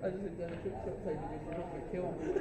I just done a quick shot play because you're not going to kill me.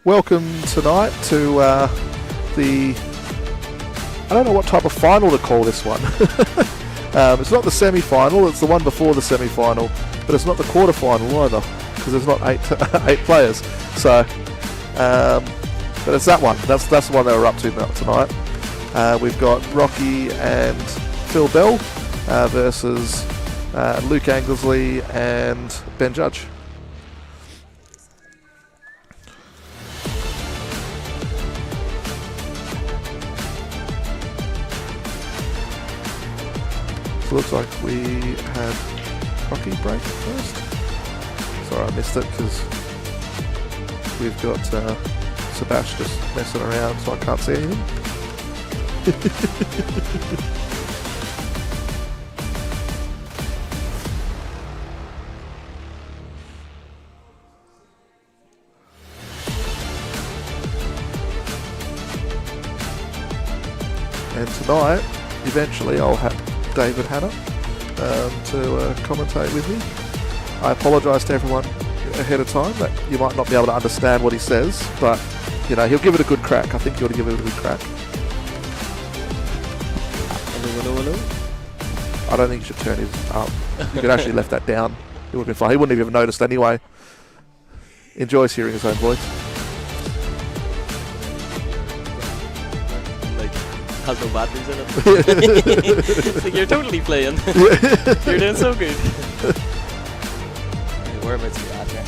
Welcome tonight to the... I don't know what type of final to call this one. It's not the semi-final, it's the one before the semi-final, but it's not the quarter-final either, because there's not eight players. So, but it's that one. That's the one they were up to tonight. We've got Rocky and Phil Bell versus Luke Anglesey and Ben Judge. So it looks like we had Rocky break first. Sorry, I missed it because we've got Sebastian just messing around, so I can't see anything. And tonight, eventually, I'll have David Hanna to commentate with me. I apologise to everyone ahead of time that you might not be able to understand what he says, but you know, he'll give it a good crack. I think he ought to give it a good crack. Hello. I don't think he should turn his up. You could actually left that down. It would have been fine. He wouldn't have even noticed anyway. Enjoys hearing his own voice. Has no batteries in it. It's like, you're totally playing. You're doing so good. Whereabouts are you at there?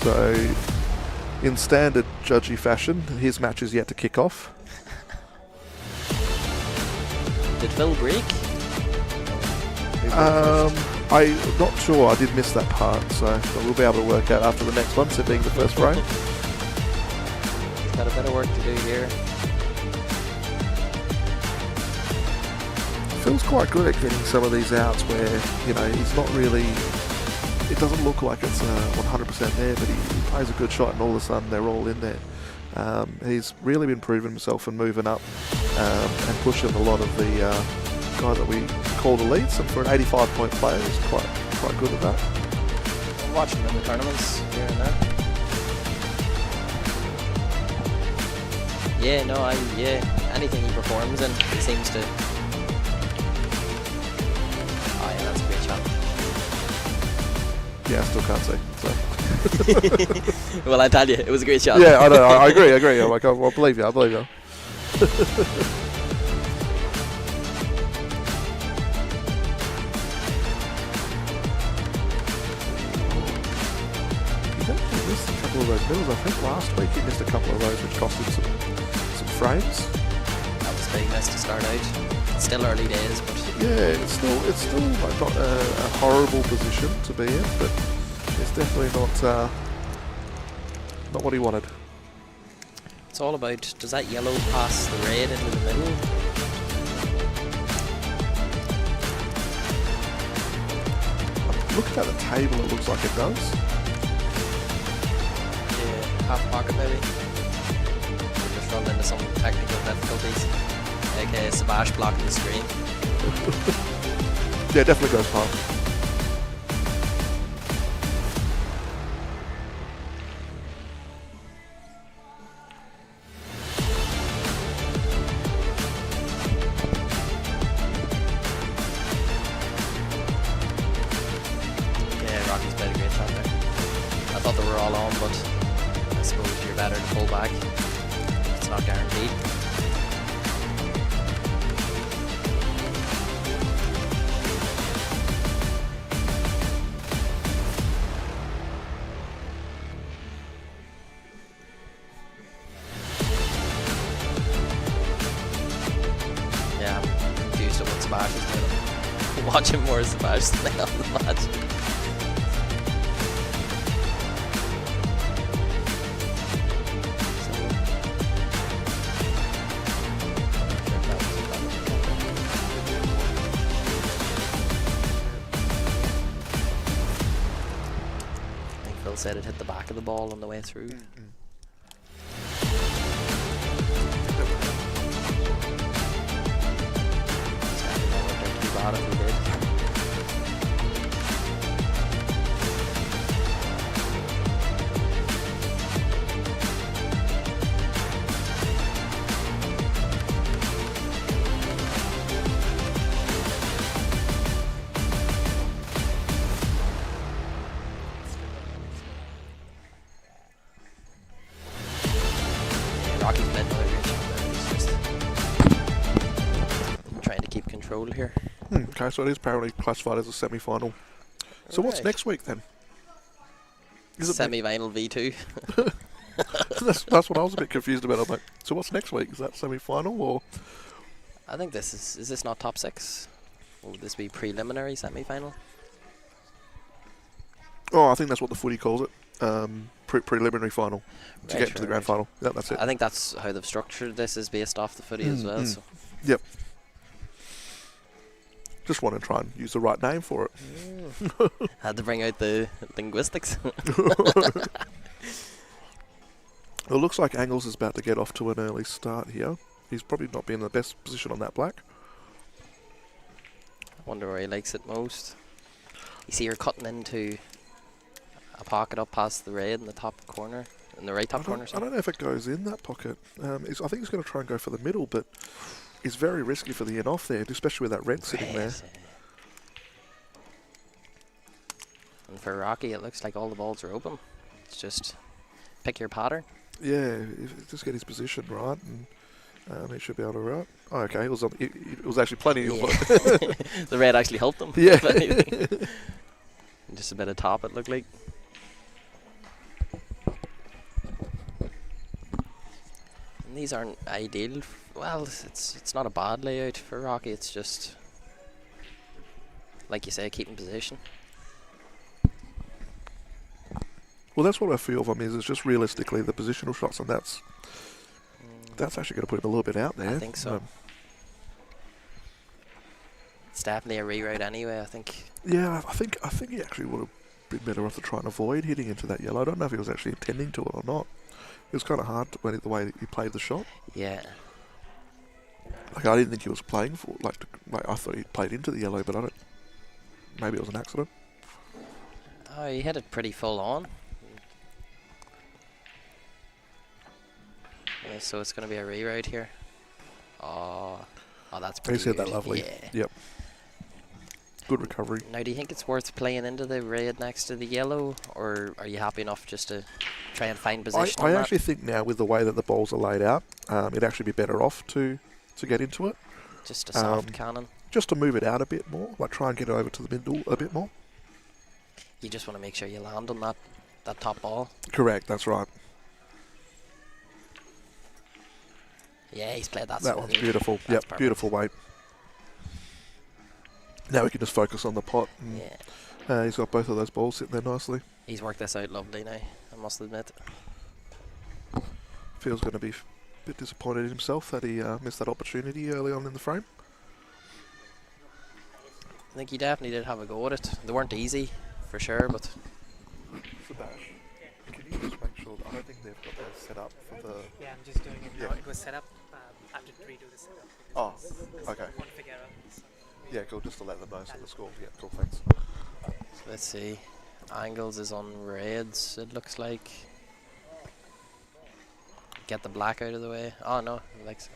So in standard judgy fashion, his match is yet to kick off. Did Phil break? I'm not sure. I did miss that part, so we'll be able to work out after the next one, so being the first frame. He's got a bit of work to do here. Phil's quite good at getting some of these outs where, you know, he's not really, it doesn't look like it's 100% there, but he plays a good shot and all of a sudden they're all in there. He's really been proving himself and moving up and pushing a lot of the guys that we call elites, and for an 85-point player he's quite good at that. I'm watching him in the tournaments here and there. Yeah, anything he performs in, he seems to. Oh yeah, that's a great shot. Yeah, I still can't see. So. Well, I tell you, it was a great shot. Yeah, I know. I agree. I'm like, I believe you. I believe you. He's actually missed a couple of those middles. I think last week he missed a couple of those, which cost him some frames. That was a big miss to start out. It's still early days, but Yeah, it's still like not a horrible position to be in, but it's definitely not what he wanted. it's all about, does that yellow pass the red into the middle? Looking at the table, it looks like it does. Yeah, half pocket maybe. We're just running into some technical difficulties. Okay, Sebastian blocking the screen. Yeah, definitely goes past. Yeah, Rocky's played a great shot there. I thought they were all on, but I suppose you're better to pull back. It's not guaranteed. Yeah, I'm confused at what Sebastian's doing. I'm watching more of Sebastian than on the match. I think Phil said it hit the back of the ball on the way through. If we did. Rocky's playing another great shot there. He's just trying to keep control here. Okay, so it is apparently classified as a semi-final. So what's Right. next week then? Is it Semi-final V2. that's what I was a bit confused about. I'm like, so what's next week? Is that semi-final or? I think this is this not top 6? Will this be preliminary semi-final? Oh, I think that's what the footy calls it. Preliminary final to Right, get to the right, grand right. final. Yeah, that's it. I think that's how they've structured this, is based off the footy as well. So. Yep. Just want to try and use the right name for it. Had to bring out the linguistics. It looks like Anglesey is about to get off to an early start here. He's probably not been in the best position on that black. I wonder where he likes it most. You see her cutting into a pocket up past the red in the top corner, in the right top corner. I Sorry. don't know if it goes in that pocket. I think he's going to try and go for the middle, but it's very risky for the in off there, especially with that red sitting there. And for Rocky, it looks like all the balls are open. It's just pick your pattern. Yeah, just get his position right, and he should be able to route. Oh, okay, it was actually plenty. Yeah. The red actually helped them. Yeah. Just a bit of top, it looked like. These aren't ideal. Well, it's not a bad layout for Rocky. It's just, like you say, keeping position. Well, that's what I feel of him is just realistically the positional shots, and that's actually going to put him a little bit out there. I think so. It's definitely a reroute anyway, I think. Yeah, I think he actually would have been better off to try and avoid hitting into that yellow. I don't know if he was actually intending to it or not. It was kind of hard the way that he played the shot. Yeah. Like I didn't think he was playing for like I thought he played into the yellow, but I don't. Maybe it was an accident. Oh, he hit it pretty full on. Yeah, so it's going to be a reroute here. Oh, that's pretty He's hit that good. lovely. Yeah. Yep. Good recovery. Now, do you think it's worth playing into the red next to the yellow, or are you happy enough just to try and find position I on actually think now with the way that the balls are laid out, it'd actually be better off to get into it. Just a soft cannon. Just to move it out a bit more, like try and get it over to the middle a bit more. You just want to make sure you land on that top ball. Correct, that's right. Yeah, he's played that. That so one's good. beautiful. That's Yep, perfect. beautiful weight. Now we can just focus on the pot. Yeah. He's got both of those balls sitting there nicely. He's worked this out lovely now, I must admit. Phil's going to be a bit disappointed in himself that he missed that opportunity early on in the frame. I think he definitely did have a go at it. They weren't easy, for sure, but... Sebastian, can you just make sure that I don't think they've got that set up for the... Yeah, I'm just doing it now. Yeah. It was set up. I have to redo the setup. Oh, okay. Want to figure out. So. Yeah, cool, just to let them know so the score. Yeah, cool, thanks. So let's see. Angles is on reds, it looks like. Get the black out of the way. Oh, no.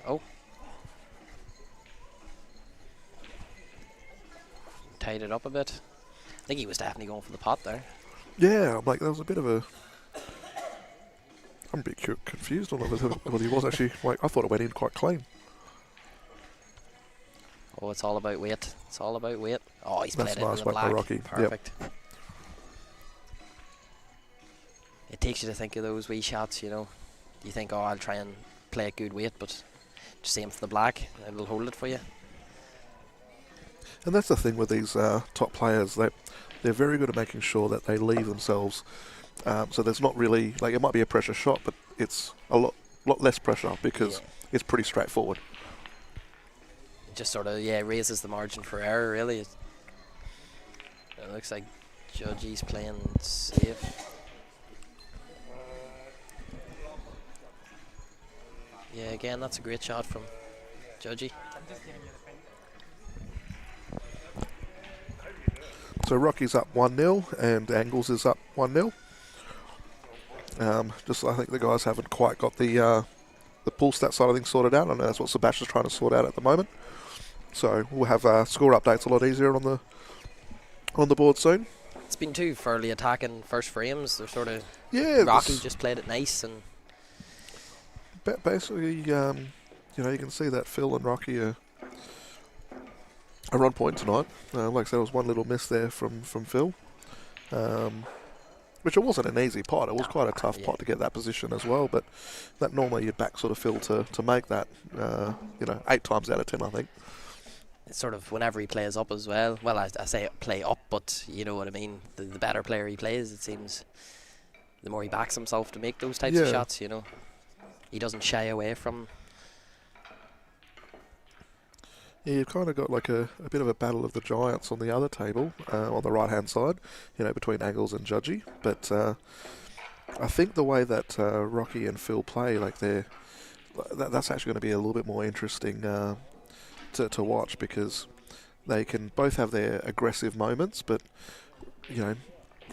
Oh. Tied it up a bit. I think he was definitely going for the pot there. Yeah, I'm like, there was a bit of a... I'm a bit confused on whether he was actually... Like, I thought it went in quite clean. Oh, it's all about weight. It's all about weight. Oh, he's That's played nice into the work by black. Rocky. Yep. Perfect. It takes you to think of those wee shots, you know. You think, oh, I'll try and play a good weight, but just aim for the black. It'll hold it for you. And that's the thing with these top players. They're very good at making sure that they leave themselves. So there's not really... Like, it might be a pressure shot, but it's a lot less pressure because it's pretty straightforward. It just sort of, raises the margin for error, really. It looks like Judgy's playing safe. Yeah, again, that's a great shot from Judgy. I'm just giving you the pin. So Rocky's up 1-0 and Angles is up 1-0. Just I think the guys haven't quite got the pull stat side of things sorted out. I know that's what Sebastian's trying to sort out at the moment. So we'll have score updates a lot easier on the board soon. It's been two fairly attacking first frames. They're sort of Rocky just played it nice, and basically, you know, you can see that Phil and Rocky are on point tonight. Like I said, there was one little miss there from Phil, which it wasn't an easy pot. It was quite a tough pot to get that position as well. But that normally you'd back sort of Phil to make that. 8 times out of 10, I think. it's sort of whenever he plays up as well. Well, I say play up, but you know what I mean. The better player he plays, it seems, the more he backs himself to make those types of shots. You know, he doesn't shy away from. Yeah, you've kind of got like a bit of a battle of the giants on the other table, on the right-hand side, between Angles and Judgy. But I think the way that Rocky and Phil play, like that's actually going to be a little bit more interesting to watch, because they can both have their aggressive moments, but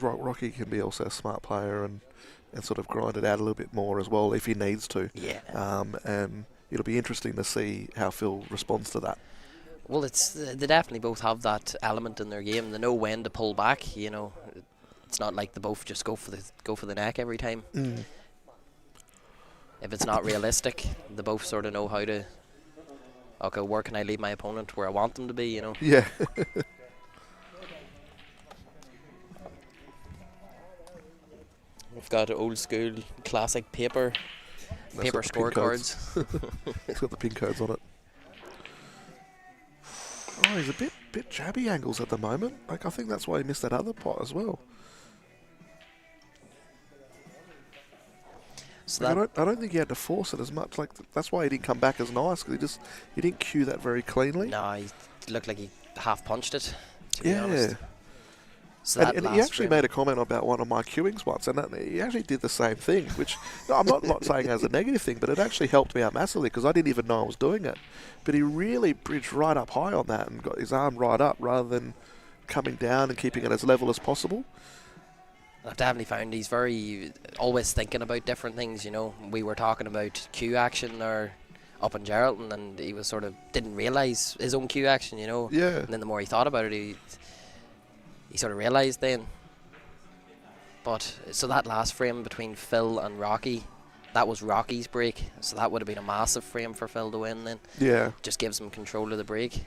Rocky can be also a smart player and sort of grind it out a little bit more as well if he needs to. Yeah. And it'll be interesting to see how Phil responds to that. Well, they definitely both have that element in their game. They know when to pull back. You know, it's not like they both just go for the neck every time. Mm. If it's not realistic, they both sort of know how to. Okay, where can I leave my opponent where I want them to be? You know. Yeah. We've got old school classic paper That's Paper got the pin codes. scorecards. It's got the pin codes on it. Oh, he's a bit jabby angles at the moment. Like, I think that's why he missed that other pot as well. So Like, I don't think he had to force it as much. Like, that's why he didn't come back as nice, because he didn't cue that very cleanly. no, he looked like he half punched it. To be Yeah. honest. So And, that and he last actually frame- made a comment about one of my cueings once, and he actually did the same thing, which no, I'm not saying as a negative thing, but it actually helped me out massively because I didn't even know I was doing it. But he really bridged right up high on that and got his arm right up rather than coming down and keeping it as level as possible. I've definitely found he's very always thinking about different things. You know, we were talking about cue action or up in Geraldton, and he was sort of didn't realise his own cue action. You know, Yeah. and then the more he thought about it, he sort of realised then. But so that last frame between Phil and Rocky, that was Rocky's break. So that would have been a massive frame for Phil to win. Then Yeah. just gives him control of the break,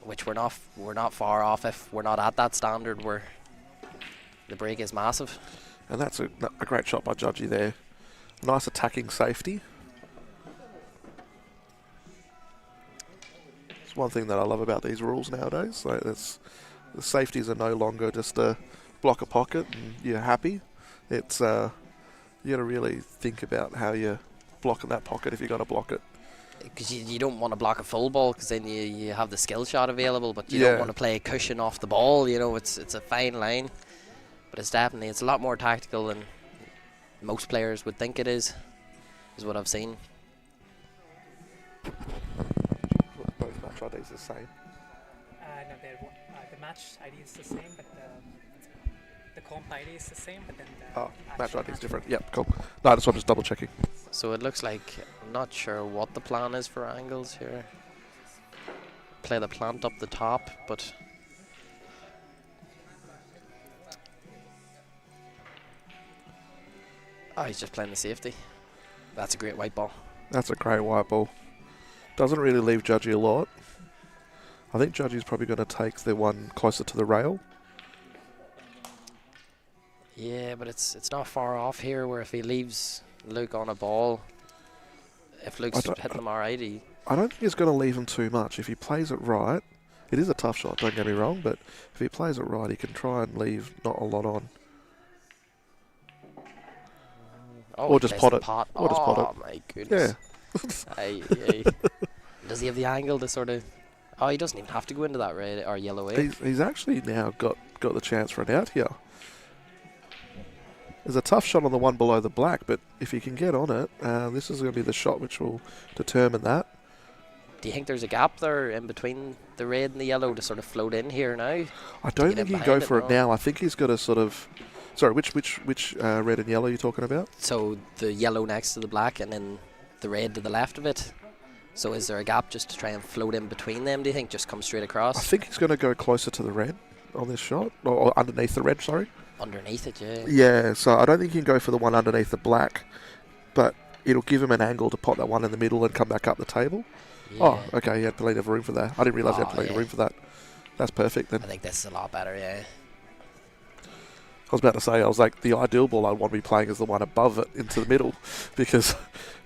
which we're not far off. If we're not at that standard, where the break is massive. And that's a great shot by Judgy there. Nice attacking safety. It's one thing that I love about these rules nowadays. Like, the safeties are no longer just a block a pocket and you're happy. It's you got to really think about how you're blocking that pocket if you're going to block it. Because you don't want to block a full ball, because then you have the skill shot available, but you Yeah. don't want to play a cushion off the ball. You know, it's a fine line, but it's a lot more tactical than most players would think it is what I've seen. Both match IDs the same. No, the match ID is the same, but the comp ID is the same, but then the Match actual ID is different. Yep, cool. No, that's why I'm just double checking. So it looks like, I'm not sure what the plan is for angles here. Play the plant up the top, but oh, he's just playing the safety. That's a great white ball. That's a great white ball. Doesn't really leave Judgy a lot. I think Judgy's probably going to take the one closer to the rail. Yeah, but it's not far off here, where if he leaves Luke on a ball, if Luke's hitting him alright, I don't think he's going to leave him too much. If he plays it right, it is a tough shot, don't get me wrong, but if he plays it right, he can try and leave not a lot on. Or just pot it. Or just pot it. Oh my goodness. Yeah. Aye. Does he have the angle to sort of... Oh, he doesn't even have to go into that red or yellow wave. He's actually now got the chance for an out here. There's a tough shot on the one below the black, but if he can get on it, this is going to be the shot which will determine that. Do you think there's a gap there in between the red and the yellow to sort of float in here now? I don't think he can go for it now. now. I think he's got to sort of... Sorry, which red and yellow are you talking about? So the yellow next to the black and then the red to the left of it. So is there a gap just to try and float in between them, do you think? Just come straight across? I think he's going to go closer to the red on this shot. Or underneath the red, sorry. Underneath it, yeah. Yeah, so I don't think he can go for the one underneath the black. But it'll give him an angle to pop that one in the middle and come back up the table. Yeah. Oh, okay, he had plenty of room for that. I didn't realise he had plenty of yeah. room for that. That's perfect then. I think this is a lot better, yeah. I was about to say, I was like, the ideal ball I'd want to be playing is the one above it into the middle because,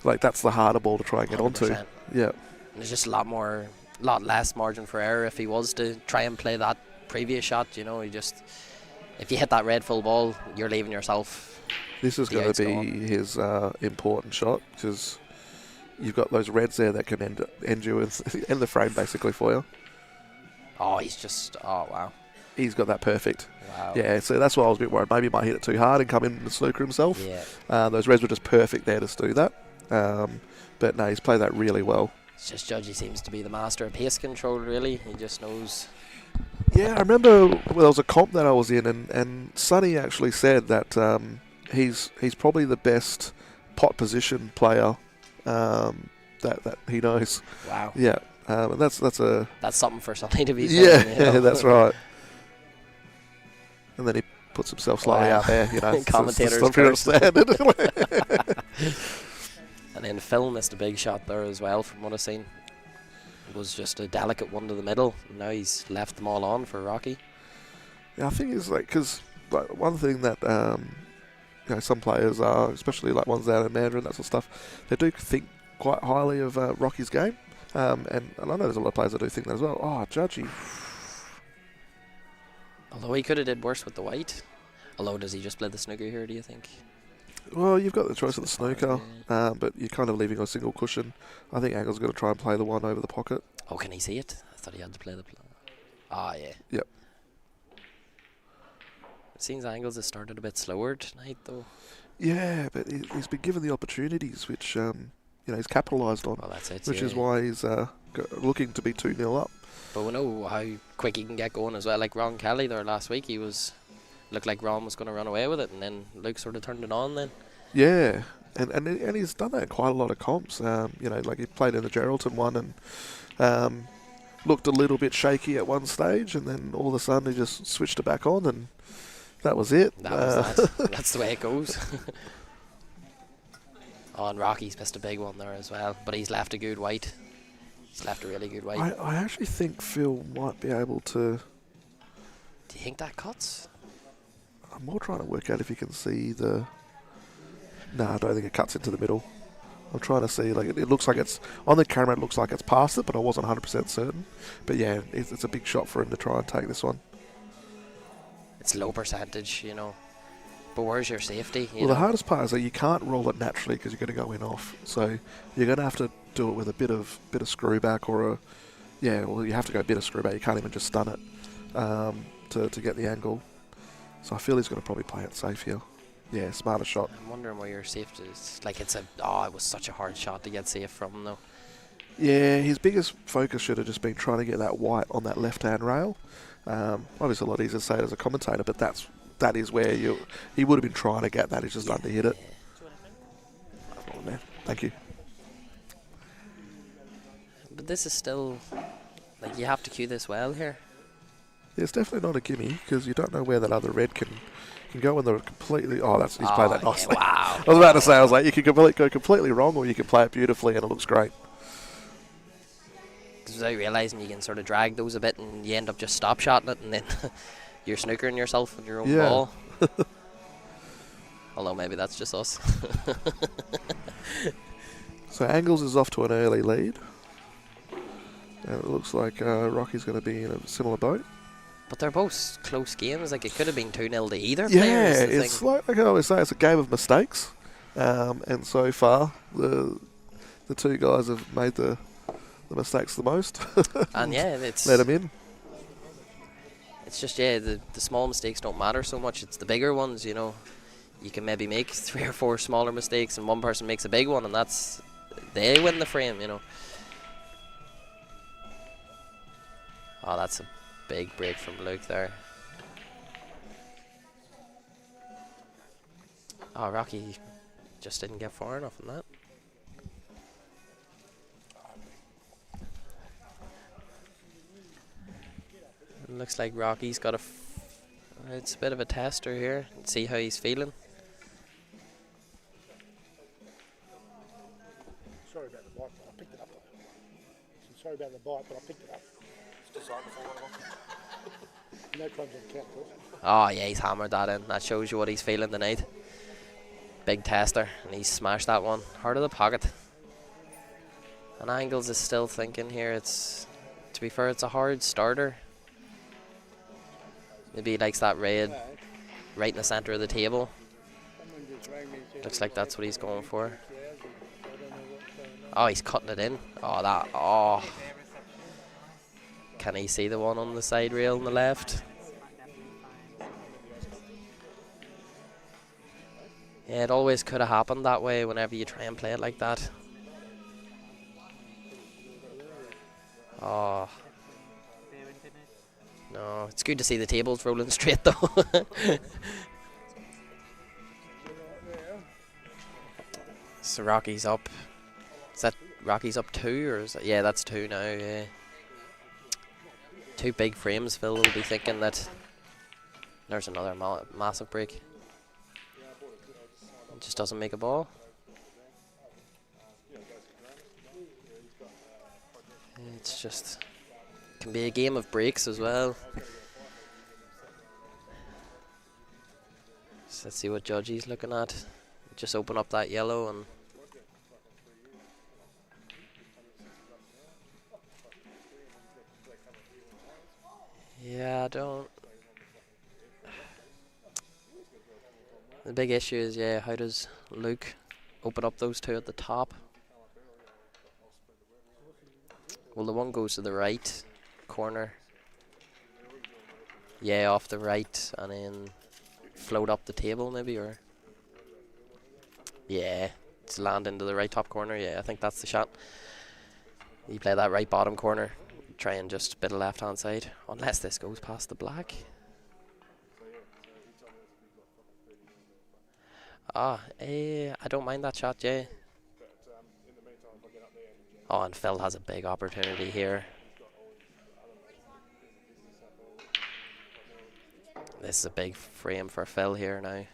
like, that's the harder ball to try and get onto. 100%. Yeah. There's just a lot less margin for error if he was to try and play that previous shot. You know, if you hit that red full ball, you're leaving yourself. This is going to be his important shot because you've got those reds there that can end you end the frame basically for you. Oh, wow. He's got that perfect. Wow. Yeah, so that's why I was a bit worried. Maybe he might hit it too hard and come in and snooker himself. Yeah. Those reds were just perfect there to do that. But no, he's played that really well. It's just Judgy seems to be the master of pace control, really. He just knows. Yeah, I remember there was a comp that I was in, and Sonny actually said that he's probably the best pot position player that he knows. Wow. Yeah, and that's something for Sonny to be saying. yeah, You know? that's right. And then he puts himself slightly Wow. out there, you know. Commentator's not pretty curse. standard. And then Phil missed a big shot there as well, from what I've seen. It was just a delicate one to the middle. Now he's left them all on for Rocky. Yeah, I think it's like, because one thing that some players are, especially like ones down in Mandarin, that sort of stuff, they do think quite highly of Rocky's game. And I know there's a lot of players that do think that as well. Oh, Judgy. Although he could have did worse with the white. Although, does he just play the snooker here, do you think? Well, you've got the choice of the snooker, but you're kind of leaving a single cushion. I think Angle's going to try and play the one over the pocket. Oh, can he see it? I thought he had to play the... yeah. Yep. It seems Angles has started a bit slower tonight, though. Yeah, but he's been given the opportunities, which he's capitalised on. Well, that's it. Which is why he's looking to be 2-0 up. But we know how quick he can get going as well. Like Ron Kelly there last week, looked like Ron was going to run away with it, and then Luke sort of turned it on then. Yeah, and he's done that in quite a lot of comps. Like he played in the Geraldton one and looked a little bit shaky at one stage, and then all of a sudden he just switched it back on, and that was it. That was that. That's the way it goes. Oh, and Rocky's missed a big one there as well, but he's left a good white. He's left a really good white. I actually think Phil might be able to... Do you think that cuts? I'm more trying to work out if you can see the... No, I don't think it cuts into the middle. I'm trying to see, like, it looks like it's... On the camera it looks like it's past it, but I wasn't 100% certain. But yeah, it's a big shot for him to try and take this one. It's low percentage, But where's your safety? The hardest part is that you can't roll it naturally because you're going to go in off. So you're going to have to do it with a bit of screw back or you have to go a bit of screw back. You can't even just stun it to get the angle. So I feel he's going to probably play it safe here. Yeah, smarter shot. I'm wondering where your safety is. Like it was such a hard shot to get safe from though. Yeah, his biggest focus should have just been trying to get that white on that left-hand rail. Obviously a lot easier to say it as a commentator, but that is where he would have been trying to get that. He's just under hit it. Oh, man. Thank you. But this is still, like, you have to cue this well here. Yeah, it's definitely not a gimme because you don't know where that other red can go when they're completely... Oh, he's played that nicely. Yeah, wow. I was about to say, you can go completely wrong or you can play it beautifully and it looks great. Because without realising you can sort of drag those a bit and you end up just stop shotting it and then you're snookering yourself on your own ball. Although maybe that's just us. So Angles is off to an early lead. And it looks like Rocky's going to be in a similar boat. But they're both close games. Like, it could have been 2-0 to either Yeah, player. it's like I always say, it's a game of mistakes. And so far, the two guys have made the mistakes the most. And yeah, it's... Let them in. It's just, the small mistakes don't matter so much. It's the bigger ones, You can maybe make 3 or 4 smaller mistakes and one person makes a big one and they win the frame, Oh, that's a big break from Luke there. Oh, Rocky just didn't get far enough in that. It looks like Rocky's got it's a bit of a tester here. Let's see how he's feeling. Sorry about the bite, but I picked it up. Sorry about the bite, but I picked it up. It's designed for one. No clubs on count, Oh yeah, he's hammered that in. That shows you what he's feeling tonight. Big tester, and he's smashed that one. Heart of the pocket. And Angles is still thinking here. To be fair, it's a hard starter. Maybe he likes that red right in the centre of the table. Looks like that's what he's going for. Oh, he's cutting it in. Oh. Can he see the one on the side rail on the left? Yeah, it always could have happened that way whenever you try and play it like that. Oh. No, it's good to see the tables rolling straight though. So Rocky's up. Is that Rocky's up 2 or is that? Yeah, that's 2 now, yeah. 2 big frames. Phil will be thinking that there's another massive break. It just doesn't make a ball. It's just can be a game of breaks as well. let's see what Judgy's looking at. Just open up that yellow and yeah, I don't. The big issue is, yeah, how does Luke open up those two at the top? Well, the one goes to the right corner. Yeah, off the right, and then float up the table maybe, or yeah, to land into the right top corner. Yeah, I think that's the shot. You play that right bottom corner, try and just bit of left hand side, unless this goes past the black. I don't mind that shot, yeah. Oh, and Phil has a big opportunity here. This is a big frame for Phil here now.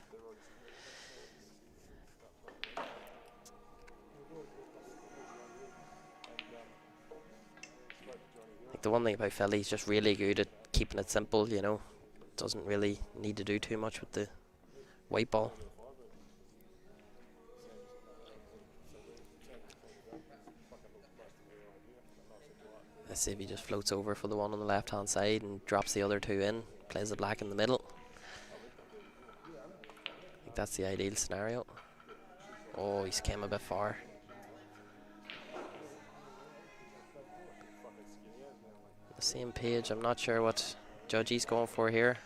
The one thing about Phil, he's just really good at keeping it simple, you know. Doesn't really need to do too much with the white ball. Let's see if he just floats over for the one on the left hand side and drops the other two in, plays the black in the middle. I think that's the ideal scenario. Oh, he's came a bit far. The same page, I'm not sure what Judgy's going for here.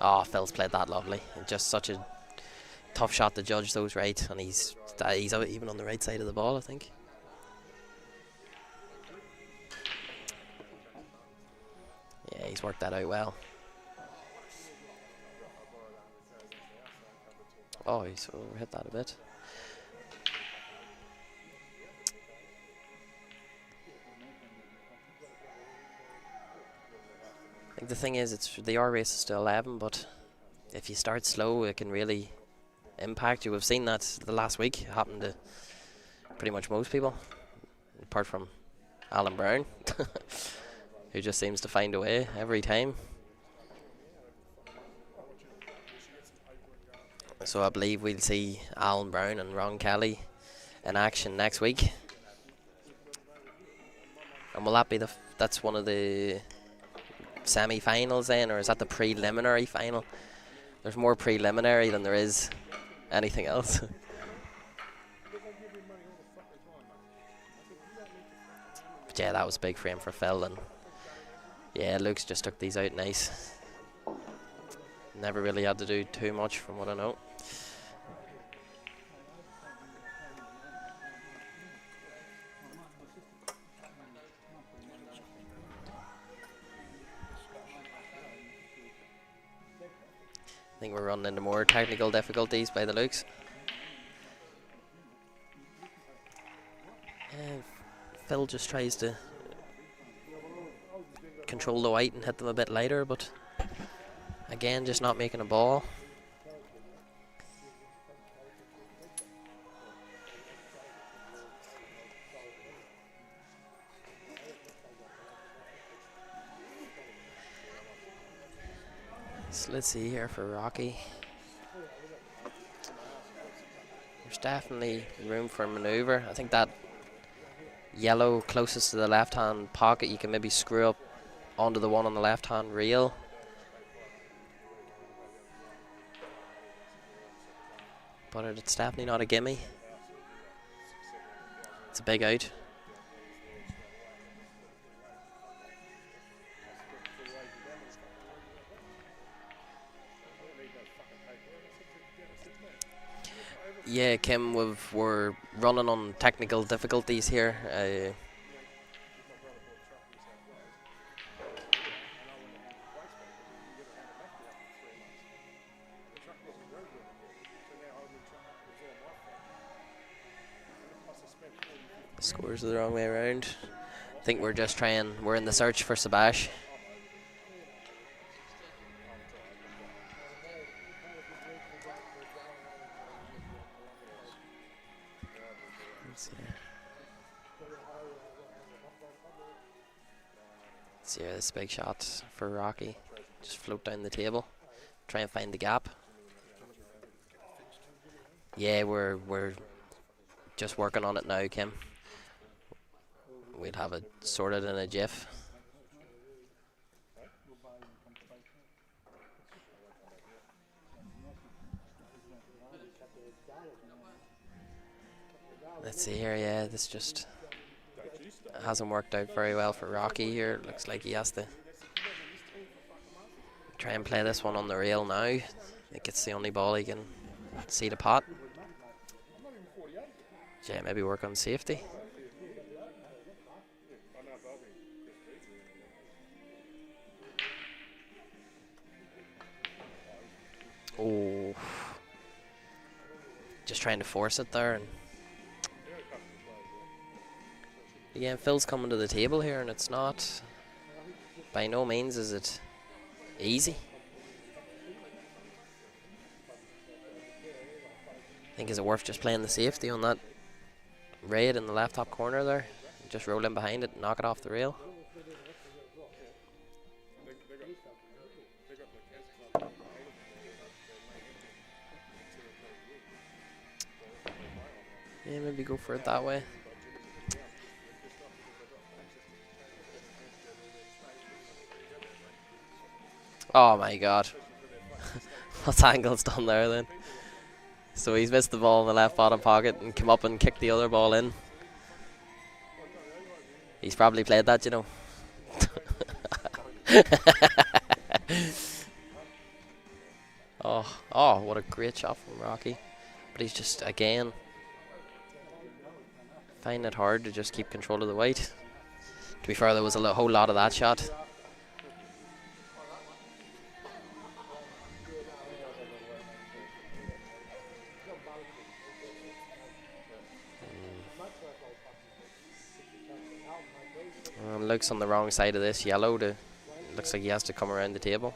Oh, Phil's played that lovely. Just such a tough shot to judge those right, and he's out even on the right side of the ball, I think. Yeah, he's worked that out well. Oh, he's overhit that a bit. I think the thing is, the R race is to 11, but if you start slow, it can really impact you. We've seen that the last week happen to pretty much most people, apart from Alan Brown, who just seems to find a way every time. So I believe we'll see Alan Brown and Ron Kelly in action next week. And will that be that's one of the semi-finals then, or is that the preliminary final? There's more preliminary than there is anything else. But yeah, that was a big frame for Phil, and yeah, Luke's just took these out nice. Never really had to do too much from what I know. I think we're running into more technical difficulties by the Lukes. Phil just tries to control the white and hit them a bit lighter, but again, just not making a ball. So let's see here for Rocky. There's definitely room for manoeuvre. I think that yellow closest to the left-hand pocket, you can maybe screw up onto the one on the left-hand reel. But it's definitely not a gimme. It's a big out. Yeah, Kim, we're running on technical difficulties here. Scores are the wrong way around. I think we're just we're in the search for Sabash. See here, this big shot for Rocky. Just float down the table. Try and find the gap. Yeah, we're just working on it now, Kim. We'd have it sorted in a jiff. Let's see here, yeah, this just hasn't worked out very well for Rocky here. Looks like he has to try and play this one on the rail now. I think it's the only ball he can see the pot. Yeah, maybe work on safety. Oh, just trying to force it there, and again, Phil's coming to the table here, and it's not, by no means is it easy. I think is it worth just playing the safety on that raid in the left top corner there, just roll in behind it and knock it off the rail. Yeah, maybe go for it that way. Oh my god. What's Angle's done there then? So he's missed the ball in the left bottom pocket and come up and kicked the other ball in. He's probably played that, you know. Oh, what a great shot from Rocky. But he's just, again, finding it hard to just keep control of the white. To be fair, there was a whole lot of that shot. Luke's on the wrong side of this yellow. Looks like he has to come around the table.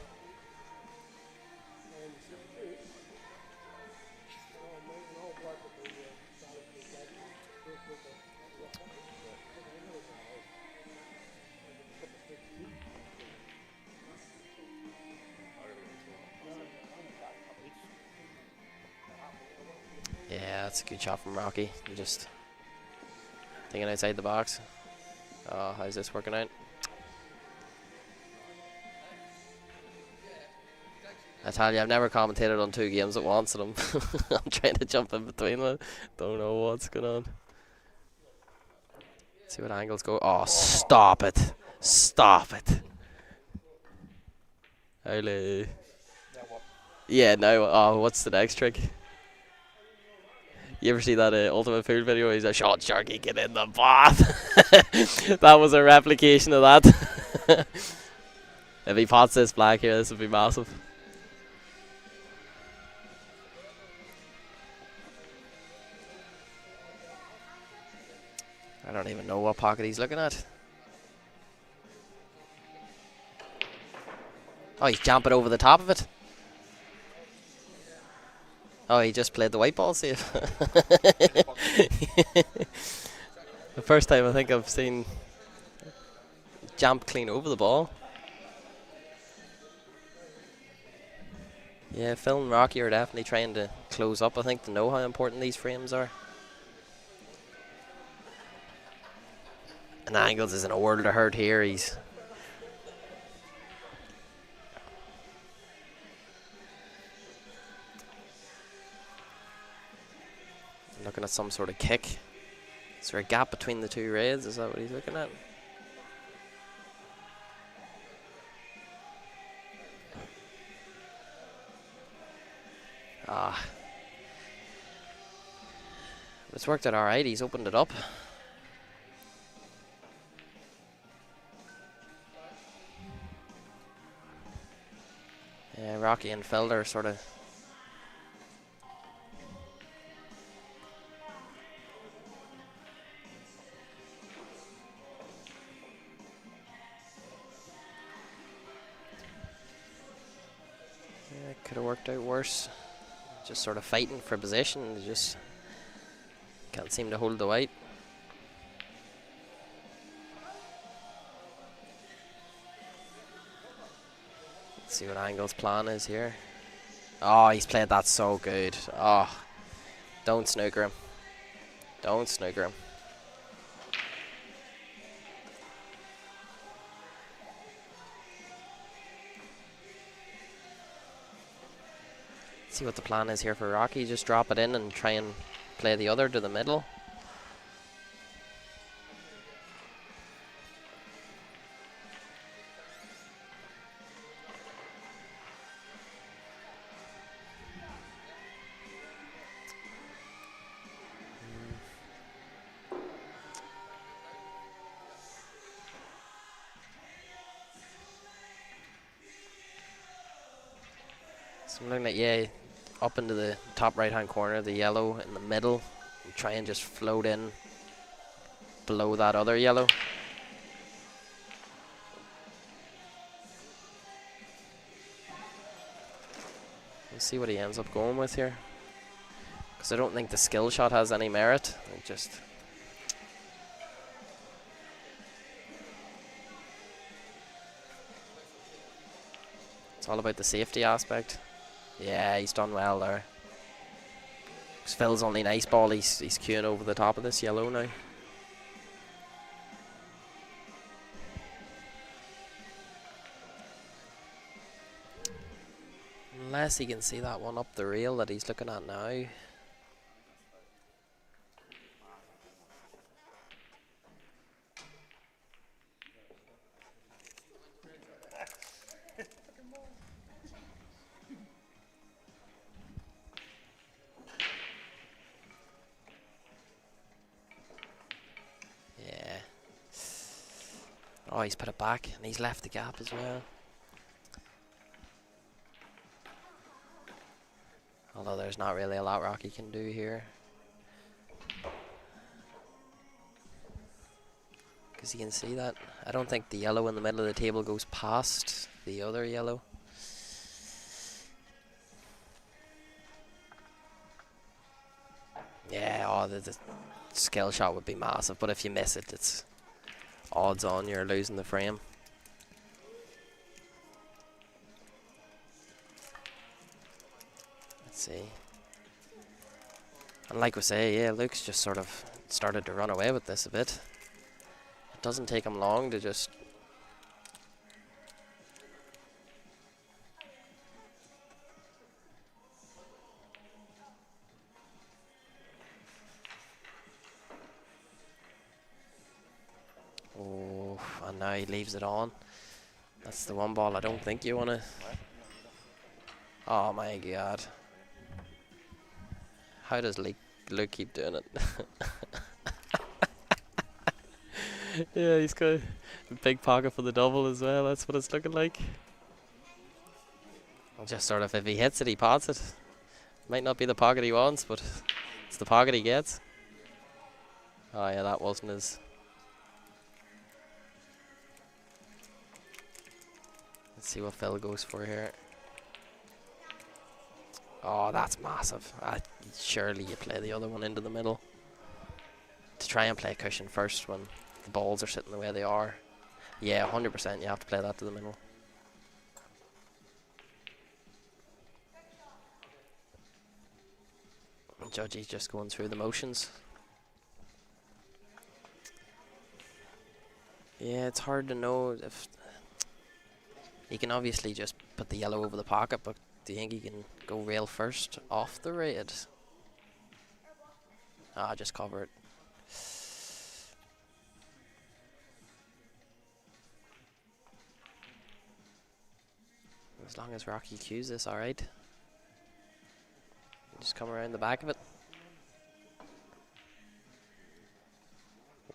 Yeah, that's a good shot from Rocky. Just thinking outside the box. Oh, how's this working out? I tell you, I've never commentated on 2 games at once, and I'm trying to jump in between them. Don't know what's going on. See what angles go. Oh, stop it! Stop it! Hello. Yeah, no. Oh, what's the next trick? You ever see that Ultimate Pool video? He's a shot sharky, get in the bath. That was a replication of that. If he pots this black here, this would be massive. I don't even know what pocket he's looking at. Oh, he's jumping over the top of it. Oh, he just played the white ball safe. The first time I think I've seen jump clean over the ball. Yeah, Phil and Rocky are definitely trying to close up, I think, to know how important these frames are. And Angles is in a world of hurt here. He's looking at some sort of kick. Is there a gap between the 2 raids? Is that what he's looking at? Ah. It's worked out alright. He's opened it up. Yeah, Rocky and Felder sort of could have worked out worse. Just sort of fighting for position. They just can't seem to hold the white. Let's see what Angle's plan is here. Oh, he's played that so good. Oh, don't snooker him. Don't snooker him. See what the plan is here for Rocky. Just drop it in and try and play the other to the middle. So I'm looking at, yeah, up into the top right hand corner, the yellow in the middle, and try and just float in below that other yellow. We'll see what he ends up going with here, because I don't think the skill shot has any merit. It just it's all about the safety aspect. Yeah, he's done well there. Phil's only nice ball, he's queuing over the top of this yellow now. Unless he can see that one up the rail that he's looking at now. Yeah. Oh, he's put it back and he's left the gap as well. Although there's not really a lot Rocky can do here. Because you can see that. I don't think the yellow in the middle of the table goes past the other yellow. Yeah, oh, the skill shot would be massive, but if you miss it, it's odds on you're losing the frame. Let's see. And like we say, yeah, Luke's just sort of started to run away with this a bit. It doesn't take him long to just... Oh, and now he leaves it on. That's the one ball I don't think you want to... Oh my god. How does Luke keep doing it? Yeah, he's got a big pocket for the double as well. That's what it's looking like. Just sort of, if he hits it, he pots it. Might not be the pocket he wants, but it's the pocket he gets. Oh yeah, that wasn't his. Let's see what Phil goes for here. Oh, that's massive. Surely you play the other one into the middle. To try and play cushion first when the balls are sitting the way they are. Yeah, 100% you have to play that to the middle. And Judgy's just going through the motions. Yeah, it's hard to know if... He can obviously just put the yellow over the pocket, but do you think he can go rail first off the red? Ah, just cover it. As long as Rocky cues this, alright. Just come around the back of it.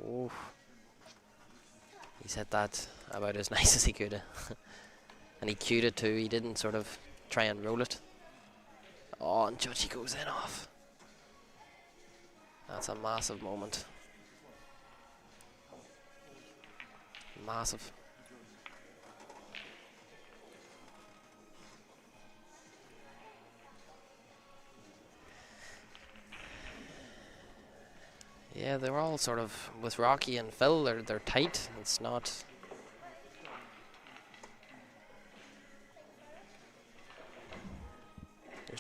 Oh. He's hit that about as nice as he could have. And he cued it too, he didn't sort of try and roll it. Oh, and Judgy goes in off. That's a massive moment. Massive. Yeah, they're all sort of, with Rocky and Phil, they're tight. It's not...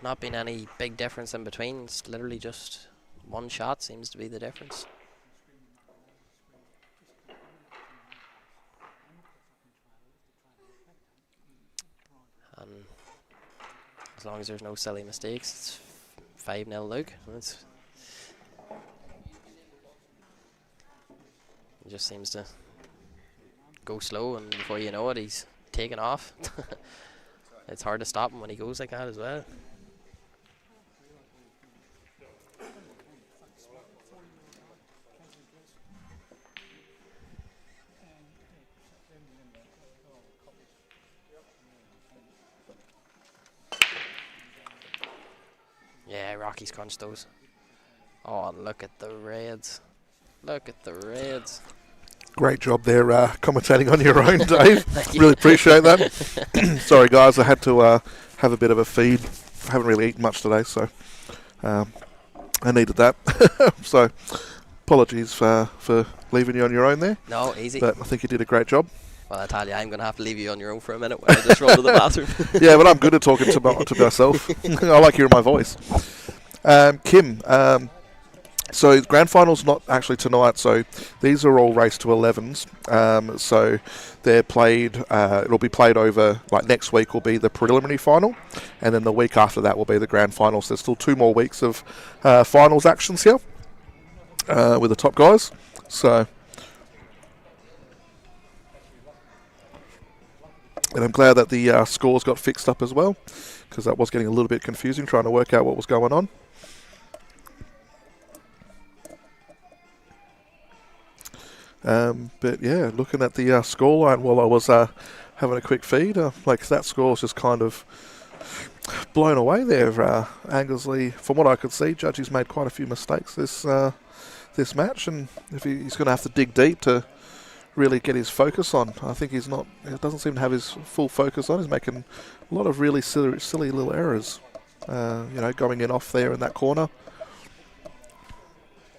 not been any big difference in between. It's literally just one shot seems to be the difference. And as long as there's no silly mistakes, it's 5-0 Luke. He just seems to go slow, and before you know it, he's taken off. It's hard to stop him when he goes like that as well. Yeah, Rocky's crunched those. Oh, and look at the reds. Look at the reds. Great job there commentating on your own, Dave. Really appreciate that. Sorry, guys, I had to have a bit of a feed. I haven't really eaten much today, so I needed that. So apologies for leaving you on your own there. No, easy. But I think you did a great job. Well, I tell you, I'm going to have to leave you on your own for a minute while I just run to the bathroom. Yeah, but I'm good at talking to myself. I like hearing my voice. Kim, so the grand final's not actually tonight, so these are all race to 11s. So they're played, it'll be played over, like next week will be the preliminary final, and then the week after that will be the grand final. So there's still 2 more weeks of finals actions here with the top guys. So, and I'm glad that the scores got fixed up as well, because that was getting a little bit confusing trying to work out what was going on. But yeah, looking at the scoreline while I was having a quick feed, like that score was just kind of blown away there. Anglesey, from what I could see, Judgy's made quite a few mistakes this match, and if he's going to have to dig deep to really get his focus on. I think he doesn't seem to have his full focus on. He's making a lot of really silly little errors, going in off there in that corner.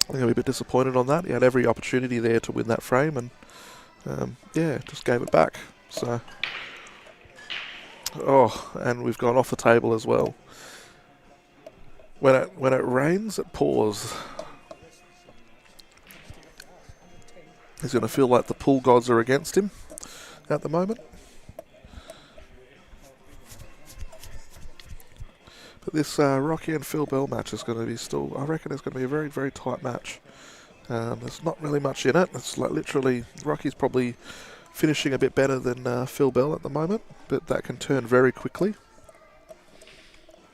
I think I'll be a bit disappointed on that. He had every opportunity there to win that frame, and just gave it back. So, and we've gone off the table as well. When it rains, it pours. He's going to feel like the pool gods are against him at the moment. But this Rocky and Phil Bell match is going to be I reckon it's going to be a very, very tight match. There's not really much in it. It's like literally, Rocky's probably finishing a bit better than Phil Bell at the moment, but that can turn very quickly.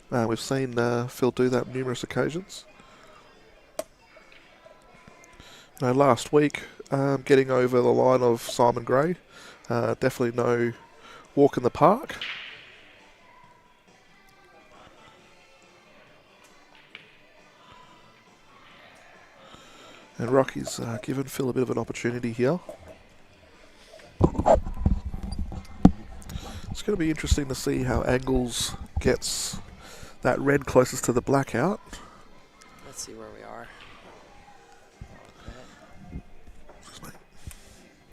We've seen Phil do that on numerous occasions. Last week, getting over the line of Simon Gray, definitely no walk in the park. And Rocky's given Phil a bit of an opportunity here. It's going to be interesting to see how Angles gets that red closest to the black out. Let's see where we are.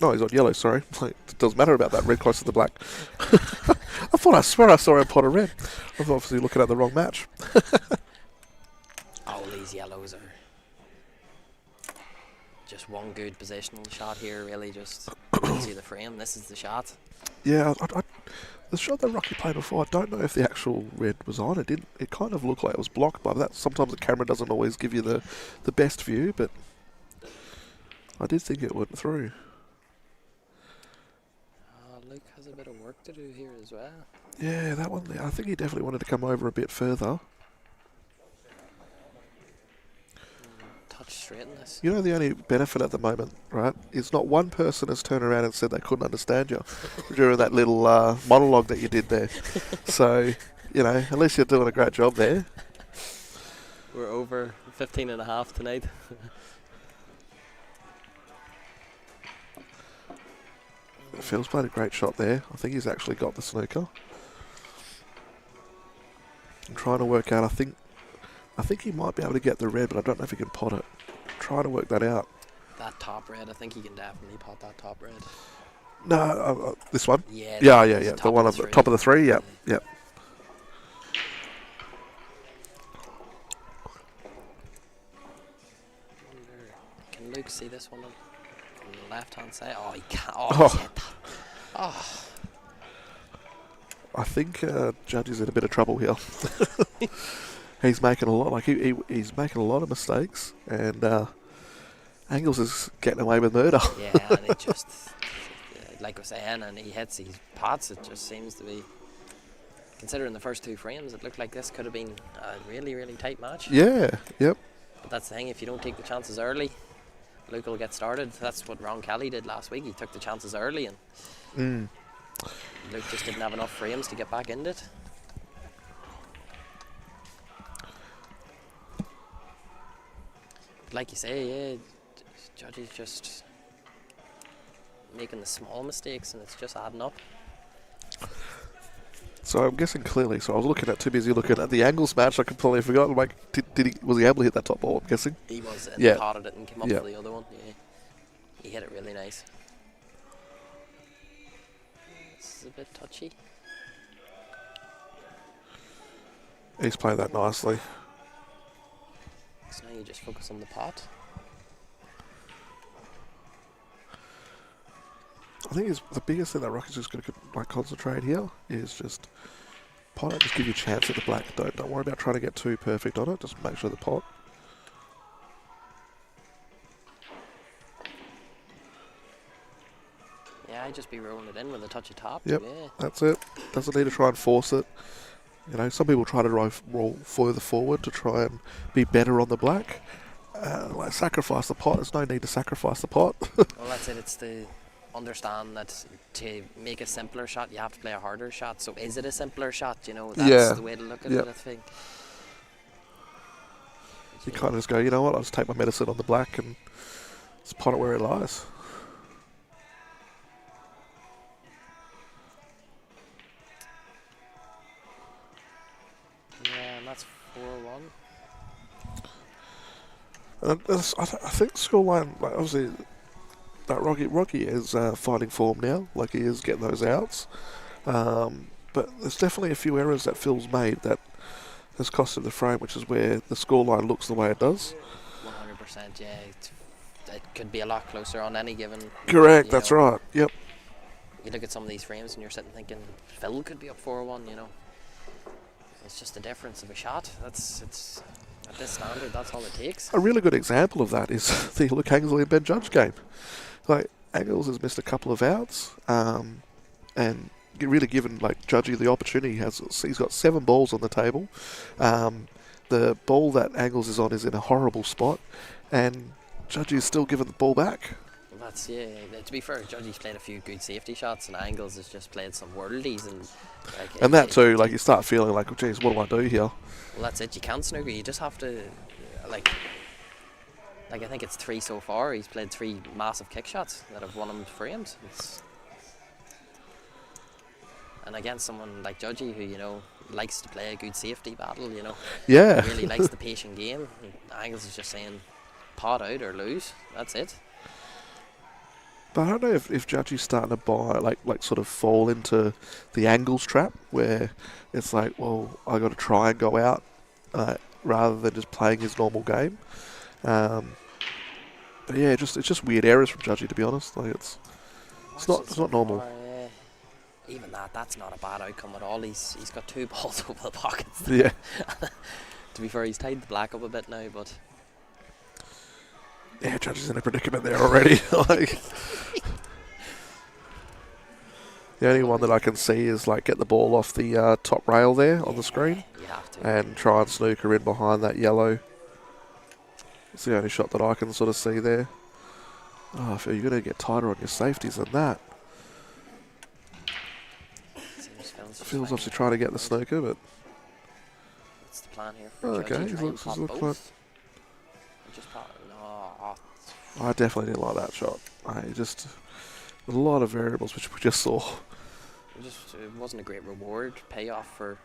No, he's on yellow, sorry. It doesn't matter about that red close to the black. I swear I saw a pot of red. I was obviously looking at the wrong match. All these yellows are just one good positional shot here, really. Just see the frame. This is the shot. Yeah, the shot that Rocky played before, I don't know if the actual red was on. It kind of looked like it was blocked by that. Sometimes the camera doesn't always give you the best view, but I did think it went through. Luke has a bit of work to do here as well. Yeah, that one there. I think he definitely wanted to come over a bit further. Touch straight in this. You know, the only benefit at the moment, right, is not one person has turned around and said they couldn't understand you during that little monologue that you did there. So, at least you're doing a great job there. We're over 15.5 tonight. Phil's played a great shot there. I think he's actually got the snooker. I'm trying to work out, I think he might be able to get the red, but I don't know if he can pot it. I'm trying to work that out. That top red, I think he can definitely pot that top red. No, this one? Yeah. Yeah. The one at the top of the three, yeah. see this one on the left-hand side. Oh, he can't. Oh, Oh. he's hit that. Oh. I think Judge is in a bit of trouble here. He's making a lot, he's making a lot of mistakes, and Angles is getting away with murder. Yeah, and it just, like I was saying, and he hits these pots. It just seems to be, considering the first 2 frames, it looked like this could have been a really, really tight match. Yeah, yep. But that's the thing, if you don't take the chances early, Luke will get started. That's what Ron Kelly did last week. He took the chances early, and Luke just didn't have enough frames to get back into it. But like you say, yeah, Judge is just making the small mistakes, and it's just adding up. So I'm guessing clearly. So I was too busy looking at the Angles match. I completely forgot. Like, was he able to hit that top ball? I'm guessing. He was, and Yeah. he potted it and came up Yeah. for the other one. Yeah, he hit it really nice. This is a bit touchy. He's playing that nicely. So now you just focus on the pot. I think the biggest thing that Rocky's just going to concentrate here is just pot it, just give you a chance at the black. Don't worry about trying to get too perfect on it. Just make sure the pot. Yeah, I'd just be rolling it in with a touch of top. Yep, Yeah. that's it. Doesn't need to try and force it. You know, some people try to roll further forward to try and be better on the black. Like sacrifice the pot. There's no need to sacrifice the pot. Well, that's it. It's to understand that to make a simpler shot, you have to play a harder shot. So is it a simpler shot? You know, that's Yeah. the way to look at Yep. it, I think. You kind of just go, you know what? I'll just take my medicine on the black and just pot it where it lies. Yeah, and that's 4-1. And I think scoreline, like obviously, that Rocky is finding form now. Like he is getting those outs, but there's definitely a few errors that Phil's made that has cost him the frame, which is where the scoreline looks the way it does. 100%. Yeah, it could be a lot closer on any given. Correct. you That's know. right. Yep. You look at some of these frames and you're sitting thinking Phil could be up 4-1. You know, it's just the difference of a shot. It's at this standard, that's all it takes. A really good example of that is the Luke Anglesey and Ben Judge game. Like Angles has missed a couple of outs, and really given like Judgy the opportunity. He's got 7 balls on the table. The ball that Angles is on is in a horrible spot, and Judgy is still giving the ball back. Well, that's yeah. To be fair, Judgy's played a few good safety shots, and Angles has just played some worldies, And that too, like you start feeling like, oh, geez, what do I do here? Well, that's it. You can't snooker. You just have to, like I think it's 3 so far. He's played 3 massive kick shots that have won him frames. And against someone like Judgy, who likes to play a good safety battle, Yeah. really likes the patient game. Angles is just saying, pot out or lose. That's it. But I don't know if Judgy's starting to buy, like sort of fall into the Angles trap, where it's like, well, I got to try and go out rather than just playing his normal game. But yeah, it's just weird errors from Judgy, to be honest. Like it's not normal. Even that's not a bad outcome at all. He's got 2 balls over the pockets. Yeah. To be fair, he's tied the black up a bit now, but Yeah, Judgy's in a predicament there already. Like, the only one that I can see is like get the ball off the top rail there on the screen you have to. and try and snooker in behind that yellow. It's the only shot that I can sort of see there. Oh, Phil, you're going to get tighter on your safeties than that. Phil's obviously trying to get the snooker, but That's the plan here for okay, Judgy. he Try and looks pot like both. Just pot. No, I definitely didn't like that shot. A lot of variables which we just saw. it wasn't a great reward payoff for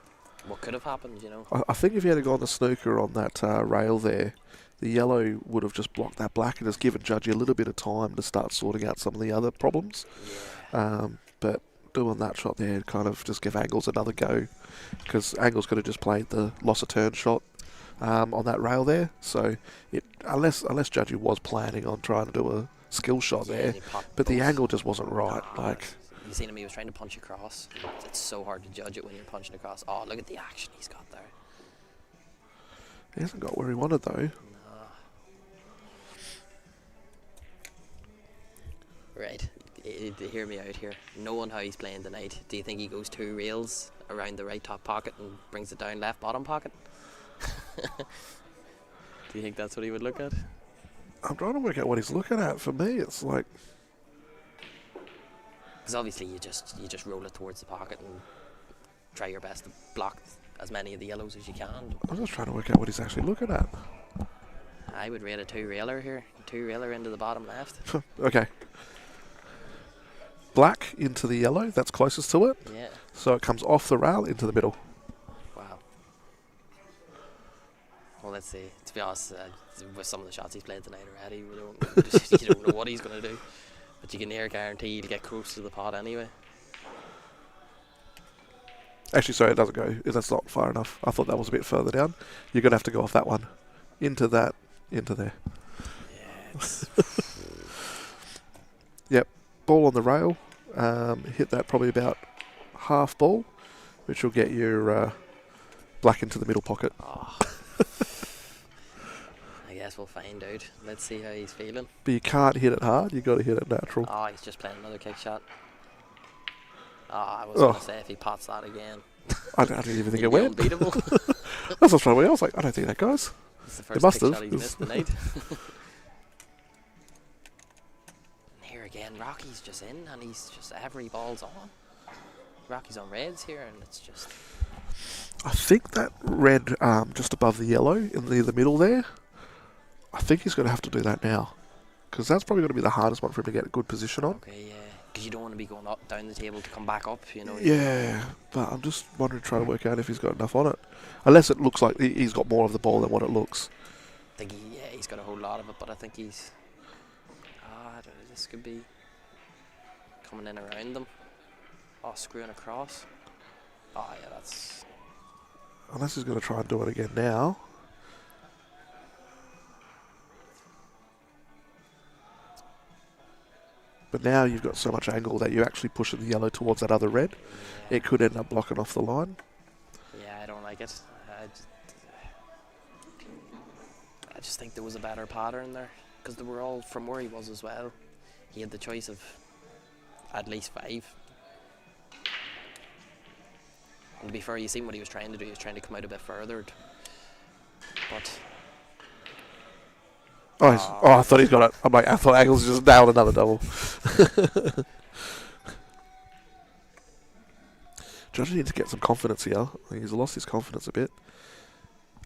what could have happened. I think if he had gone to snooker on that rail there, the yellow would have just blocked that black and just given Judgy a little bit of time to start sorting out some of the other problems. Yeah. But doing that shot there kind of just give Angles another go, because Angles could have just played the loss of turn shot on that rail there, so it unless Judgy was planning on trying to do a skill shot Yeah, there, they popped but the both. angle just wasn't right. Nah, Like, you seen him? He was trying to punch across. It's so hard to judge it when you're punching across. Oh, look at the action he's got there. he hasn't got where he wanted though. Nah. Right, hear me out here. Knowing how he's playing tonight, do you think he goes 2 rails around the right top pocket and brings it down left bottom pocket? Do you think that's what he would look at? I'm trying to work out what he's looking at. For me, it's like, Because obviously you just roll it towards the pocket and try your best to block as many of the yellows as you can. I'm just trying to work out what he's actually looking at. I would rate a 2-railer here. 2-railer into the bottom left. Okay. Black into the yellow, that's closest to it. Yeah. So it comes off the rail into the middle. Wow. Well, let's see. To be honest, with some of the shots he's played tonight already, you don't know what he's going to do. But you can near guarantee he'll get close to the pot anyway. Actually, sorry, it doesn't go. That's not far enough. I thought that was a bit further down. You're going to have to go off that one. Into that, into there. Yeah. Yep. Ball on the rail. Hit that probably about half ball, which will get your black into the middle pocket. Oh. I guess we'll find out. Let's see how he's feeling. But you can't hit it hard. You've got to hit it natural. Oh, he's just playing another kick shot. Oh, I was going to say if he pots that again. I didn't even think he'd it be went. unbeatable. That's what I was trying to I was like, I don't think that goes. It's the It first must kick have. shot he's missed tonight. And here again, Rocky's just in, and he's just every ball's on. Rocky's on reds here, and it's just. I think that red just above the yellow in the middle there, I think he's going to have to do that now. Because that's probably going to be the hardest one for him to get a good position on. Okay, yeah. Because you don't want to be going up down the table to come back up, you know. Yeah, but I'm just wondering, trying to work out if he's got enough on it. Unless it looks like he's got more of the ball than what it looks. I think he's got a whole lot of it, but I think he's. I don't know, this could be coming in around them. Oh, screwing across. Oh, yeah, that's. Unless he's going to try and do it again now. But now you've got so much angle that you're actually pushing the yellow towards that other red. Yeah. It could end up blocking off the line. Yeah, I don't like it. I just think there was a better pattern there. Because they were all from where he was as well. He had the choice of at least 5. And to be fair, you seen what he was trying to do. He was trying to come out a bit further. But. I thought he's got it. I'm like, I thought Anglesey just nailed another double. Judge needs to get some confidence here. I think he's lost his confidence a bit.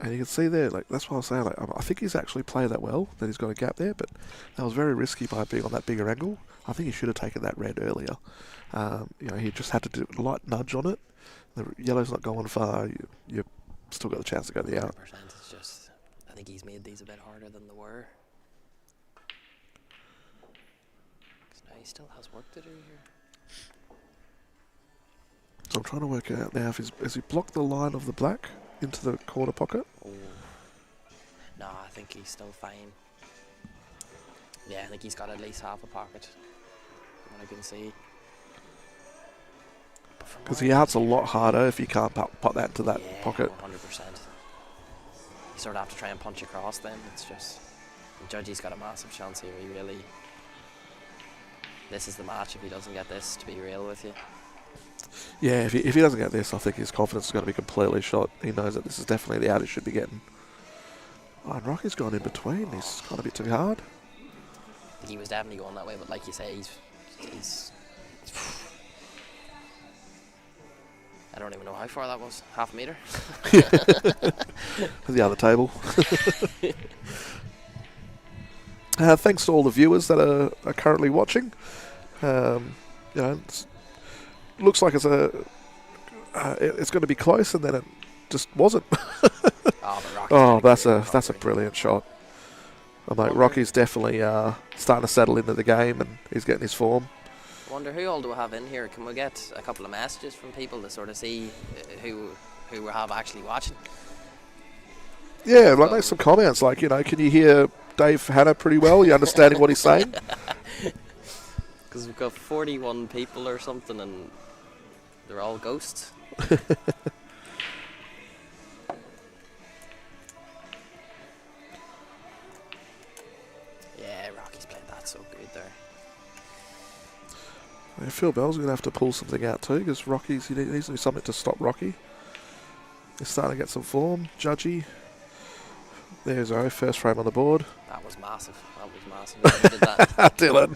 And you can see there, like, that's what I was saying. Like, I think he's actually played that well, that he's got a gap there, but that was very risky by being on that bigger angle. I think he should have taken that red earlier. He just had to do a light nudge on it. The yellow's not going far. You've still got the chance to go the out. 100%. It's just, I think he's made these a bit harder than they were. Because now he still has work to do here. So I'm trying to work out now if has he blocked the line of the black into the corner pocket? Oh. No, I think he's still fine. Yeah, I think he's got at least half a pocket. From what I can see. Because the out's a lot harder if you can't put that into that pocket. 100%. You sort of have to try and punch across then. It's just. Judgy's got a massive chance here. He really. This is the match if he doesn't get this, to be real with you. Yeah, if he doesn't get this, I think his confidence is going to be completely shot. He knows that this is definitely the out he should be getting. Oh, and Rocky's gone in between. He's gone a bit too hard. I think he was definitely going that way, but like you say, he's I don't even know how far that was. Half a metre? The other table. Thanks to all the viewers that are currently watching. Looks like it's going to be close, and then it just wasn't. That's a brilliant shot. I'm like, Rocky's definitely starting to settle into the game, and he's getting his form. I wonder who all do we have in here. Can we get a couple of messages from people to sort of see who we have actually watching? Yeah, like make some comments. Like, can you hear Dave Hanna pretty well? You understanding what he's saying? Because we've got 41 people or something, and they're all ghosts. Yeah, Rocky's played that so good there. Yeah, Phil Bell's going to have to pull something out too, because he needs to do something to stop Rocky. He's starting to get some form. Judgy. There's our first frame on the board. That was massive. That was massive. Whoever did that. Dylan.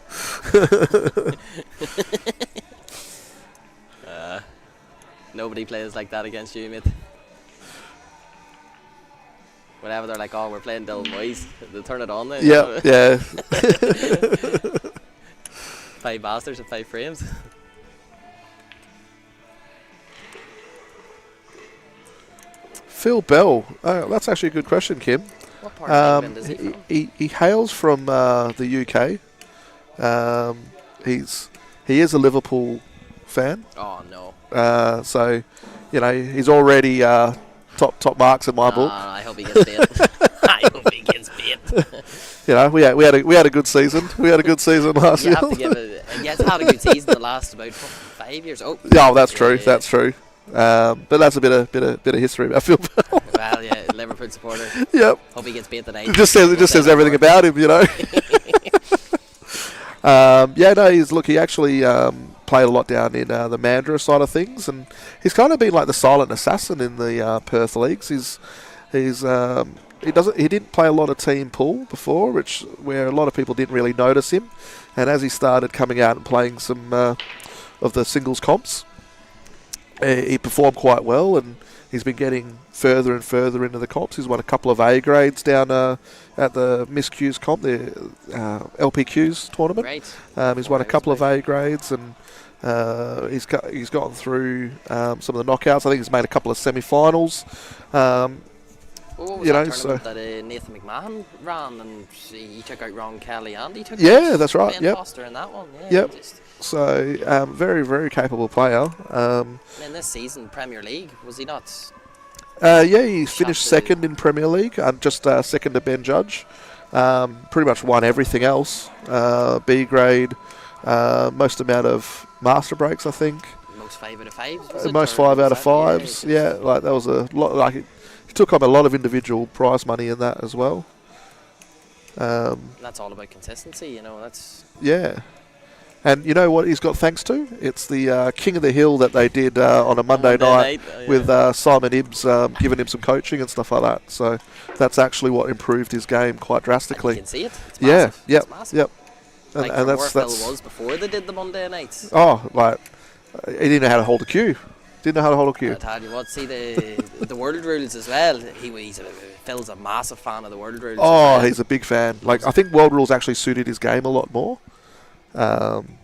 Nobody plays like that against you, mate. Whenever they're like, oh, we're playing Dylan Wise, they'll turn it on then. Yeah, yeah. 5 bastards and 5 frames. Phil Bell. That's actually a good question, Kim. What part of England is he from? He hails from the UK. He is a Liverpool fan. Oh no. So, he's already top marks in my book. I hope he gets bit. I hope he gets bit. We had a good season. We had a good season last year. You have to give it. He has had a good season the last about 5 years. Oh. Yeah, that's true. Yeah. That's true. But that's a bit of history about Phil Bell. Well, yeah, Liverpool supporter. Yep. Hope he gets beat tonight. It just says everything about him, He actually played a lot down in the Mandurah side of things, and he's kind of been like the silent assassin in the Perth leagues. He didn't play a lot of team pool before, where a lot of people didn't really notice him, and as he started coming out and playing some of the singles comps, he performed quite well, and he's been getting further and further into the comps. He's won a couple of A grades down at the Miss Q's comp, the LPQ's tournament. Great. He's won a couple of A grades, and he's gotten through some of the knockouts. I think he's made a couple of semi-finals. What was that tournament that Nathan McMahon ran, and he took out Ron Kelly, and he took out that's right. Ben Yep. Foster in that one. Yeah, yep. So very, very capable player. And this season, Premier League, was he not? He finished second in Premier League, just second to Ben Judge. Pretty much won everything else. B grade, most amount of master breaks, I think. Most 5 out of 5s. Most 5 out of 5s. Yeah, like that was a lot. Like he took home a lot of individual prize money in that as well. That's all about consistency, That's And you know what he's got thanks to? It's the King of the Hill that they did on a Monday night with Simon Ibbs giving him some coaching and stuff like that. So that's actually what improved his game quite drastically. And you can see it. It's massive. Yep, it's massive. yep. And that's was before they did the Monday nights. Oh, like he didn't know how to hold a cue. Didn't know how to hold a cue. I tell you what, see the world rules as well. Phil's a massive fan of the world rules. Oh, he's a big fan. Like I think world rules actually suited his game a lot more. I'm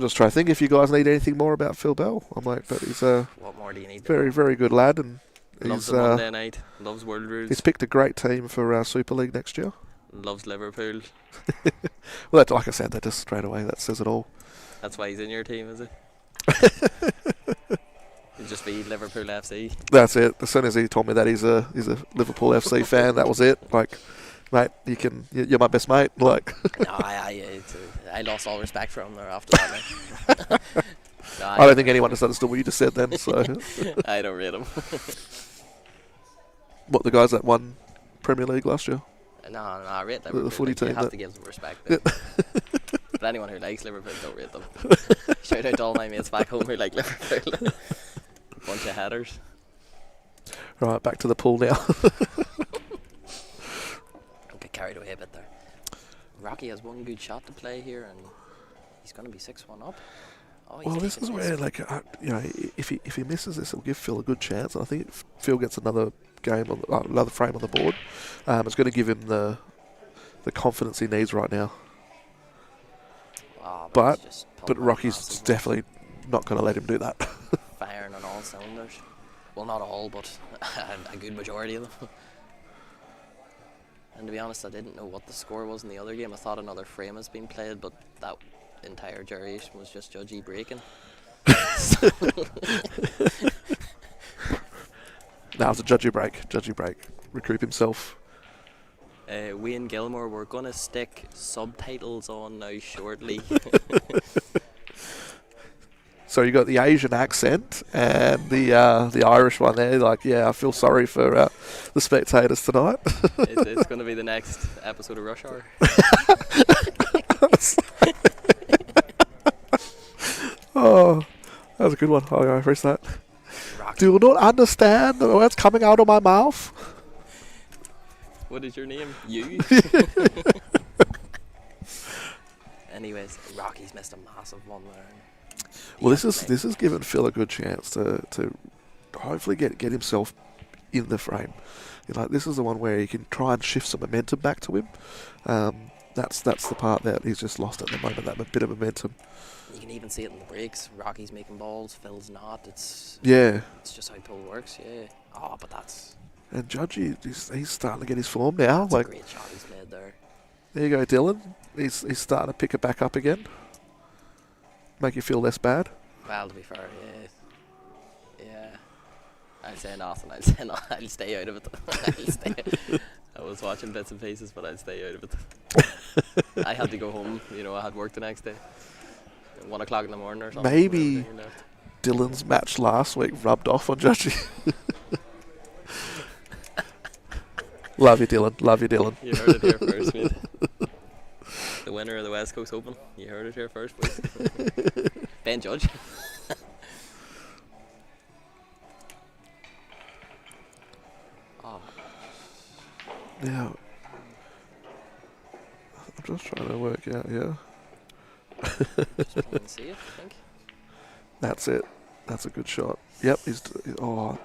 just trying to think if you guys need anything more about Phil Bell. But he's a what more do you need? Very, very good lad, and loves the Monday night. Loves world rules. He's picked a great team for Super League next year. Loves Liverpool. Well, like I said, that just straight away that says it all. That's why he's in your team, is it? He'll just be Liverpool FC. That's it. As soon as he told me that he's a Liverpool FC fan, that was it. Like, mate, you're my best mate. Like, no, I lost all respect for him there after that. No, I don't think anyone has understood what you just said then. So I don't rate him. What, the guys that won Premier League last year? No, I rate Liverpool. The footy team. You have to give them respect. But anyone who likes Liverpool, don't rate them. Shout out to all my mates back home who like Liverpool. Bunch of headers. Right, back to the pool now. Don't get carried away a bit there. Rocky has one good shot to play here, and he's going to be 6-1 up. Oh, well, this is where, if he misses this, it'll give Phil a good chance. And I think if Phil gets another game, another frame on the board, it's going to give him the confidence he needs right now. Oh, but Rocky's definitely not going to let him do that. Firing on all cylinders. Well, not all, but a good majority of them. And to be honest, I didn't know what the score was in the other game. I thought another frame has been played, but that entire duration was just Judgy breaking. Now it's a judgy break. Judgy break. Recoup himself. Wayne Gilmore, we're going to stick subtitles on now shortly. So you got the Asian accent and the Irish one there. Like, yeah, I feel sorry for the spectators tonight. It's going to be the next episode of Rush Hour. Oh, that was a good one. I appreciate that. Rocky. Do not understand the words coming out of my mouth. What is your name? You? Anyways, Rocky's missed a massive one there. Well, this is giving Phil a good chance to hopefully get himself in the frame. You know, this is the one where he can try and shift some momentum back to him. That's the part that he's just lost at the moment, that bit of momentum. You can even see it in the breaks. Rocky's making balls, Phil's not. It's just how pull works. Yeah. Oh, but that's. And Judgy, he's starting to get his form now. That's a great shot he's made there. There you go, Dylan. He's starting to pick it back up again. Make you feel less bad. Well, to be fair, yeah. I'll say nothing. I'll say no. I'll stay out of it. I was watching bits and pieces, but I'll stay out of it. I had to go home. You know, I had work the next day. 1 o'clock in the morning or something. Maybe Dylan's match last week rubbed off on Judgy. Love you, Dylan. Love you, Dylan. You heard it here first, mate. The winner of the West Coast Open. You heard it here first, boys. Ben Judge. Oh. Now, I'm just trying to work out here. Just wait and see it, I think. That's it. That's a good shot. Yep, he's. Oh,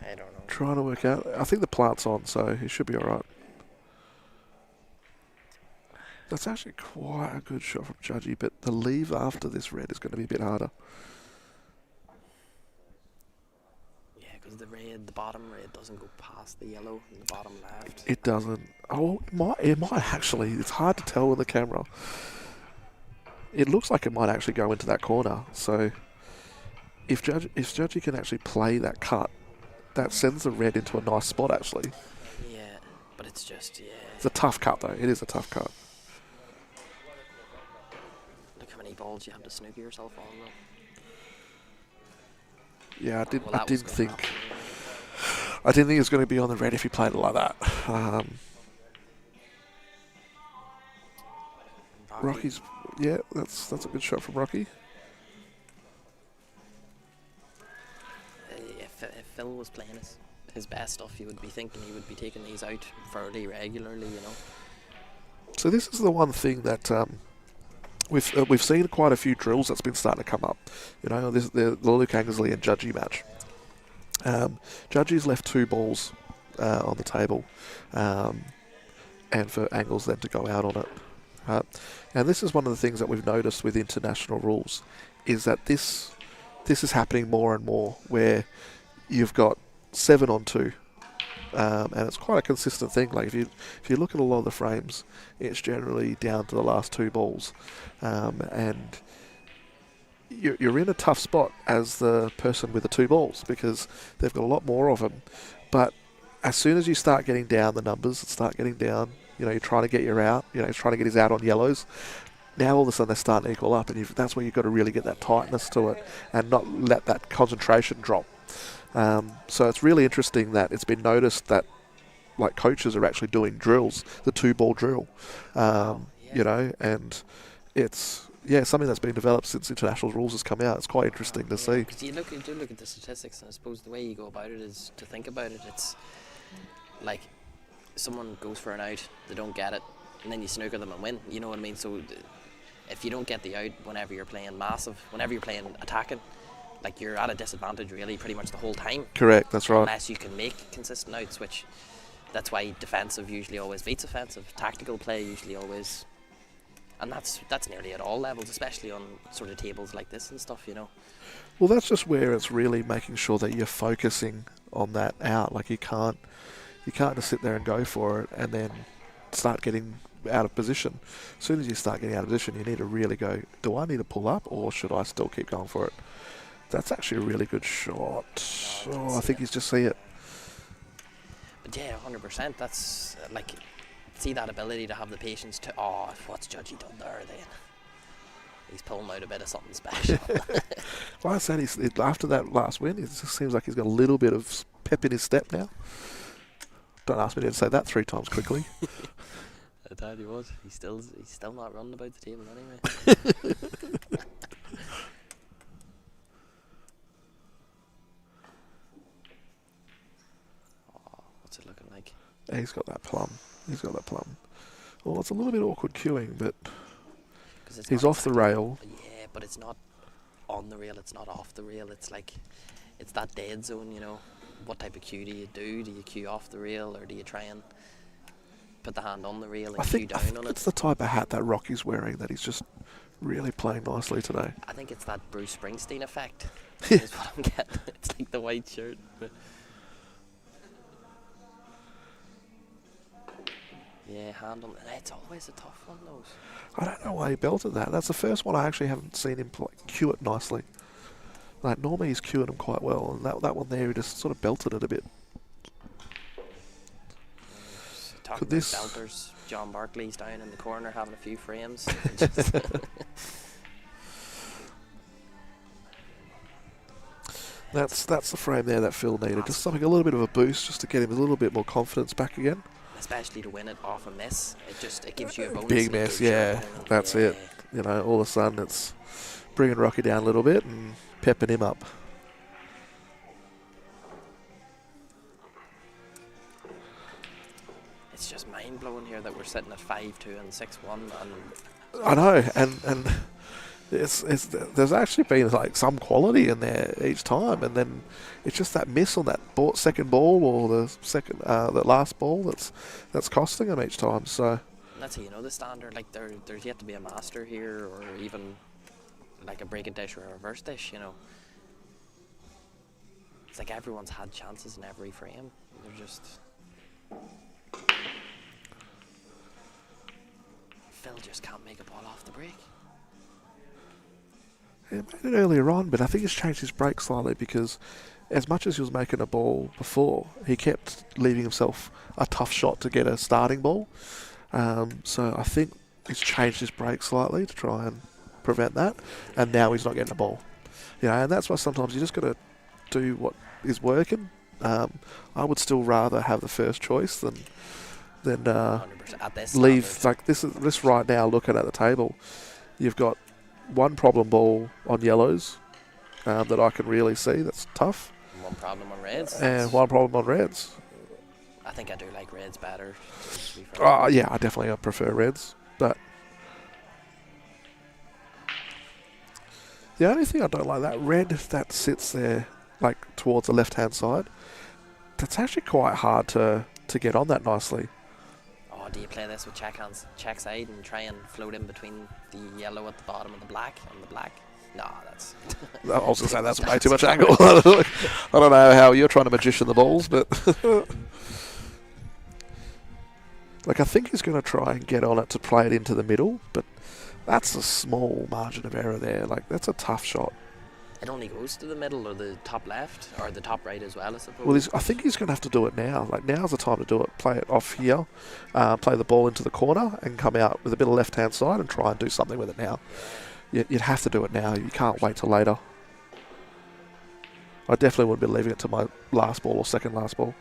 I don't know. Trying to work out. I think the plant's on, so he should be all right. That's actually quite a good shot from Judgy, but the leave after this red is going to be a bit harder. Yeah, because the bottom red doesn't go past the yellow in the bottom left. It doesn't. Oh, it might actually. It's hard to tell with the camera. It looks like it might actually go into that corner. So if Judgy can actually play that cut, that sends the red into a nice spot actually. Yeah, but it's just, yeah. It's a tough cut though. It is a tough cut. Look how many balls you have to snooker yourself on though. Yeah, I didn't think it was going to be on the red if he played it like that. Rocky's, yeah, that's a good shot from Rocky. If Phil was playing his best stuff, you would be thinking he would be taking these out fairly regularly, you know. So this is the one thing that we've seen quite a few drills that's been starting to come up. You know, the Luke Anglesey and Judgy match. Judgy's left 2 balls on the table, and for Angles then to go out on it. And this is one of the things that we've noticed with international rules, is that this is happening more and more, where you've got 7 on 2, and it's quite a consistent thing. Like if you look at a lot of the frames, it's generally down to the last 2 balls, and you're in a tough spot as the person with the 2 balls because they've got a lot more of them. But as soon as you start getting down the numbers, start getting down, you know, you're trying to get your out, you know, he's trying to get his out on yellows. Now all of a sudden they're starting to equal up, and that's where you've got to really get that tightness to it and not let that concentration drop. So it's really interesting that it's been noticed that like coaches are actually doing drills, the 2-ball drill, you know, and it's something that's been developed since international rules has come out. It's quite interesting to see. Because you do look at the statistics, and I suppose the way you go about it is to think about it. It's like someone goes for an out, they don't get it, and then you snooker them and win. You know what I mean? So if you don't get the out whenever you're playing massive, whenever you're playing attacking, like you're at a disadvantage really pretty much the whole time. Correct, that's right. Unless you can make consistent outs, which that's why defensive usually always beats offensive. Tactical play usually always, and that's nearly at all levels, especially on sort of tables like this and stuff, you know. Well, that's just where it's really making sure that you're focusing on that out. Like you can't just sit there and go for it and then start getting out of position. As soon as you start getting out of position, you need to really go, do I need to pull up or should I still keep going for it? That's actually a really good shot. Oh, I think he's just see it. But yeah, 100%. That's like, see that ability to have the patience to, oh, what's Judgy done there then? He's pulling out a bit of something special. Like I said, after that last win, it just seems like he's got a little bit of pep in his step now. Don't ask me to say that 3 times quickly. I tell you what, he's still not running about the table anyway. Oh, what's it looking like? He's got that plum. Well, it's a little bit awkward queuing, but he's off the rail. Yeah, but it's not on the rail, it's not off the rail. It's like, it's that dead zone, you know. What type of cue do you do? Do you cue off the rail, or do you try and put the hand on the rail and cue down on it? It's the type of hat that Rocky's wearing that he's just really playing nicely today. I think it's that Bruce Springsteen effect. Is what I'm getting. It's like the white shirt. Yeah, hand on. It's always a tough one, those. I don't know why he belted that. That's the first one I actually haven't seen him cue it nicely. Like, normally he's cueing them quite well, and that one there, he just sort of belted it a bit. Talking about belters, John Barkley's down in the corner having a few frames. That's the frame there that Phil needed. Just something, a little bit of a boost, just to get him a little bit more confidence back again. Especially to win it off a miss. It gives you a bonus. Big miss, yeah. That's it. You know, all of a sudden it's bringing Rocky down a little bit and pepping him up. It's just mind blowing here that we're sitting at 5-2 and 6-1, and I know, and there's actually been like some quality in there each time, and then it's just that miss on that second ball or the last ball that's costing them each time. So that's how you know the standard. Like there's yet to be a master here, or even like a break a dish or a reverse dish. You know, it's like everyone's had chances in every frame. They're just. Phil just can't make a ball off the break. He made it earlier on, but I think he's changed his break slightly, because as much as he was making a ball before, he kept leaving himself a tough shot to get a starting ball. So I think he's changed his break slightly to try and prevent that, and now he's not getting the ball. And that's why sometimes you just got to do what is working. I would still rather have the first choice than leave. Like this right now, looking at the table, you've got one problem ball on yellows that I can really see. That's tough. One problem on reds. And one problem on reds. I think I do like reds better. Oh yeah, I definitely prefer reds. But the only thing I don't like, that red that sits there like towards the left hand side, that's actually quite hard to get on that nicely. Oh, do you play this with check side and try and float in between the yellow at the bottom and the black and the black? No, that's. I was going to say that's way too much angle. I don't know how you're trying to magician the balls, but like I think he's going to try and get on it to play it into the middle, but that's a small margin of error there. Like that's a tough shot. It only goes to the middle or the top left or the top right as well, I suppose. Well, I think he's going to have to do it now. Like now's the time to do it. Play it off here, play the ball into the corner, and come out with a bit of left-hand side and try and do something with it now. You'd have to do it now. You can't wait till later. I definitely wouldn't be leaving it to my last ball or second last ball.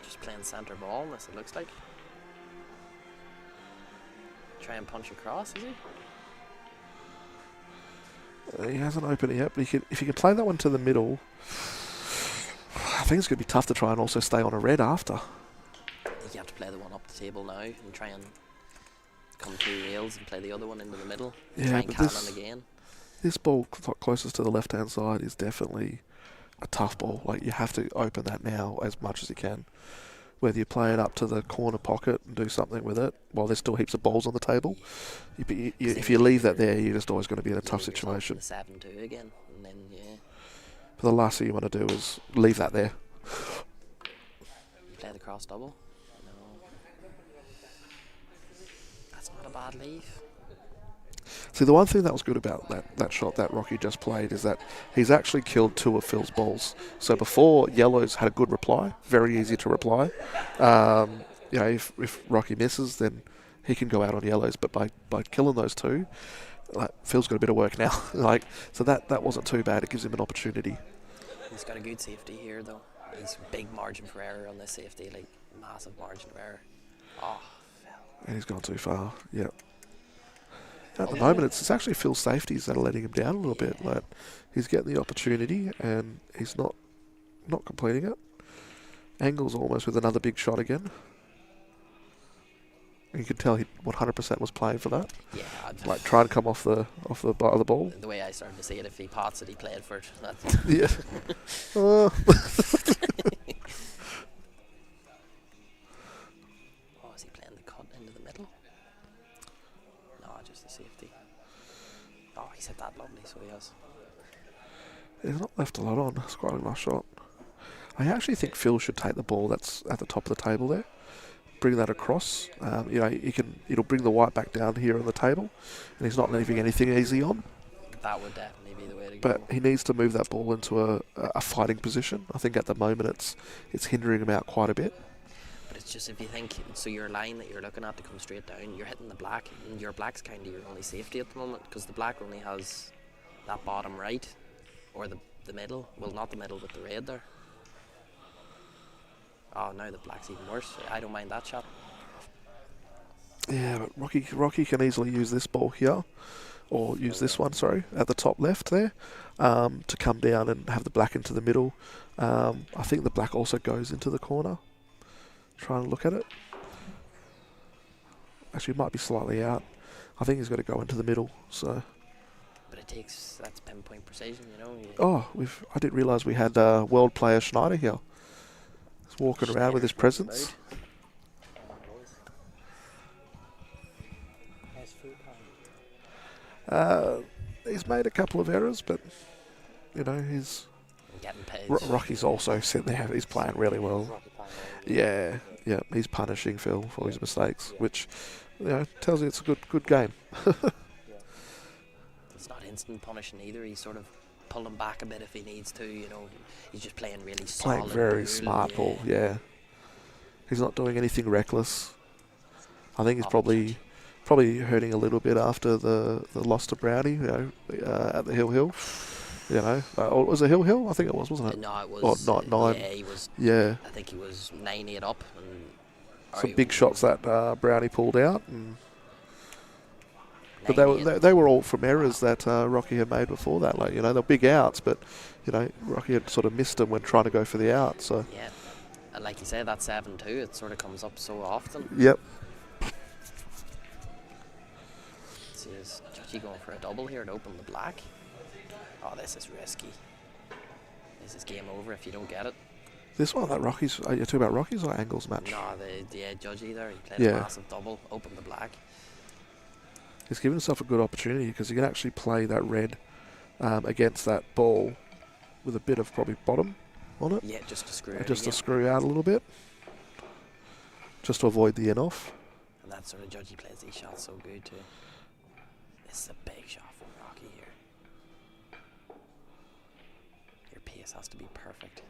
Just playing centre ball, as it looks like. Try and punch across, is he? He hasn't opened it yet, but if you can play that one to the middle, I think it's going to be tough to try and also stay on a red after. I think you have to play the one up the table now and try and come through rails and play the other one into the middle. And try and cannon again. This ball closest to the left-hand side is definitely a tough ball. Like you have to open that now as much as you can. Whether you play it up to the corner pocket and do something with it while there's still heaps of balls on the table. If you leave that there, you're just always going to be in a tough situation. 7-2 again, and then But the last thing you want to do is leave that there. Play the cross double. No, that's not a bad leave. See, the one thing that was good about that shot that Rocky just played is that he's actually killed 2 of Phil's balls. So before, yellows had a good reply, very easy to reply. If Rocky misses, then he can go out on yellows. But by killing those 2, Phil's got a bit of work now. So that wasn't too bad. It gives him an opportunity. He's got a good safety here, though. He's big margin for error on this safety, like massive margin of error. Oh, Phil. And he's gone too far. Yeah. At the moment, it's actually Phil's safeties that are letting him down a little bit. Like, he's getting the opportunity and he's not completing it. Angles almost with another big shot again. And you could tell he 100% was playing for that. Yeah. Like, try and come off the bite of the ball. The way I started to see it, if he pots it, he played for it. Yeah. Oh, is he playing the cut into the middle? No, just the safety. Oh, he's hit that lovely, so he has. He's not left a lot on. It's quite a nice shot. I actually think Phil should take the ball that's at the top of the table there. Bring that across. It'll bring the white back down here on the table, and he's not leaving anything easy on. That would definitely be the way to go. But he needs to move that ball into a fighting position. I think at the moment it's hindering him out quite a bit. But it's just, if you think, so your line that you're looking at to come straight down, you're hitting the black, and your black's kind of your only safety at the moment, because the black only has that bottom right, or the middle. Well, not the middle, but the red there. Oh, now the black's even worse. I don't mind that shot. Yeah, but Rocky can easily use this ball here, or use this one, sorry, at the top left there, to come down and have the black into the middle. I think the black also goes into the corner. Trying to look at it. Actually, it might be slightly out. I think he's got to go into the middle. So. But that's pinpoint precision, you know. Oh, I didn't realise we had world player Schneider here. He's walking around with his presents. Nice food time. He's made a couple of errors, but he's getting paid. Rocky's also sitting there. He's playing really well. Yeah, he's punishing Phil for his mistakes, which tells you it's a good game. It's not instant punishing either. He's sort of pulling back a bit if he needs to. He's just playing really solid. Playing very smart ball. Yeah, he's not doing anything reckless. I think he's probably hurting a little bit after the loss to Brownie. At the Hill. Was it Hill? I think it was, wasn't it? No, it was. Oh, 9. Yeah, he was. Yeah. I think he was 9-8 up. Some big shots that Brownie pulled out, but they were all from errors that Rocky had made before that. Like they're big outs, but Rocky had sort of missed them when trying to go for the out. So yeah, and like you said, that 7-2, it sort of comes up so often. Yep. See, is Judgy going for a double here to open the black? Oh, this is risky. This is game over if you don't get it. This one, that Rockies, are you talking about Rockies or Angles match? No, Judgy there, he played a massive double, opened the black. He's given himself a good opportunity because he can actually play that red against that ball with a bit of probably bottom on it. Yeah, just to screw to screw out a little bit. Just to avoid the in-off. And that sort of Judgy plays these shots so good too. This is a big shot from Rocky here. Your pace has to be perfect.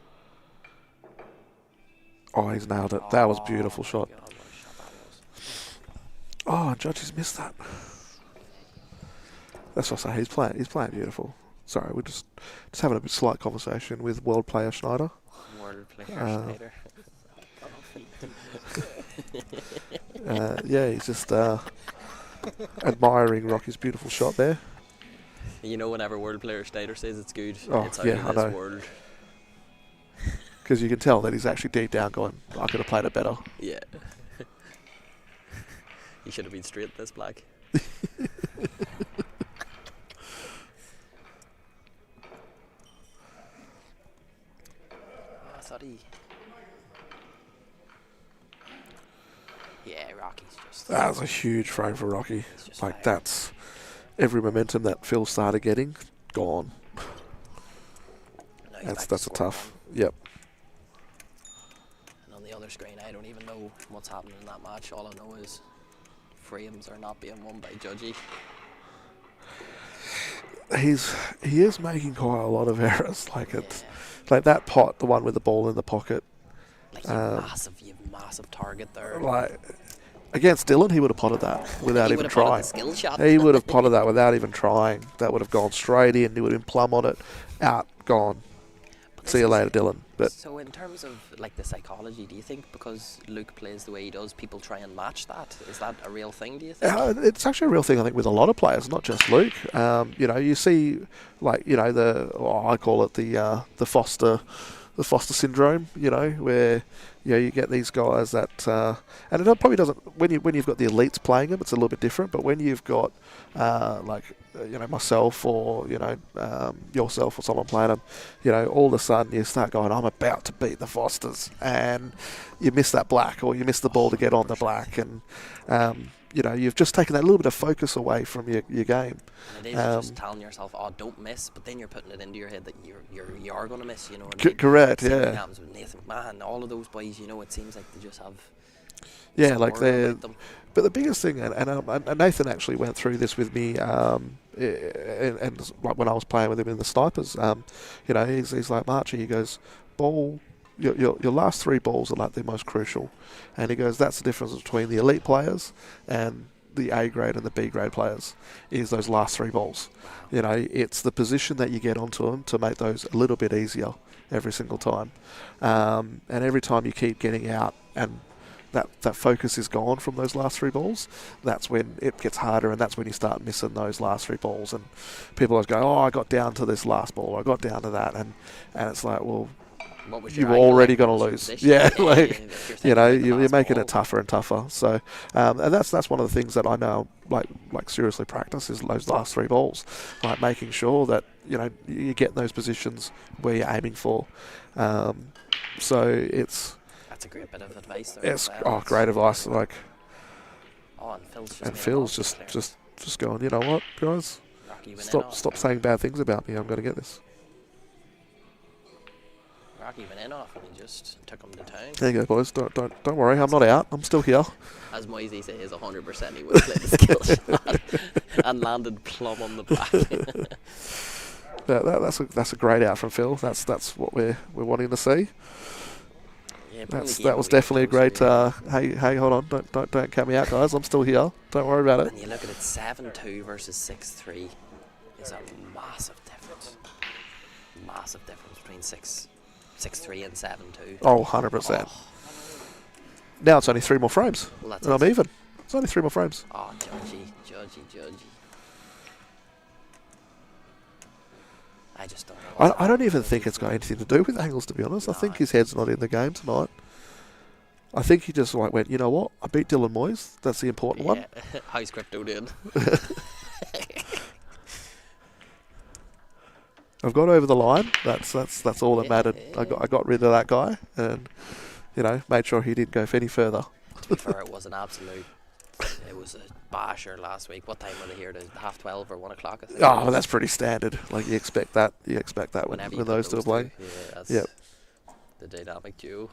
Oh, he's nailed it. That was a beautiful shot. God, what a shot that was. Oh, Judgy's missed that. That's what I say. He's playing beautiful. Sorry, we're just having a slight conversation with world player Schneider. World player Schneider. He's just admiring Rocky's beautiful shot there. Whenever world player Schneider says it's good, it's out I of know. this world. Because you can tell that he's actually deep down going, I could have played it better. Yeah. You should have been straight this black. I thought he... Yeah, Rocky's just... That was a huge frame for Rocky. Like, that's... Every momentum that Phil started getting, gone. That's a tough... Yep. And on the other screen, I don't even know what's happening in that match. All I know is frames are not being won by Judgy. he is making quite a lot of errors. Like it's like that pot, the one with the ball in the pocket. Like you have massive target there. Like against Dylan, he would have potted that without He even would have potted trying. the skill shot. He would have potted that without even trying. That would have gone straight in. He would have been plumb on it, out, gone. See you later, Dylan. But so in terms of like the psychology, do you think because Luke plays the way he does, people try and match that? Is that a real thing, do you think? it's actually a real thing, I think, with a lot of players, not just Luke. You know, you see, like, you know, I call it the Foster syndrome. You know, where you get these guys that, and it probably doesn't when you've got the elites playing them, it's a little bit different. But when you've got myself or yourself or someone playing them, all of a sudden you start going, I'm about to beat the Fosters, and you miss that black or you miss the ball to get on the black, and you've just taken that little bit of focus away from your game. And it is just telling yourself, oh, don't miss, but then you're putting it into your head that you are going to miss. You know what I mean? Correct. Same thing Yeah. happens with Nathan McMahon, all of those boys. It seems like they just have. Yeah, like they're. But the biggest thing, and Nathan actually went through this with me, and when I was playing with him in the snipers, he's like, Marchie, he goes, ball, your last 3 balls are like the most crucial, and he goes, that's the difference between the elite players and the A grade and the B grade players, is those last 3 balls. It's the position that you get onto them to make those a little bit easier every single time, and every time you keep getting out and that focus is gone from those last 3 balls, that's when it gets harder, and that's when you start missing those last 3 balls, and people always go, oh, I got down to this last ball, I got down to that, and it's like, well, you were already going to lose. Yeah, you're making it tougher and tougher. So, and that's one of the things that I know, like seriously practice, is those last 3 balls, like making sure that you get in those positions where you're aiming for. So it's. That's a great bit of advice there. It's great advice. Like, and Phil's just going, you know what, guys, stop saying bad things about me. I'm going to get this. Rocky went in off and he just took him to town. There you go, boys. Don't worry. I'm not out. I'm still here. As Moisey says, 100% he would have played the skill shot and landed plumb on the back. That's a great out from Phil. That's what we're wanting to see. Yeah, that was definitely a great. Hey, hold on! Don't count me out, guys. I'm still here. Don't worry about it. And you look at it, 7-2 versus 6-3 is a massive difference. Massive difference between 6-3 and 7-2. Oh, 100%. Now it's only 3 more frames, and I'm even. It's only 3 more frames. Oh, judgy. I just don't know. I don't even think it's got anything to do with angles, to be honest. I think his head's not in the game tonight. I think he just went, you know what? I beat Dylan Moyes. That's the important one. How's crypto doing? I've got over the line. That's all that mattered. I got rid of that guy, and made sure he didn't go any further. To be fair, it was an absolute. It was a basher last week. What time were they here? 12:30 or 1 o'clock? I think. Oh, that's pretty standard. Like you expect that. You expect that when those two are playing. Yeah, that's the dynamic duo.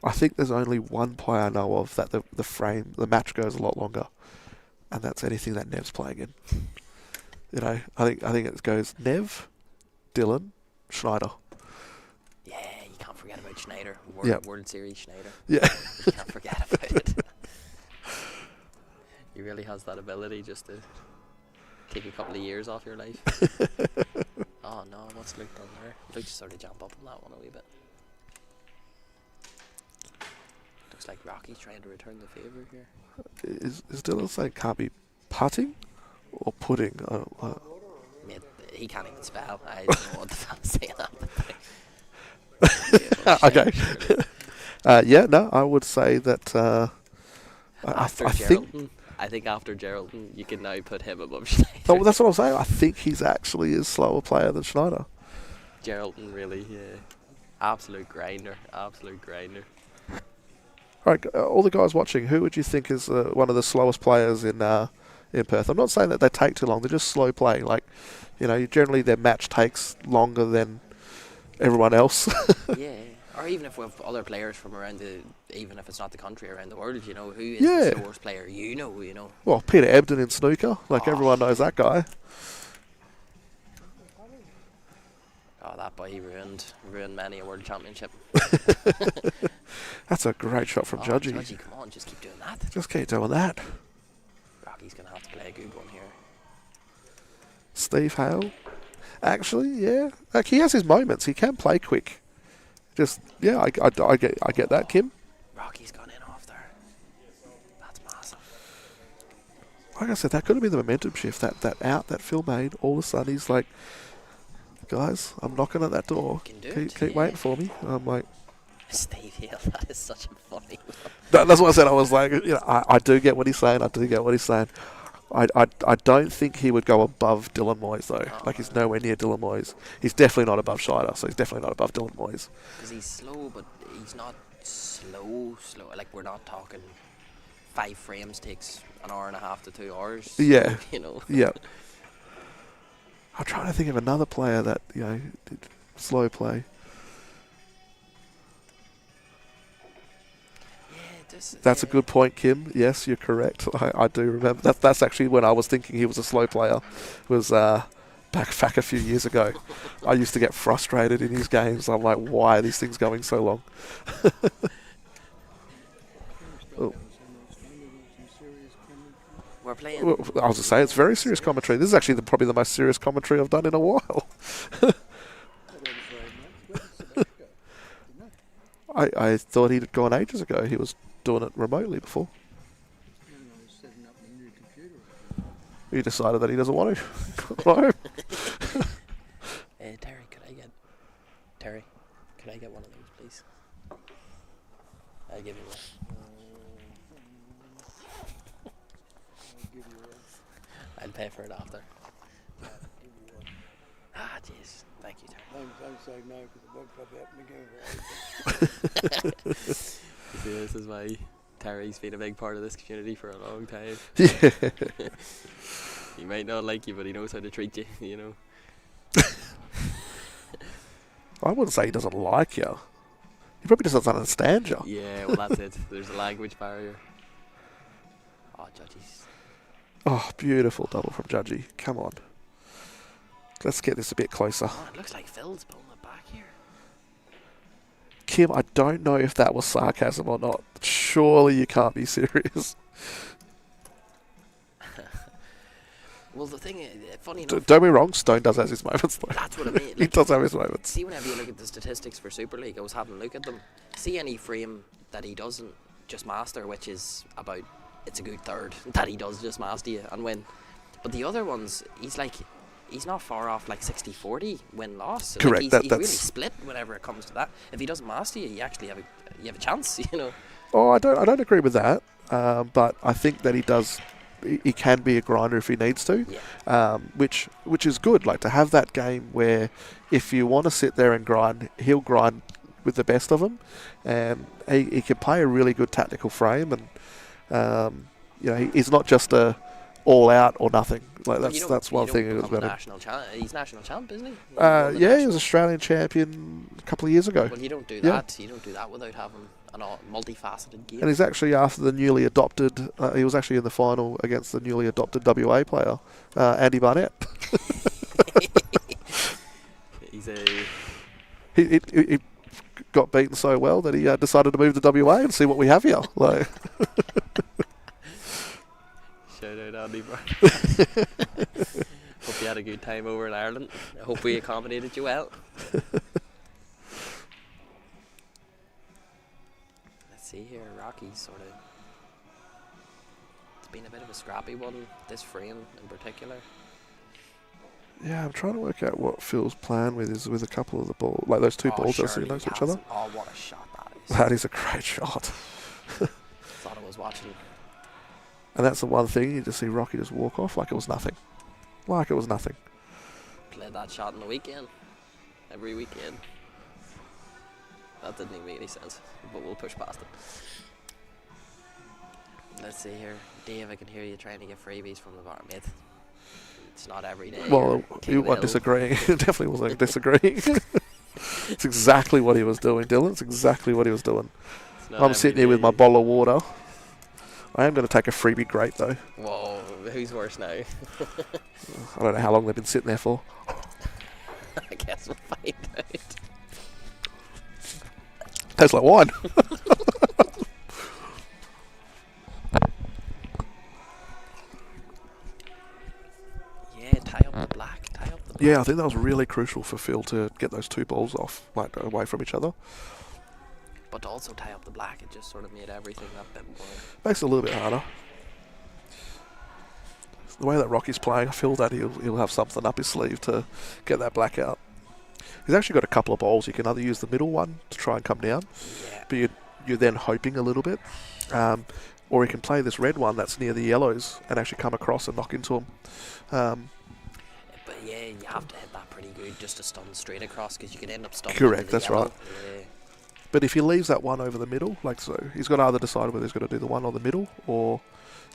I think there's only one player I know of that the match goes a lot longer, and that's anything that Nev's playing in. I think it goes Nev, Dylan, Schneider. Yeah, you can't forget about Schneider. World Series Schneider. Yeah. You can't forget about it. He really has that ability just to take a couple of years off your life. Oh no, what's Luke done there? Luke just sort of jump up on that one a wee bit. Looks like Rocky's trying to return the favour here. Is Dylan saying can't be putting or putting? Mate, he can't even spell. I don't know what the fans saying that. Okay. No, I would say that. I think after Geraldton, you can now put him above Schneider. Oh, that's what I'm saying. I think he's actually a slower player than Schneider. Geraldton, really, absolute grinder. All right, all the guys watching, who would you think is one of the slowest players in Perth? I'm not saying that they take too long; they're just slow playing. Like, generally their match takes longer than everyone else. Yeah, Or even if we have other players from around even if it's not the country, around the world, you know, who is Yeah. the slowest player, you know. Well, Peter Ebdon in snooker, like everyone knows that guy. Oh, that boy ruined many a world championship. That's a great shot from Judgy. Judgy, come on, just keep doing that. Just keep doing that. Rocky's going to have to play a good one here. Steve Hale. Actually, yeah. Like, he has his moments. He can play quick. Just, yeah, I get that, Kim. Rocky's gone in off there. That's massive. Like I said, that could have been the momentum shift. That Phil made. All of a sudden, he's like, guys, I'm knocking at that door. Keep waiting for me. And I'm like, Steve Hale, that is such a funny one. That's what I said. I was like, you know, I do get what he's saying. I don't think he would go above Dylan Moyes, though. Like, he's nowhere near Dylan Moyes. He's definitely not above Scheider, so he's definitely not above Dylan Moyes. Because he's slow, but he's not slow. Like, we're not talking 5 frames takes an hour and a half to 2 hours. Yeah. You know. Yeah. I'm trying to think of another player that, you know, did slow play. That's a good point, Kim. Yes, you're correct. I do remember. That's actually when I was thinking he was a slow player. It was back a few years ago. I used to get frustrated in his games. I'm like, why are these things going so long? Oh. We're playing. Well, I was to say, it's very serious commentary. This is actually probably the most serious commentary I've done in a while. I thought he'd gone ages ago. He was doing it remotely before. He decided that he doesn't want to. Terry, could I get one of those, please? I'll give you one. I'll pay for it after. Ah, jeez. Thank you, Terry. Don't say no because it won't probably happen again. You see, this is why Terry's been a big part of this community for a long time. Yeah. He might not like you, but he knows how to treat you, you know. I wouldn't say he doesn't like you. He probably just doesn't understand you. Yeah, well, that's it. There's a language barrier. Oh, Judgies. Oh, beautiful double from Judgy. Come on. Let's get this a bit closer. Oh, it looks like Phil's pulling it back here. Kim, I don't know if that was sarcasm or not. Surely you can't be serious. Well, the thing is, funny enough... Don't be wrong, Stone does have his moments, though. That's what I mean. He does have his moments. See, whenever you look at the statistics for Super League, I was having a look at them. See any frame that he doesn't just master, which is about... It's a good third that he does just master you and win. But the other ones, he's not far off like 60-40 win-loss. Correct. Like he's really split whenever it comes to that. If he doesn't master you, you actually have a chance, you know. Oh, I don't agree with that. But I think that he does... He can be a grinder if he needs to, yeah. which is good. Like, to have that game where if you want to sit there and grind, he'll grind with the best of them, and he can play a really good tactical frame, and you know, he's not just a all out or nothing. Like, that's one thing about him. He's national champ, isn't he? Yeah, he was Australian champion a couple of years ago. Well, you don't do that. You don't do that without having a multifaceted game. And he's actually after the newly adopted. He was actually in the final against the newly adopted WA player, Andy Barnett. He got beaten so well that he decided to move to WA and see what we have here. Like. Shout out Andy Barnett. Hope you had a good time over in Ireland. I hope we accommodated you well. See here, Rocky's sort of... It's been a bit of a scrappy one, this frame in particular. Yeah, I'm trying to work out what Phil's plan is with a couple of the balls. Like those two balls that sit next to each other. Oh, what a shot that is. That is a great shot. Thought I was watching. And that's the one thing, you just see Rocky just walk off like it was nothing. Like it was nothing. Played that shot in the weekend. Every weekend. That didn't even make any sense, but we'll push past it. Let's see here. Dave, I can hear you trying to get freebies from the bar, mate. It's not every day. Well, you weren't disagreeing. It definitely wasn't disagreeing. It's exactly what he was doing, Dylan. It's exactly what he was doing. Not I'm sitting here with my bottle of water. I am going to take a freebie grape, though. Whoa, who's worse now? I don't know how long they've been sitting there for. I guess we'll find out. Tastes like wine. Yeah, tie up the black. Tie up the black. Yeah, I think that was really crucial for Phil to get those two balls off, like away from each other. But to also tie up the black, it just sort of made everything that bit more. Makes it a little bit harder. The way that Rocky's playing, I feel that he'll have something up his sleeve to get that black out. He's actually got a couple of balls. You can either use the middle one to try and come down, Yeah. but you're then hoping a little bit, or he can play this red one that's near the yellows and actually come across and knock into them. But yeah, you have to hit that pretty good just to stun straight across because you could end up stunning. Correct, into the that's yellow. right. Yeah. But if he leaves that one over the middle, like so, he's got to either decide whether he's going to do the one on the middle or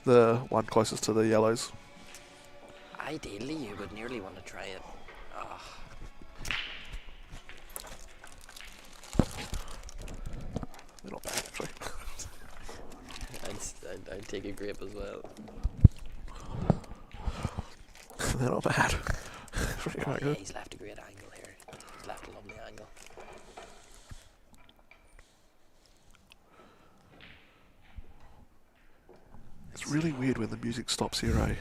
the one closest to the yellows. Ideally, you would nearly want to try it. They're not bad, actually. I'd take a grape as well. They're not bad. Pretty quite Yeah, good. he's left a great angle here. He's left a lovely angle. It's really weird when the music stops here, eh?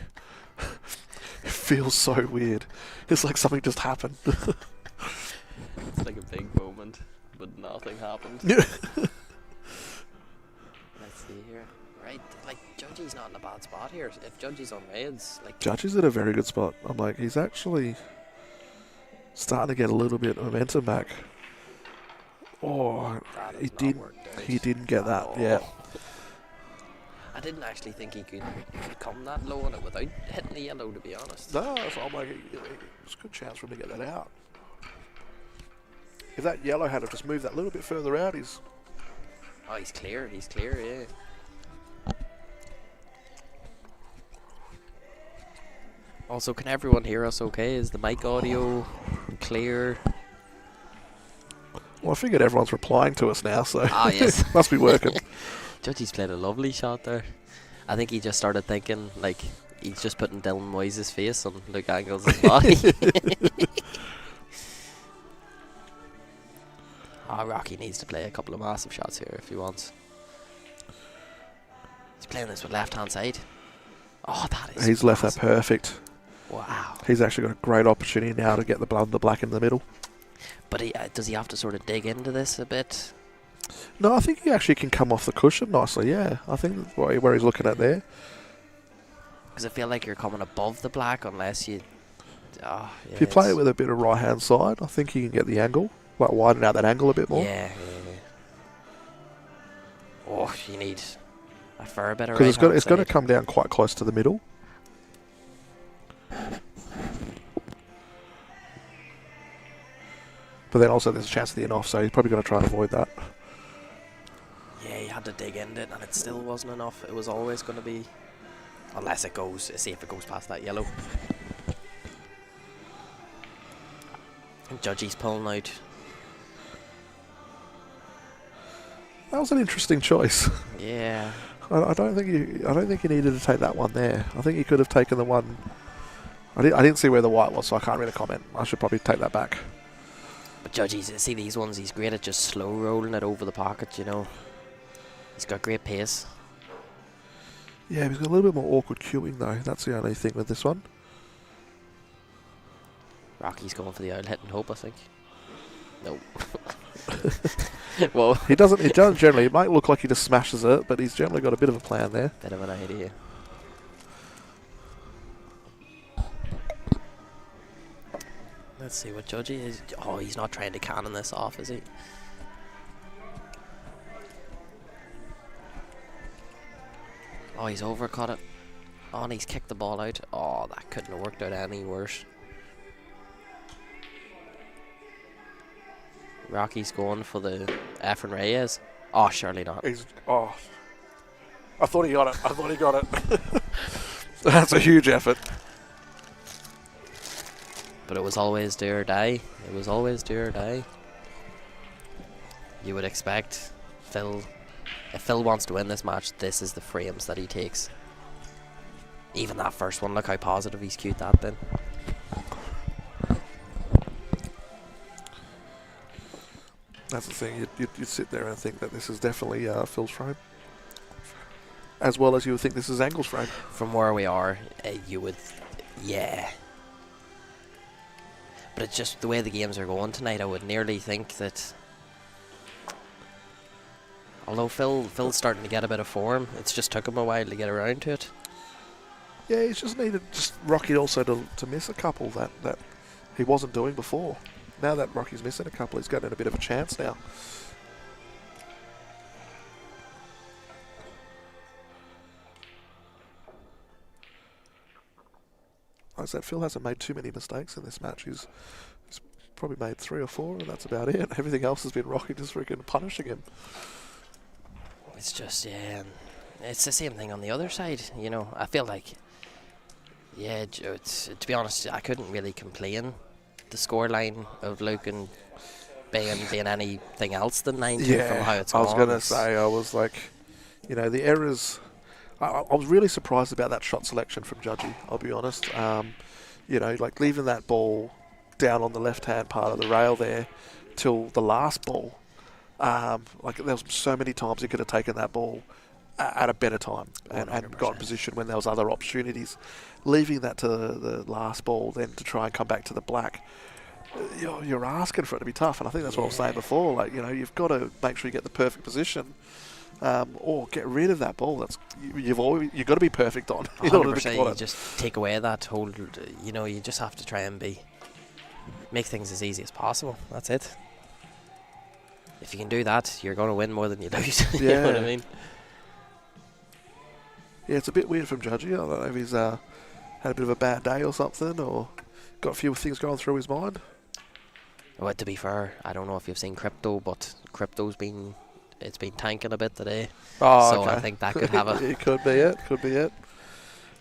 It feels so weird. It's like something just happened. It's like a big moment, but nothing happened. Yeah. Let's see here. Right, like Judgy's not in a bad spot here. If Judgy's on raids, like Judge is in a very good spot. I'm like, he's actually starting to get a little bit of momentum back. Oh, that he has not didn't. worked out He didn't get that. at Yeah. all. I didn't actually think he could come that low on it without hitting the yellow, to be honest. No, so I'm like, it's a good chance for him to get that out. If that yellow had have just moved that little bit further out, he's. Oh, he's clear, yeah. Also, can everyone hear us okay? Is the mic audio clear? Well, I figured everyone's replying to us now, so Ah, yes. must be working. Judgy's played a lovely shot there. I think he just started thinking, like, he's just putting Dylan Moyes' face on Luke Angles's body. Rocky needs to play a couple of massive shots here if he wants. He's playing this with left-hand side. Oh, that is He's left that massive. perfect. Wow. He's actually got a great opportunity now to get the black in the middle. But does he have to sort of dig into this a bit? No, I think he actually can come off the cushion nicely, yeah. I think that's where he's looking at there. Because I feel like you're coming above the black unless you... Oh, yeah, If you play it with a bit of right-hand side, I think he can get the angle. Like, widen out that angle a bit more. Yeah. Oh, you need a fair bit of Because it's going to right-hand come down quite close to the middle. But then also there's a chance of the in-off, so he's probably going to try and avoid that. side. Yeah, you had to dig into it and it still wasn't enough. It was always going to be... Unless it goes... See if it goes past that yellow. And Judgy's pulling out. That was an interesting choice. Yeah. I don't think he needed to take that one there. I think he could have taken the one. I didn't see where the white was, so I can't really comment. I should probably take that back. But Judgy's... See these ones, he's great at just slow rolling it over the pocket, you know. He's got great pace. Yeah, he's got a little bit more awkward queuing though. That's the only thing with this one. Rocky's going for the out hit and hope, I think. No. Whoa. He doesn't generally. It might look like he just smashes it, but he's generally got a bit of a plan there. Bit of an idea. Let's see what Judgy is. Oh, he's not trying to cannon this off, is he? Oh, he's overcut it. Oh, and he's kicked the ball out. Oh, that couldn't have worked out any worse. Rocky's going for the F and Reyes. Oh, surely not. I thought he got it. That's a huge effort. But it was always do or die. It was always do or die. you would expect Phil, if Phil wants to win this match, this is the frames that he takes. Even that first one, look how positive he's cued that then. That's the thing. You'd sit there and think that this is definitely Phil's frame, as well as you would think this is Angle's frame. From where we are, you would, yeah. But it's just the way the games are going tonight. I would nearly think that, although Phil's starting to get a bit of form, it's just took him a while to get around to it. Yeah, he's just needed Rocky also to miss a couple that he wasn't doing before. Now that Rocky's missing a couple, he's getting a bit of a chance now. Like I said, Phil hasn't made too many mistakes in this match. He's probably made 3 or 4, and that's about it. Everything else has been Rocky just freaking punishing him. It's just, yeah, it's the same thing on the other side. You know, I feel like, yeah, to be honest, I couldn't really complain the scoreline of Luke and being anything else than 9-2 from how it's gone. I was going to say, I was like, you know, the errors. I was really surprised about that shot selection from Judgy, I'll be honest. You know, like leaving that ball down on the left-hand part of the rail there till the last ball. Like there was so many times he could have taken that ball at a better time and got in position when there was other opportunities. Leaving that to the last ball then to try and come back to the black, you're asking for it to be tough. And I think that's what I was saying before. Like, you know, you've got to make sure you get the perfect position, or get rid of that ball. That's you've got to be perfect on. In order to you just take away that whole. You know, you just have to try and make things as easy as possible. That's it. If you can do that, you're going to win more than you lose. You know what I mean? Yeah, it's a bit weird from Judgy. I don't know if he's had a bit of a bad day or something, or got a few things going through his mind. Well, to be fair, I don't know if you've seen Crypto, but Crypto's been tanking a bit today. Oh, so okay. I think that could have a... It could be it. Could be it.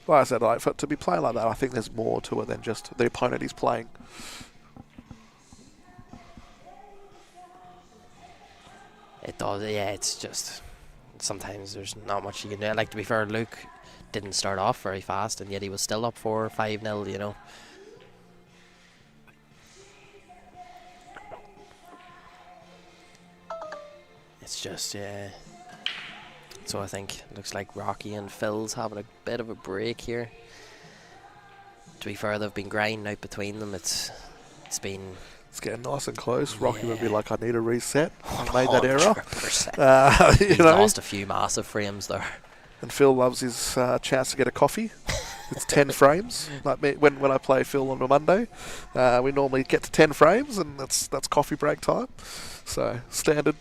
Like I said, like to be playing like that, I think there's more to it than just the opponent he's playing. It does, yeah. It's just sometimes there's not much you can do. Like, to be fair, Luke didn't start off very fast, and yet he was still up 4-5-0. You know. It's just, yeah. So I think it looks like Rocky and Phil's having a bit of a break here. To be fair, they've been grinding out between them. It's getting nice and close. Rocky would be like, I need a reset. I made 100%. that error. He's lost a few massive frames there. And Phil loves his chance to get a coffee. It's 10 frames. Like me, when I play Phil on a Monday, we normally get to 10 frames, and that's coffee break time. So standard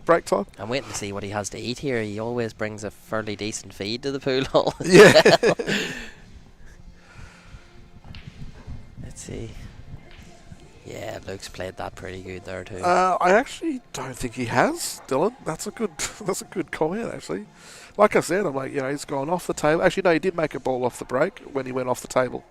break time. I'm waiting to see what he has to eat here. He always brings a fairly decent feed to the pool hall. Yeah. Let's see. Yeah, Luke's played that pretty good there too. I actually don't think he has, Dylan. That's a good comment, actually. Like I said, I'm like, you know, he's gone off the table. Actually, no, he did make a ball off the break when he went off the table.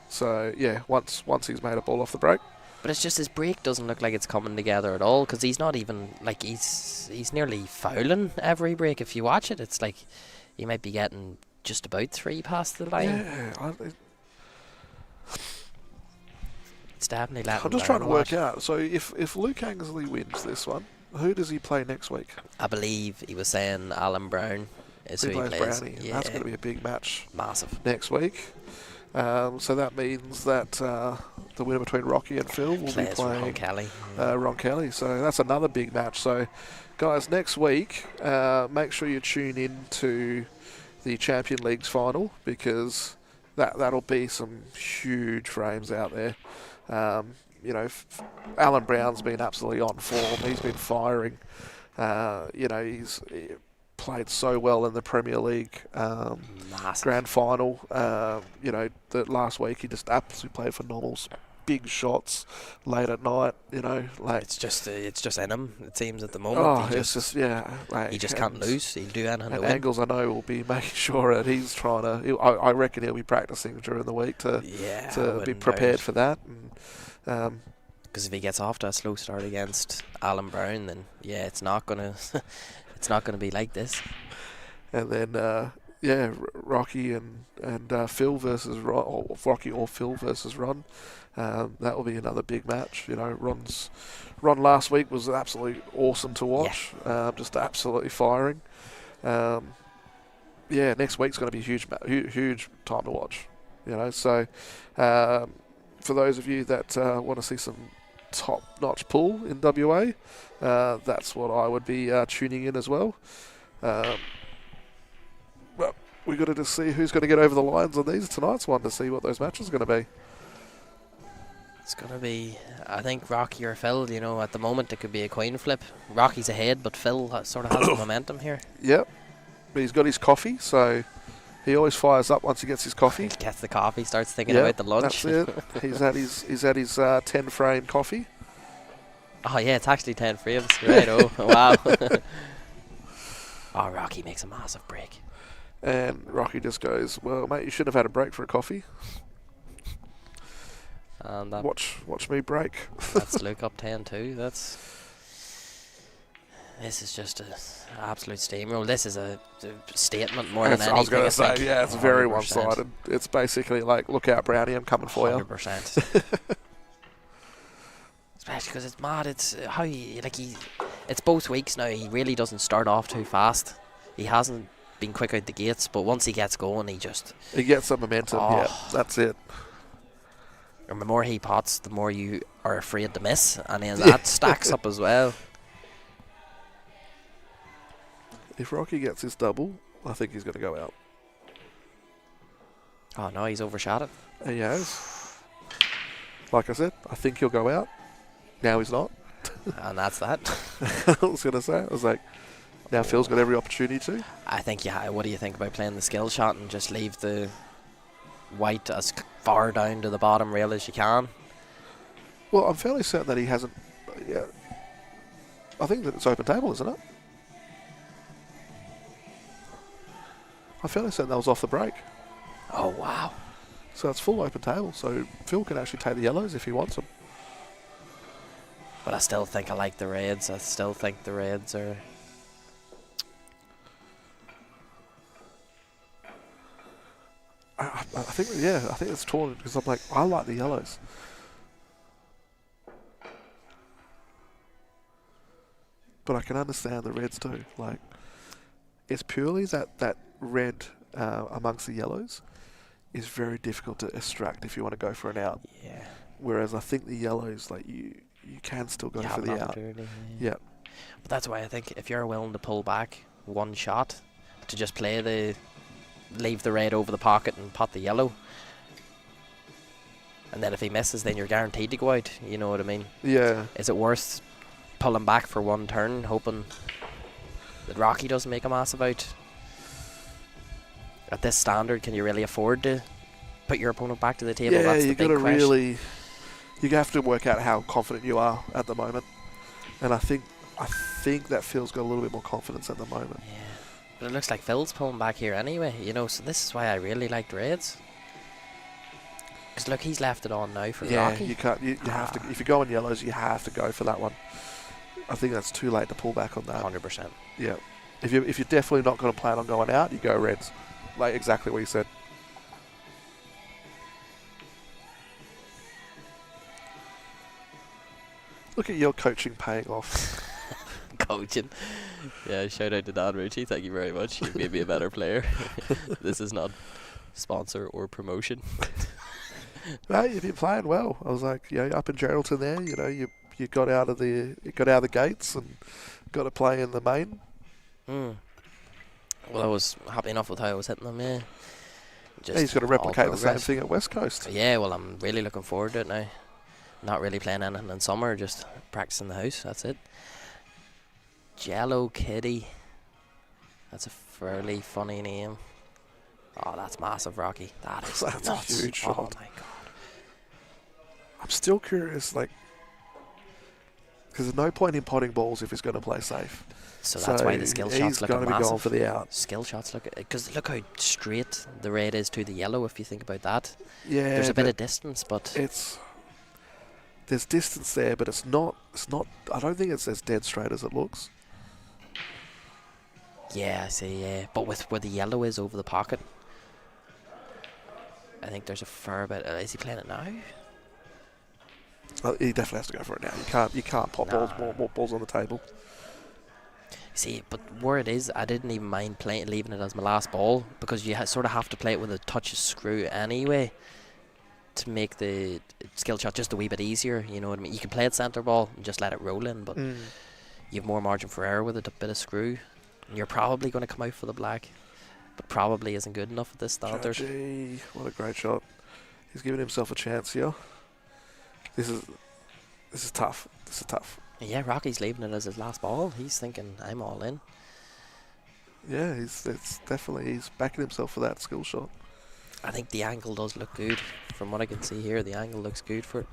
So yeah, once he's made a ball off the break. But it's just his break doesn't look like it's coming together at all, because he's not even, like, he's nearly fouling every break. If you watch it, it's like he might be getting just about 3 past the line. Yeah, it's definitely letting I'm just trying to work out. So if Luke Anglesey wins this one, who does he play next week? I believe he was saying Alan Brown is who he plays. Brownie. Yeah. That's going to be a big match. Massive. Next week. So that means that the winner between Rocky and Phil will be playing Ron Kelly. Ron Kelly. So that's another big match. So, guys, next week, make sure you tune in to the Champion League's final, because that'll be some huge frames out there. You know, Alan Brown's been absolutely on form. He's been firing. You know, he's played so well in the Premier League grand final. You know, the last week he just absolutely played for normals. Big shots late at night. You know, like it's just in him. It seems at the moment. It's just yeah. Like, he just can't lose. He'll do anything to win. Angles, I know, will be making sure that he's trying to. I reckon he'll be practicing during the week to be prepared for that. And Because if he gets off to a slow start against Alan Brown, then yeah, it's not gonna it's not gonna be like this. And then Rocky and Phil versus Ron, or Rocky or Phil versus Ron. That will be another big match. You know, Ron last week was absolutely awesome to watch. Just absolutely firing. Next week's going to be huge time to watch. You know, so for those of you that want to see some top-notch pull in WA, that's what I would be tuning in as well. Well, we've got to just see who's going to get over the lines on tonight's one to see what those matches are going to be. It's going to be, I think, Rocky or Phil. You know, at the moment it could be a coin flip. Rocky's ahead, but Phil sort of has the momentum here. Yep. But he's got his coffee, so he always fires up once he gets his coffee. He gets the coffee, starts thinking about the lunch. That's it. He's had his 10-frame coffee. Oh yeah, it's actually 10 frames. Right, oh wow. Oh, Rocky makes a massive break. And Rocky just goes, well, mate, you shouldn't have had a break for a coffee. And watch me break. That's Luke up 10-2. This is just an absolute steamroll. This is a statement more than anything. I was going to say, it's very 100%. one-sided. It's basically like, look out, Brownie, I'm coming for 100%. Especially because it's mad. It's how it's both weeks now. He really doesn't start off too fast. He hasn't been quick out the gates, but once he gets going, he gets some momentum. Yeah, that's it. And the more he pots, the more you are afraid to miss, and then that stacks up as well. If Rocky gets his double, I think he's going to go out. Oh no, he's overshot it. He has. Like I said, I think he'll go out. Now he's not. And that's that. I was going to say, I was like, now Phil's got every opportunity to. I think, what do you think about playing the skill shot and just leave the white as far down to the bottom rail as you can? Well, I'm fairly certain that he hasn't. Yeah, I think that it's open table, isn't it? I'm fairly certain that was off the break. Oh, wow. So it's full open table, so Phil can actually take the yellows if he wants them. But I still think I like the reds. I still think the reds are... I think it's torn because I'm like, I like the yellows. But I can understand the reds too. Like, it's purely that red amongst the yellows is very difficult to extract if you want to go for an out. Yeah. Whereas I think the yellows, like you can still go for the out. Yeah. But that's why I think if you're willing to pull back one shot to just leave the red over the pocket and pot the yellow, and then if he misses, then you're guaranteed to go out. You know what I mean? Yeah. Is it worth pulling back for one turn, hoping that Rocky doesn't make a massive out? At this standard, can you really afford to put your opponent back to the table? Yeah, That's the you got big to question. you have to work out how confident you are at the moment, and I think that Phil's got a little bit more confidence at the moment. Yeah, but it looks like Phil's pulling back here anyway. You know, so this is why I really liked reds. Because look, he's left it on now for Rocky. You can't. You have to. If you go on yellows, you have to go for that one. I think that's too late to pull back on that. 100%. Yeah. If you're definitely not going to plan on going out, you go reds. Like exactly what you said. Look at your coaching paying off. Coaching. Yeah, shout out to Dan Ritchie. Thank you very much. You made me a better player. This is not sponsor or promotion. Right, you've been playing well. I was like, up in Geraldton there, you got out of the gates and got to play in the main. Well, I was happy enough with how I was hitting them, yeah. He's got to replicate the same thing at West Coast. Yeah, well, I'm really looking forward to it now. Not really playing anything in summer, just practicing the house, that's it. Jello Kitty. That's a fairly funny name. Oh, that's massive, Rocky. That's nuts. A huge shot. Oh, my God. I'm still curious, because there's no point in potting balls if he's going to play safe. So that's why the skill shots look massive. He's going to be going for the out. Skill shots look... Because look how straight the red is to the yellow, if you think about that. Yeah. There's a bit of distance, but... there's distance there, but it's not. I don't think it's as dead straight as it looks. Yeah, I see. Yeah, but with where the yellow is over the pocket, I think there's a fair bit. Is he playing it now? Oh, he definitely has to go for it now. You can't pop more balls on the table. See, but where it is, I didn't even mind leaving it as my last ball, because you sort of have to play it with a touch of screw anyway to make the skill shot just a wee bit easier. You know what I mean? You can play it centre ball and just let it roll in, but you have more margin for error with a bit of screw. And you're probably going to come out for the black, but probably isn't good enough at this standard. Gee, what a great shot! He's giving himself a chance here. This is tough. This is tough. Yeah, Rocky's leaving it as his last ball. He's thinking, I'm all in. Yeah, he's backing himself for that skill shot. I think the angle does look good. From what I can see here, the angle looks good for it.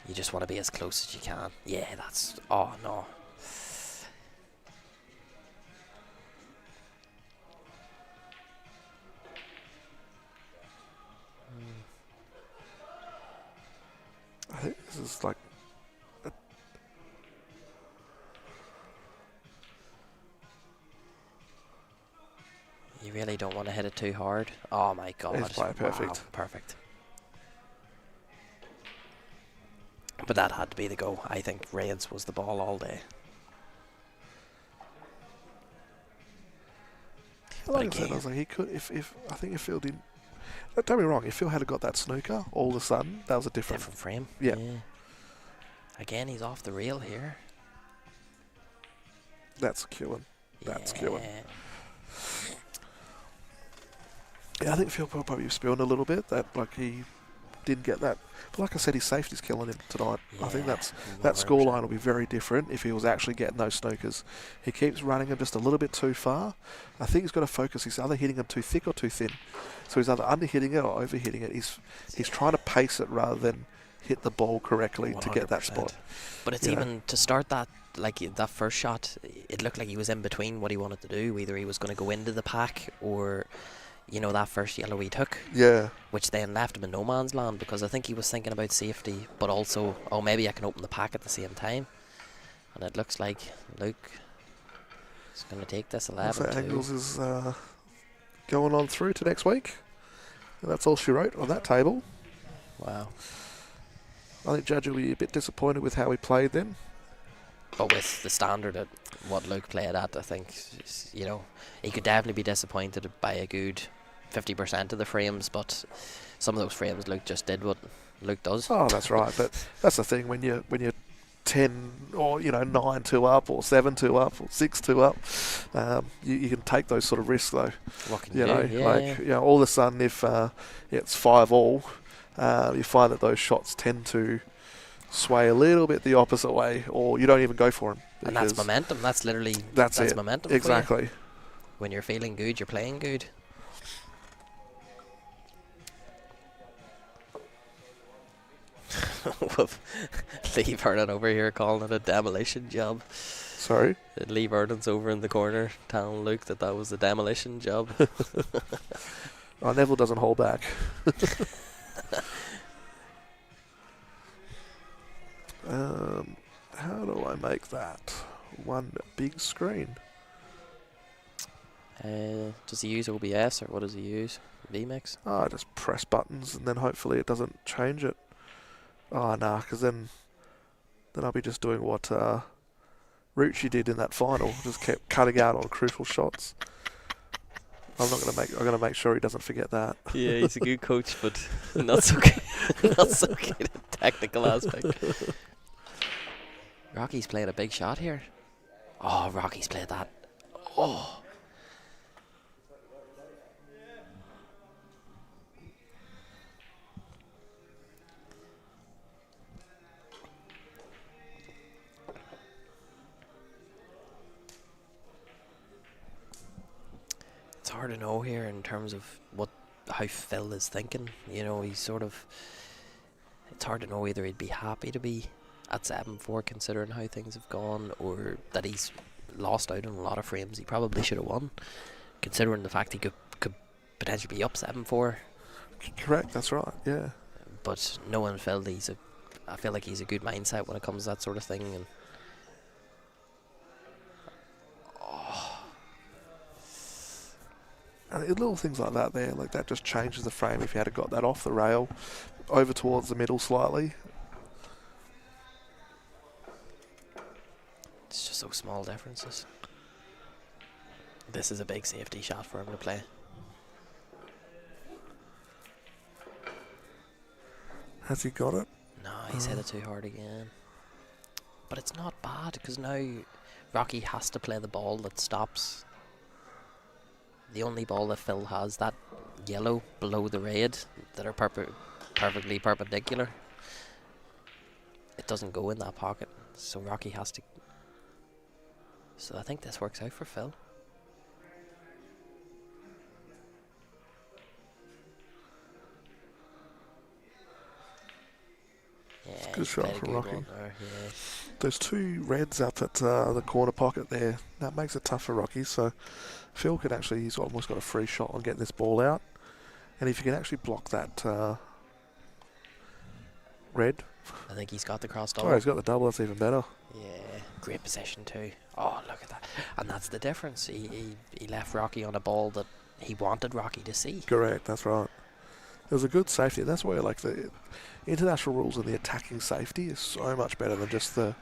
You just want to be as close as you can. Yeah, that's... Oh, no. I think this is like... You really don't want to hit it too hard. Oh, my God. He's playing perfect. Wow, perfect. But that had to be the go. I think Raids was the ball all day. Like I said, I was like, he could... I think if Phil didn't... Don't get me wrong, if Phil had got that snooker, all of a sudden, that was a different frame. Yeah. Again, he's off the rail here. That's killing. That's killing. Yeah, Yeah, I think Phil probably spilled a little bit. That he didn't get that. But like I said, his safety's killing him tonight. I think that scoreline will be very different if he was actually getting those snookers. He keeps running him just a little bit too far. I think he's got to focus. He's either hitting him too thick or too thin. So he's either under-hitting it or over-hitting it. He's trying to pace it rather than hit the ball correctly 100%. To get that spot. But it's even to start that, like that first shot, it looked like he was in between what he wanted to do. Either he was going to go into the pack or... You know, that first yellow he took, which then left him in no man's land, because I think he was thinking about safety, but also, oh, maybe I can open the pack at the same time. And it looks like Luke is going to take this 11-2. So Angles is going on through to next week. And that's all she wrote on that table. Wow. I think Judge will be a bit disappointed with how he played then. But with the standard at what Luke played at, I think, you know, he could definitely be disappointed by a good 50% of the frames, but some of those frames Luke just did what Luke does. Oh, that's right. But that's the thing, when you're 10 or 9-2 up or 7-2 up or 6-2 up, you can take those sort of risks though. What can you do? Yeah. All of a sudden if it's 5-all, you find that those shots tend to sway a little bit the opposite way, or you don't even go for them. And that's momentum. That's literally that's momentum. Exactly. When you're feeling good, you're playing good. Lee Vernon over here calling it a demolition job. Sorry? Lee Vernon's over in the corner telling Luke that was a demolition job. Neville doesn't hold back. How do I make that one big screen? Does he use OBS or what does he use? VMix? I just press buttons and then hopefully it doesn't change it. Oh, nah, because then I'll be just doing what Rucci did in that final. Just kept cutting out on crucial shots. I'm gonna make sure he doesn't forget that. Yeah, he's a good coach, but not so good. Not so good at technical aspect. Rocky's playing a big shot here. Oh, Rocky's played that. Oh. It's hard to know here in terms of how Phil is thinking. You know, he's sort of... It's hard to know whether he'd be happy to be at 7-4 considering how things have gone, or that he's lost out on a lot of frames he probably should have won, considering the fact he could potentially be up 7-4. Correct, that's right, yeah. But knowing Phil, I feel like he's a good mindset when it comes to that sort of thing. And And little things like that there, like that just changes the frame if you had got that off the rail, over towards the middle slightly. it's just so small differences. This is a big safety shot for him to play. Has he got it? No, he's hit it too hard again. But it's not bad, because now Rocky has to play the ball that stops. The only ball that Phil has, that yellow below the red, that are perfectly perpendicular, it doesn't go in that pocket. So Rocky has to... So I think this works out for Phil. Yeah, Good shot from Rocky. There, yeah. There's two reds up at the corner pocket there. That makes it tough for Rocky, so Phil can actually, he's almost got a free shot on getting this ball out. And if you can actually block that red. I think he's got the cross double. Oh, he's got the double, that's even better. Yeah, great possession too. Oh, look at that. And that's the difference. He left Rocky on a ball that he wanted Rocky to see. Correct, that's right. It was a good safety, and that's why like the international rules and the attacking safety is so much better than just the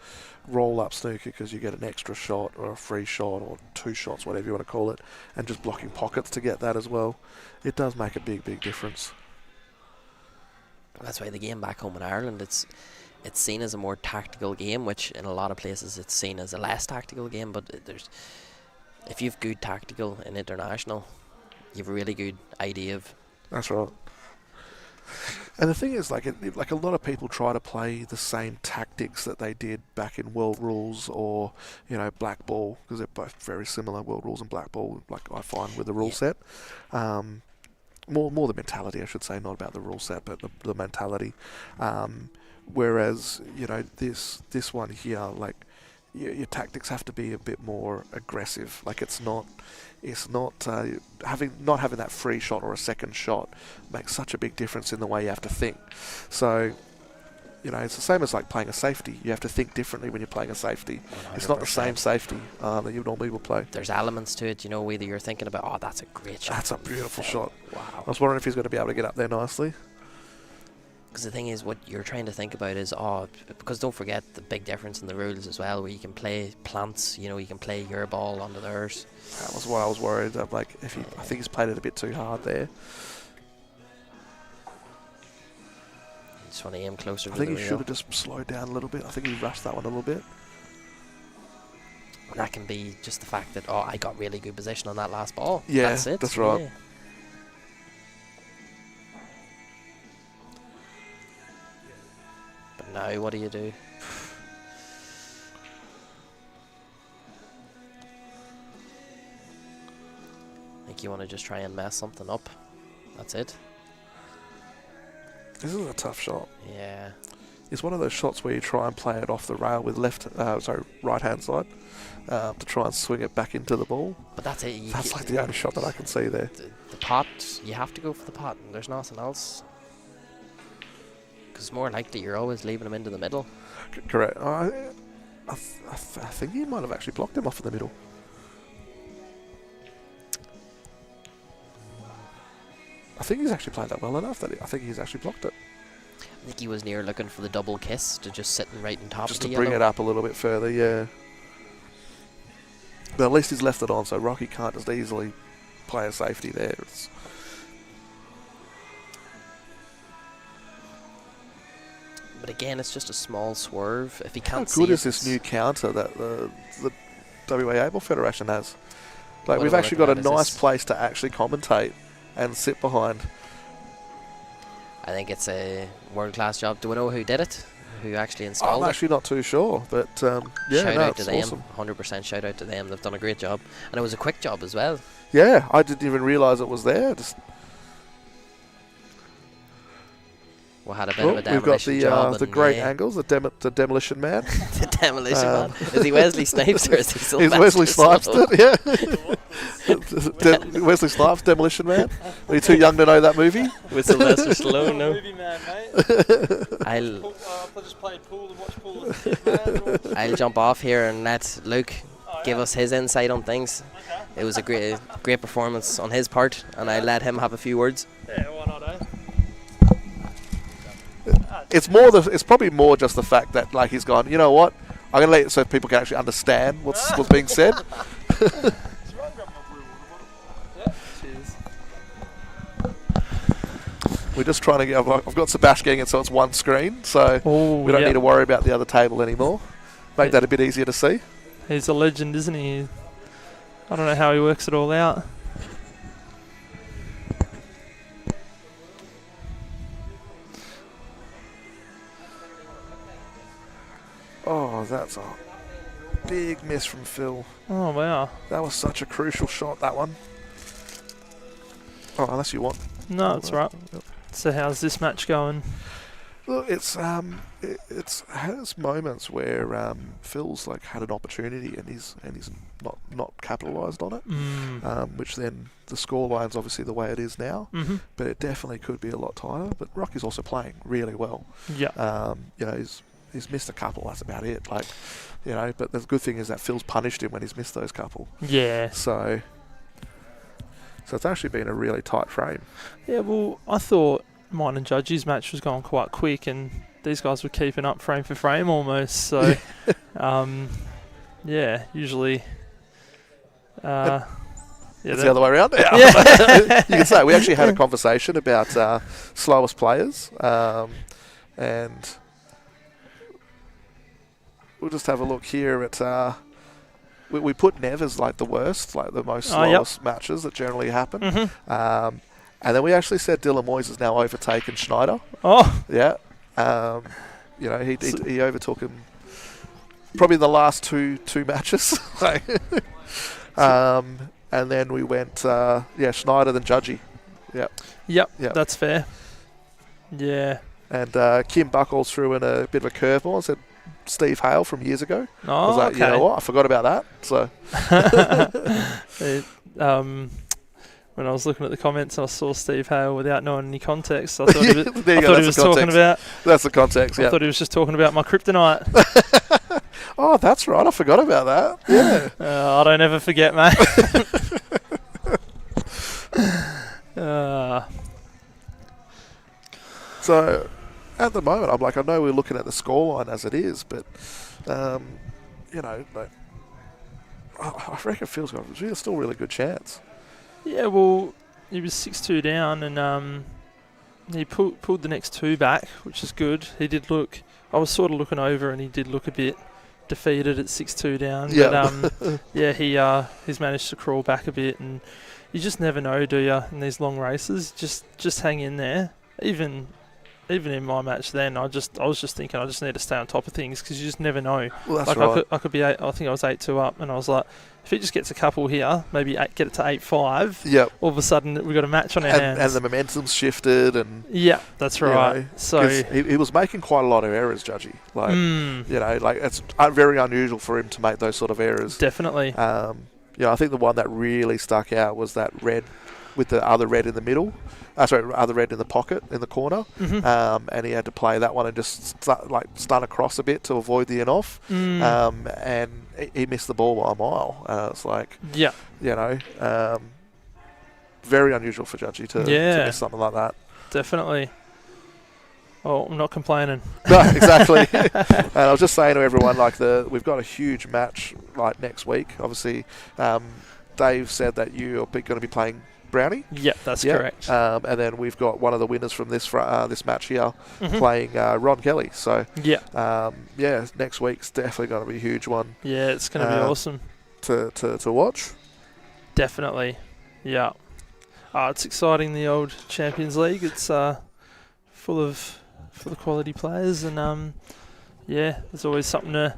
roll-up snooker, because you get an extra shot or a free shot or 2 shots, whatever you want to call it, and just blocking pockets to get that as well. It does make a big, big difference. That's why the game back home in Ireland, it's seen as a more tactical game, which in a lot of places it's seen as a less tactical game. But if you've good tactical in international, you've a really good idea of. That's right. And the thing is, like a lot of people try to play the same tactics that they did back in World Rules or, Black Ball, because they're both very similar, World Rules and Black Ball, like I find with the rule set. More the mentality, I should say, not about the rule set, but the mentality. Whereas, this one here, like, your tactics have to be a bit more aggressive. Like it's not having that free shot or a second shot makes such a big difference in the way you have to think. So, it's the same as like playing a safety. You have to think differently when you're playing a safety. 100%. It's not the same safety that you normally will play. There's elements to it, whether you're thinking about, oh, that's a great shot. That's a beautiful shot. Wow. I was wondering if he's going to be able to get up there nicely. Because the thing is, what you're trying to think about is, because don't forget the big difference in the rules as well, where you can play plants, you can play your ball onto theirs. That was why I was worried. I think he's played it a bit too hard there. You just want to aim closer to I the think he reel. should have just slowed down a little bit. I think he rushed that one a little bit. And that can be just the fact that, I got really good position on that last ball. Yeah, that's it. That's right. Yeah. But now, what do you do? I think you want to just try and mess something up. That's it. This is a tough shot. Yeah. It's one of those shots where you try and play it off the rail with right hand side to try and swing it back into the ball. But that's it. That's like the only shot that I can see there. The pot, you have to go for the pot, and there's nothing else. Because more likely you're always leaving him into the middle. Correct. I think he might have actually blocked him off in the middle. I think he's actually played that well enough that I think he's actually blocked it. I think he was near looking for the double kiss to just sitting right on top just of the to bring yellow. it up a little bit further, yeah. But at least he's left it on, so Rocky can't just easily play a safety there. But again, it's just a small swerve. If he can't see How good it, is this new counter that the W.A.E.B.F Federation has? Like, What we've I'm actually looking got a at is nice this. place to actually commentate and sit behind. I think it's a world-class job. Do we know who did it? Who actually installed I'm it? actually not too sure, but Shout out to it's them. awesome. 100% shout out to them. They've done a great job. And it was a quick job as well. Yeah, I didn't even realise it was there. we had a bit of a We've got demolition job. the and, great yeah, angles, the demolition man. the demolition man. Is he Wesley Snipes or is he He's Wesley Snipes, yeah. Wesley Snipes, demolition man. Are you too young to know that movie? With Sylvester Stallone, no. Movie man, mate. I'll I just played pool and watched pool as a kid, man. I'll jump off here and let Luke give us his insight on things. Okay. It was a great performance on his part, and I let him have a few words. Yeah, why not, eh? It's probably more just the fact that like he's gone. You know what? I'm gonna let it so people can actually understand what's being said. Cheers. We're just trying to get. I've got Sebastian getting it so it's one screen, so we don't need to worry about the other table anymore. Make that a bit easier to see. He's a legend, isn't he? I don't know how he works it all out. Oh, that's a big miss from Phil. Oh, wow. That was such a crucial shot, that one. Oh, unless you want. No, it's right. So how's this match going? Look, it's has moments where Phil's like had an opportunity and he's not capitalised on it. Which then the scoreline's obviously the way it is now. But it definitely could be a lot tighter. But Rocky's also playing really well. Yeah. You know, he's missed a couple. That's about it. Like, you know. But the good thing is that Phil's punished him when he's missed those couple. Yeah. So it's actually been a really tight frame. Yeah. Well, I thought mine and Judgy's match was going quite quick, and these guys were keeping up frame for frame almost. So, yeah. Usually. It's the other way around. Yeah. You can say we actually had a conversation about slowest players, and we'll just have a look here at. We put Nev as like the worst, like the most slowest matches that generally happen. And then we actually said Dylan Moyes has now overtaken Schneider. Oh, yeah. You know, he overtook him probably the last two matches. And then we went, Schneider then Judgy. Yep. That's fair. Yeah. And Kim Buckles threw in a bit of a curveball and said Steve Hale from years ago. Oh, I was like, okay. you know what? I forgot about that. So. When I was looking at the comments and I saw Steve Hale without knowing any context, I thought he was talking about... That's the context, I thought he was just talking about my kryptonite. Oh, that's right. I forgot about that. Yeah. I don't ever forget, mate. So, at the moment, I'm like, I know we're looking at the scoreline as it is, but, you know, like, I reckon Phil's got still a really good chance. Yeah, well, he was 6-2 down, and he pulled the next two back, which is good. He did look... I was sort of looking over, and he did look a bit defeated at 6-2 down. Yeah. But, he's managed to crawl back a bit, and you just never know, do you, in these long races? Just hang in there. Even in my match then, I was just thinking I just need to stay on top of things because you just never know. Well, that's like right. I could be I think I was 8-2 up, and I was like, if he just gets a couple here, maybe get it to 8-5. Yep. All of a sudden we've got a match on our hands. And the momentum's shifted, and yeah, that's right. You know, so he was making quite a lot of errors, Judgy. Like you know, like it's very unusual for him to make those sort of errors. Definitely. You know, I think the one that really stuck out was that red with the other red in the middle. Other red in the pocket in the corner, and he had to play that one and just stun across a bit to avoid the in-off, and he missed the ball by a mile. It's like, you know, very unusual for Judgy to miss something like that. Definitely. Oh, I'm not complaining. No, exactly. And I was just saying to everyone, like we've got a huge match like next week. Obviously, Dave said that you are going to be playing Brownie. Yep, that's correct. And then we've got one of the winners from this match here playing Ron Kelly. So next week's definitely going to be a huge one. Yeah, it's going to be awesome to watch. Definitely, yeah. It's exciting, the old Champions League. It's full of quality players, and there's always something to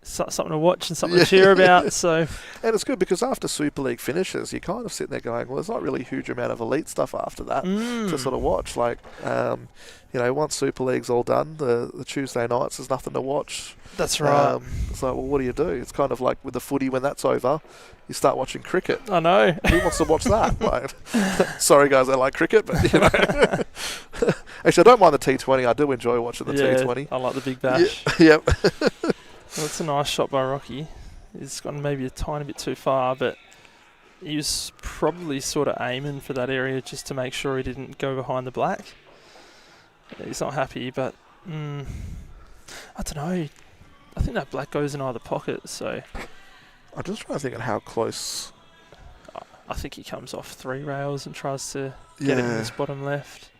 something to watch and something to cheer about. So, and it's good because after Super League finishes, you're kind of sitting there going, well, there's not really a huge amount of elite stuff after that to sort of watch. Like, once Super League's all done, the Tuesday nights, there's nothing to watch. That's right. It's like, well, what do you do? It's kind of like with the footy, when that's over, you start watching cricket. I know. Who wants to watch that? Like, sorry, guys, I like cricket, but, Actually, I don't mind the T20. I do enjoy watching the T20. I like the Big Bash. Yep. Well, it's a nice shot by Rocky. He's gone maybe a tiny bit too far, but he was probably sort of aiming for that area just to make sure he didn't go behind the black. He's not happy, but I don't know. I think that black goes in either pocket, so... I'm just trying to think of how close... I think he comes off 3 rails and tries to get it in this bottom left.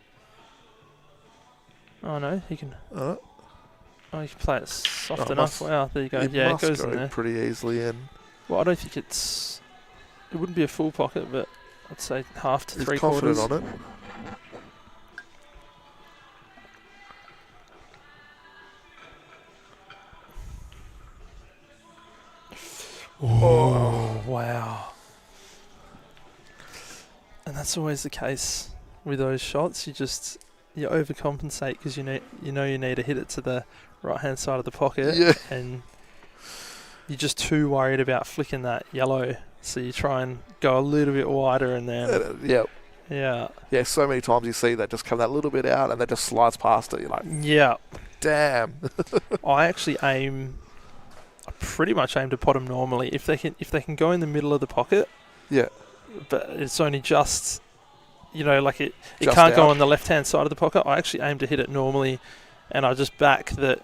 Oh no, he can... Oh, you can play it soft enough. Wow, there you go. Yeah, it goes in there. Pretty easily in. Well, I don't think it's... It wouldn't be a full pocket, but I'd say half to 3/4. He's confident on it. Oh, wow. And that's always the case with those shots. You overcompensate because you need to hit it to the right-hand side of the pocket, and you're just too worried about flicking that yellow, so you try and go a little bit wider, and then yeah. So many times you see that just come that little bit out, and that just slides past it. You're like, damn. I pretty much aim to pot them normally if they can go in the middle of the pocket. Yeah. But it's only just, it can't go on the left-hand side of the pocket. I actually aim to hit it normally, and I just back that.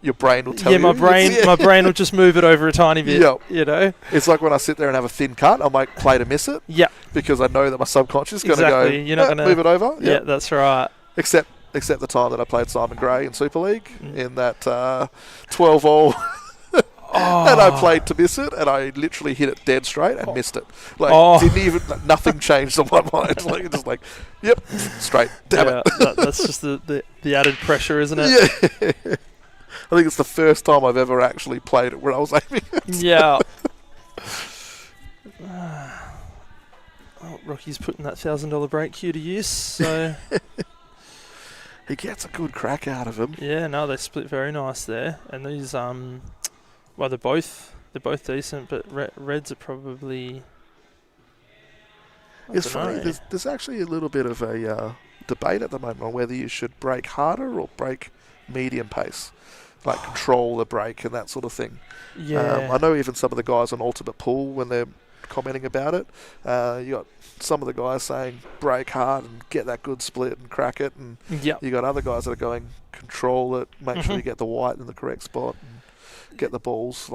Your brain will tell you. My brain will just move it over a tiny bit. It's like when I sit there and have a thin cut, I might play to miss it. Yeah. Because I know that my subconscious is going to go. You're not going to move it over. Yeah, that's right. Except the time that I played Simon Gray in Super League in that 12-all. And I played to miss it, and I literally hit it dead straight and missed it. Nothing changed on my mind. Yep, straight. Damn it. That's just the added pressure, isn't it? Yeah. I think it's the first time I've ever actually played it where I was aiming it. Yeah. Rocky's putting that $1,000 break cue to use, so... He gets a good crack out of him. Yeah, no, they split very nice there. And these, well, they're both decent, but reds are probably... It's funny, there's actually a little bit of a debate at the moment on whether you should break harder or break medium pace. Like control the break and that sort of thing. Yeah. I know even some of the guys on Ultimate Pool, when they're commenting about it, you got some of the guys saying break hard and get that good split and crack it, and you got other guys that are going control it, make sure you get the white in the correct spot, and get the balls,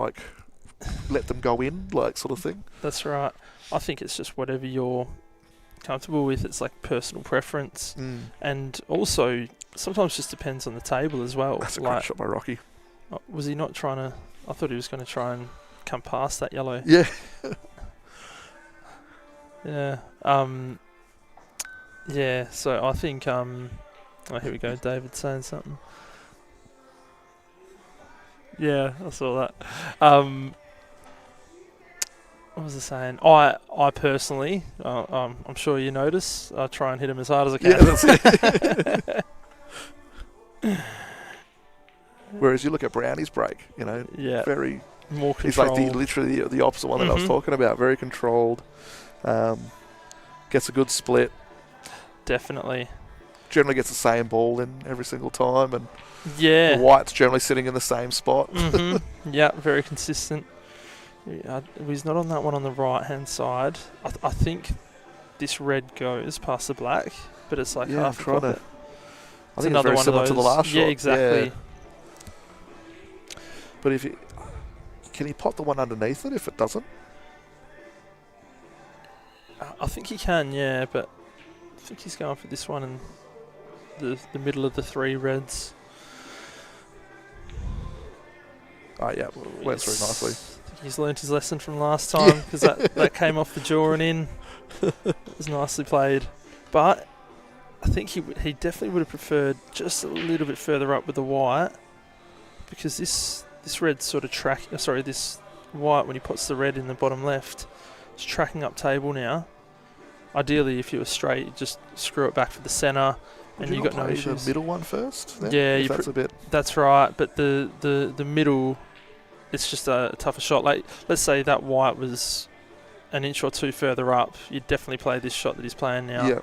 let them go in, sort of thing. That's right. I think it's just whatever you're comfortable with. It's like personal preference, and also sometimes just depends on the table as well. That's a great shot by Rocky. Was he not trying to... I thought he was going to try and come past that yellow. Yeah. Yeah. Yeah, so I think... oh, here we go. David saying something. Yeah, I saw that. What was I saying? I personally, I'm sure you notice, I try and hit him as hard as I can. Yeah, that's it. Whereas you look at Brownie's break, very more controlled. He's like literally the opposite one that I was talking about. Very controlled. Gets a good split. Definitely. Generally gets the same ball in every single time, and the white's generally sitting in the same spot. Yeah, very consistent. He's not on that one on the right hand side. I think this red goes past the black, but it's like half a pocket. I think it's very similar to the last shot. Yeah, exactly. Yeah. But can he pot the one underneath it if it doesn't? I think he can, yeah, but I think he's going for this one and the middle of the 3 reds. Oh yeah, went through nicely. He's learnt his lesson from last time because that came off the jaw and in. It was nicely played, but I think he definitely would have preferred just a little bit further up with the white, because this red sort of this white, when he puts the red in the bottom left, it's tracking up table now. Ideally, if you were straight, you just screw it back for the centre, and you got no issues. The middle one first. Then? Yeah, that's a bit. That's right, but the middle, it's just a tougher shot. Like, let's say that white was an inch or two further up, you'd definitely play this shot that he's playing now. Yeah.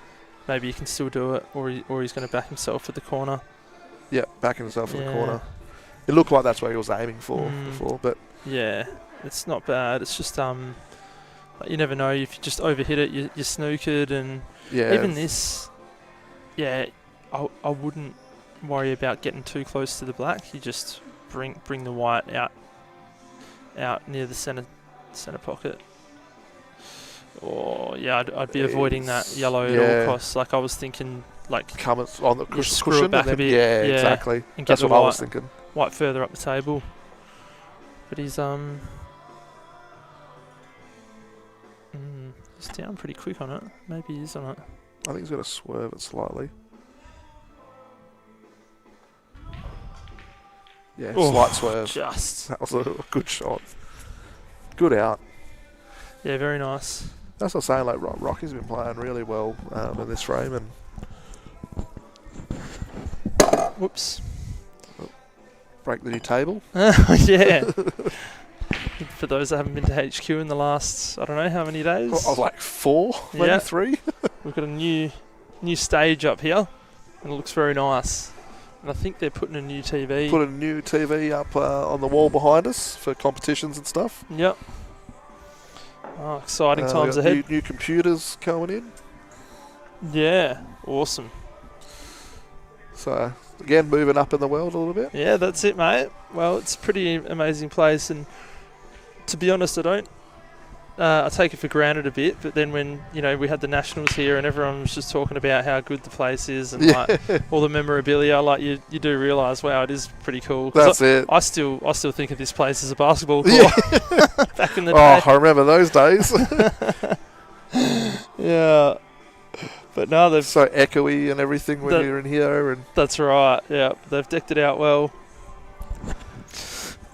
Maybe he can still do it, or he's going to back himself at the corner. Yeah, backing himself in the corner. It looked like that's what he was aiming for before, but yeah, it's not bad. It's just you never know, if you just overhit it, you snookered, and even this, I wouldn't worry about getting too close to the black. You just bring the white out near the centre pocket. Or I'd be avoiding that yellow at all costs. Like, I was thinking, like, come on the screw it back a bit. Yeah, exactly. And that's what I was thinking. White further up the table, but he's down pretty quick on it. Maybe he is on it. I think he's got to swerve it slightly. Yeah, slight swerve. That was a good shot. Good out. Yeah, very nice. That's what I'm saying. Like, Rocky's been playing really well in this frame, and whoops, break the new table. Yeah. For those that haven't been to HQ in the last, I don't know how many days. I was like 4, maybe 3. We've got a new stage up here, and it looks very nice. And I think they're putting a new TV. Put a new TV up on the wall behind us for competitions and stuff. Yep. Oh, exciting times ahead. New computers going in. Yeah, awesome. So, again, moving up in the world a little bit. Yeah, that's it, mate. Well, it's a pretty amazing place, and to be honest, I take it for granted a bit, but then when, we had the Nationals here and everyone was just talking about how good the place is and like all the memorabilia, like you do realise, wow, it is pretty cool. That's it. I still think of this place as a basketball court back in the day. Oh, I remember those days. Yeah. But now they've so echoey and everything when you're in here, and that's right. Yeah, they've decked it out well.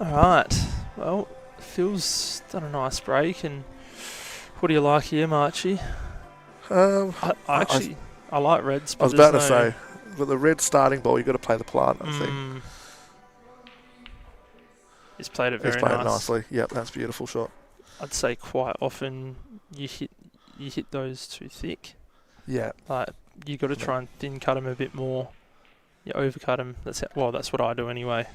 All right. Well, Phil's done a nice break, and what do you like here, Marchie? I like reds. But I was about to say, with the red starting ball, you've got to play the plant, I think. He's played it very He's played it nicely. Yep, that's a beautiful shot. I'd say quite often you hit those too thick. Yeah. Like, you got to try and thin cut them a bit more. You overcut them. That's what I do anyway.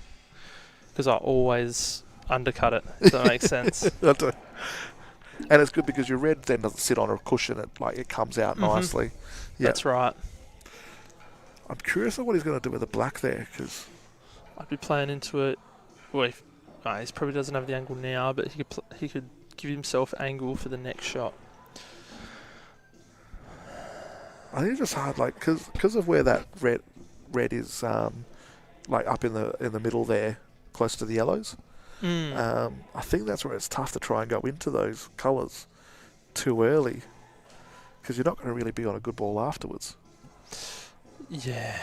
Because I always undercut it, if that makes sense. And it's good because your red then doesn't sit on a cushion. It comes out nicely. Yeah. That's right. I'm curious on what he's going to do with the black there, because I'd be playing into it. Well, he probably doesn't have the angle now, but he could give himself angle for the next shot. I think it's just hard, like, because of where that red is, like up in the middle there, close to the yellows. I think that's where it's tough to try and go into those colours too early, because you're not going to really be on a good ball afterwards. Yeah,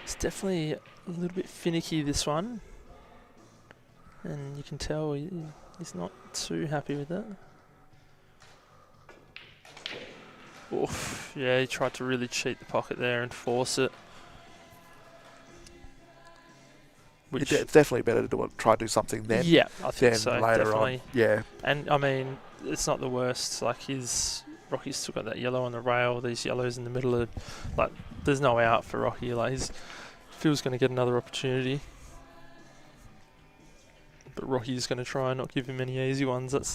it's definitely a little bit finicky, this one, and you can tell he's not too happy with it. Oof, yeah, he tried to really cheat the pocket there and force it. It's definitely better to try to do something then. Yeah, I think so, later definitely. On. Yeah. And, I mean, it's not the worst. Like, Rocky's still got that yellow on the rail. These yellows in the middle are, like, there's no out for Rocky. Like, Phil's going to get another opportunity. But Rocky's going to try and not give him any easy ones. That's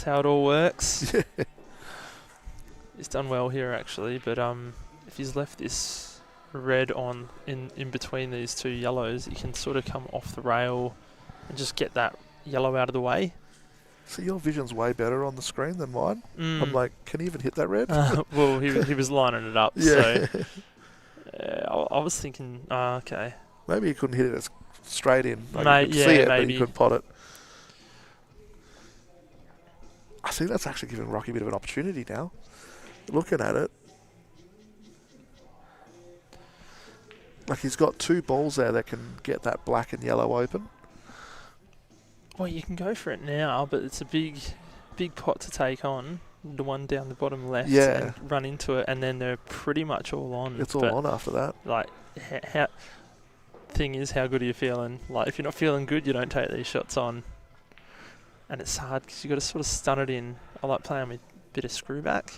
how it all works. Yeah. He's done well here, actually, but if he's left this red on in between these two yellows, he can sort of come off the rail and just get that yellow out of the way. So your vision's way better on the screen than mine. I'm like, can he even hit that red? Well, he was lining it up. Yeah. So I was thinking, okay. Maybe he couldn't hit it as straight in. Like you could see it, but he couldn't pot it. I think that's actually giving Rocky a bit of an opportunity now. Looking at it. Like, he's got 2 balls there that can get that black and yellow open. Well, you can go for it now, but it's a big pot to take on. The one down the bottom left, Yeah. and run into it, and then they're pretty much all on. It's all on after that. Like, thing is, how good are you feeling? Like, if you're not feeling good, you don't take these shots on. And it's hard because you got to sort of stun it in. I like playing with a bit of screw back.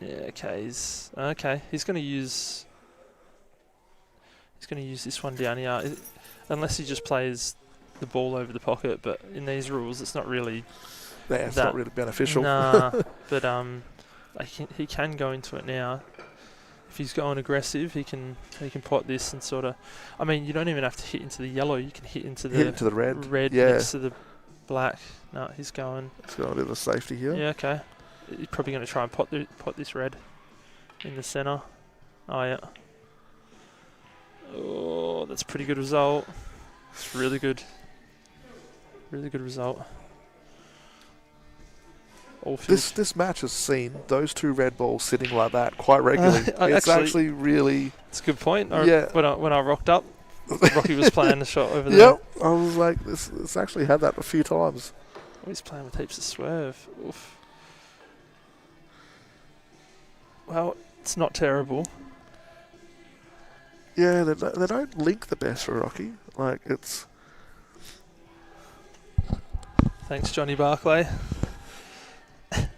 Yeah, okay. He's going to use this one down here, unless he just plays the ball over the pocket. But in these rules, it's not really. Yeah, it's not really beneficial. Nah, but he can go into it now. If he's going aggressive, he can pot this and sort of. I mean, you don't even have to hit into the yellow. You can hit into the red. Red Yeah. next to the black. No, he's going. He's got a bit of a safety here. Yeah, okay. He's probably going to try and pot this red in the centre. Oh yeah. Oh, that's a pretty good result. It's really good. Really good result. This match has seen those 2 red balls sitting like that quite regularly. It's actually really. It's a good point. Yeah. When I rocked up, Rocky was playing the shot over there. Yep. I was like, this actually had that a few times. Oh, he's playing with heaps of swerve. Oof. Well, it's not terrible. Yeah, they don't link the best for Rocky. Like, it's. Thanks, Johnny Barclay. I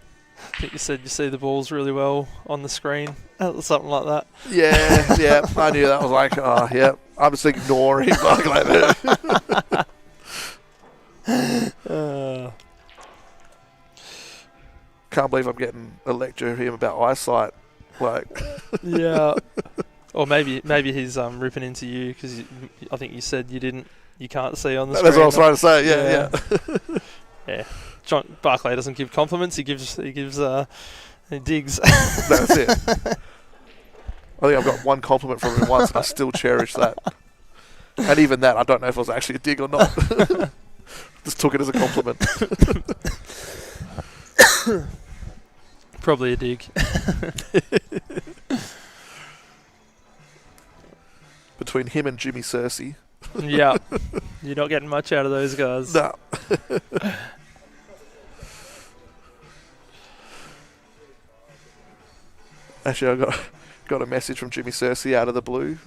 think you said you see the balls really well on the screen, something like that. Yeah, I knew that was like, I'm just ignoring Barclay there. Can't believe I'm getting a lecture here about eyesight. Like, yeah, or maybe he's ripping into you because I think you said you can't see on the screen. That's what I was trying to say. Yeah. Yeah. John Barclay doesn't give compliments. He digs. That's it. I think I've got one compliment from him once, and I still cherish that. And even that, I don't know if it was actually a dig or not. Just took it as a compliment. Probably a dig. Between him and Jimmy Cersei. Yeah, you're not getting much out of those guys. No. Actually, I got a message from Jimmy Cersei out of the blue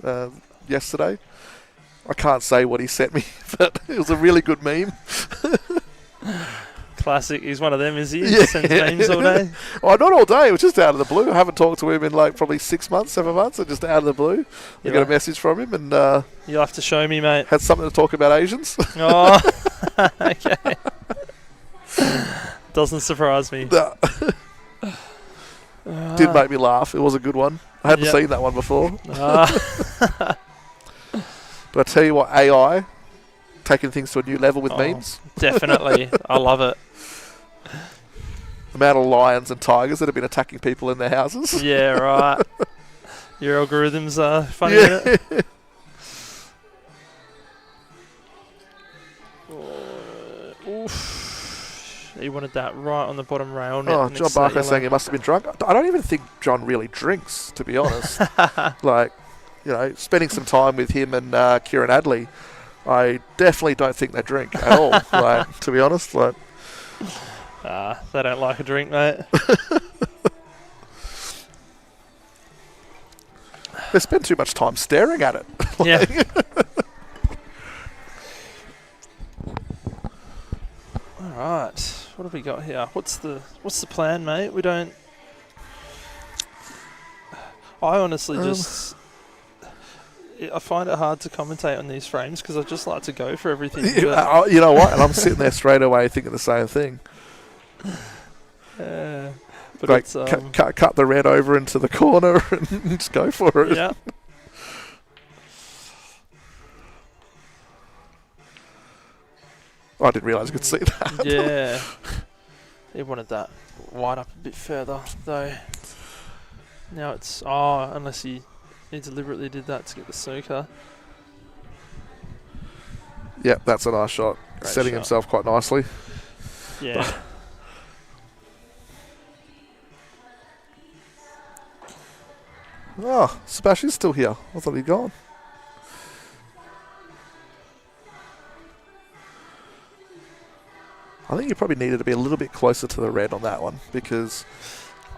yesterday. I can't say what he sent me, but it was a really good meme. Classic. He's one of them, is he? He sends memes all day? Oh, not all day. It was just out of the blue. I haven't talked to him in like probably 6 months, 7 months. So just out of the blue. I got a message from him, and you'll have to show me, mate. Had something to talk about Asians. Oh, okay. Doesn't surprise me. No. Did make me laugh. It was a good one. I hadn't seen that one before. But I tell you what, AI taking things to a new level with memes. Definitely. I love it. The amount of lions and tigers that have been attacking people in their houses. Yeah, right. Your algorithms are funny, isn't it? Oof. He wanted that right on the bottom rail. John Barker saying he must have been drunk. I don't even think John really drinks, to be honest. Like, spending some time with him and Kieran Adley, I definitely don't think they drink at all. Like, to be honest, like. They don't like a drink, mate. They spend too much time staring at it. Yeah. All right. What have we got here? What's the plan, mate? We don't. I honestly I find it hard to commentate on these frames because I just like to go for everything. You know what? And I'm sitting there straight away thinking the same thing. But like, it's, cut the red over into the corner and just go for it. Yeah. I didn't realise you could see that. Yeah. He wanted that wide up a bit further, though. Now it's... unless he deliberately did that to get the snooker. Yep, that's a nice shot. Great Setting shot. himself quite nicely. Yeah. Oh, Sebastian's still here. I thought he'd gone. I think you probably needed to be a little bit closer to the red on that one because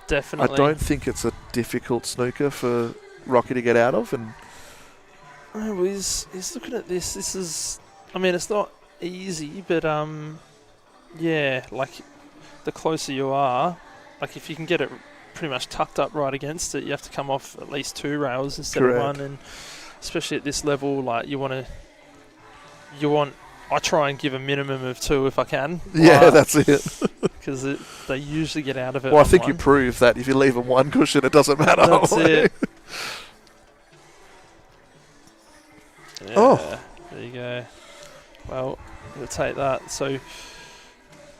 Definitely. I don't think it's a difficult snooker for Rocky to get out of. And Oh, well, he's looking at this. This is, I mean, it's not easy, but yeah, like the closer you are, like if you can get it pretty much tucked up right against it, you have to come off at least 2 rails instead Correct. of 1, and especially at this level, like I try and give a minimum of 2 if I can. yeah, that's it. Because they usually get out of it. Well, I on think you 1. prove that if you leave them 1 cushion, it doesn't matter. That's it. Yeah, Oh. there you go. Well, we'll take that. So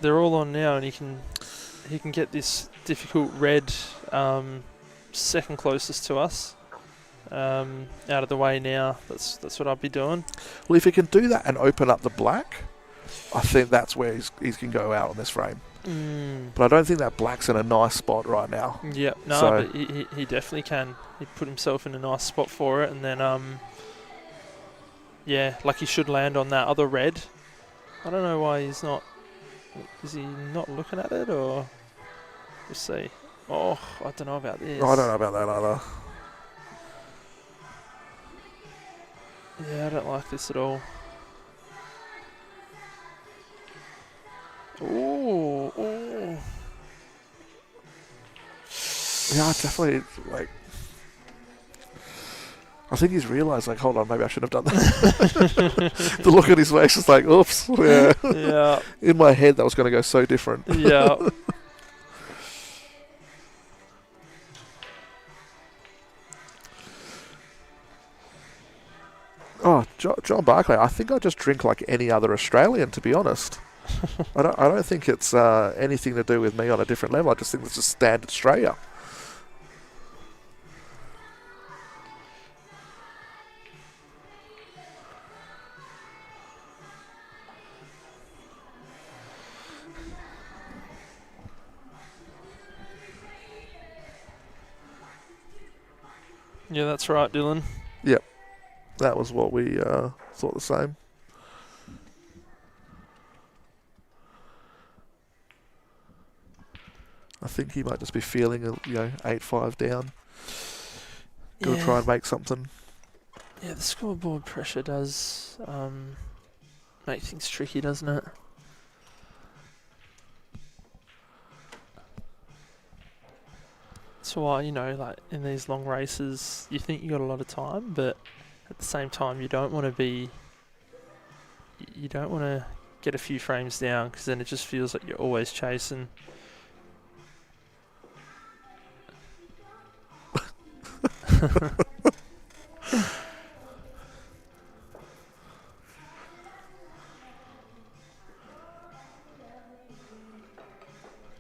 they're all on now, and he can get this difficult red second closest to us out of the way now. That's what I'd be doing. Well, if he can do that and open up the black, I think that's where he can go out on this frame. But I don't think that black's in a nice spot right now. Yeah, no, So- but he definitely can. He put himself in a nice spot for it, and then yeah, like he should land on that other red. I don't know why he's not. Is he not looking at it, or let's see? Oh, I don't know about this. I don't know about that either. Yeah, I don't like this at all. Ooh, ooh. Yeah, definitely. Like, I think he's realised, like, hold on, maybe I shouldn't have done that. The look on his face is like, oops. Yeah. Yeah, In my head, that was going to go so different. yeah. Oh, John Barclay, I think I just drink like any other Australian, to be honest. I don't think it's anything to do with me on a different level. I just think it's just standard Australia. Yeah, that's right, Dylan. That was what we thought the same. I think he might just be feeling, 8-5 down. Gonna try and make something. Yeah, the scoreboard pressure does make things tricky, doesn't it? That's why, like in these long races, you think you got a lot of time, but at the same time, you don't want to get a few frames down, because then it just feels like you're always chasing.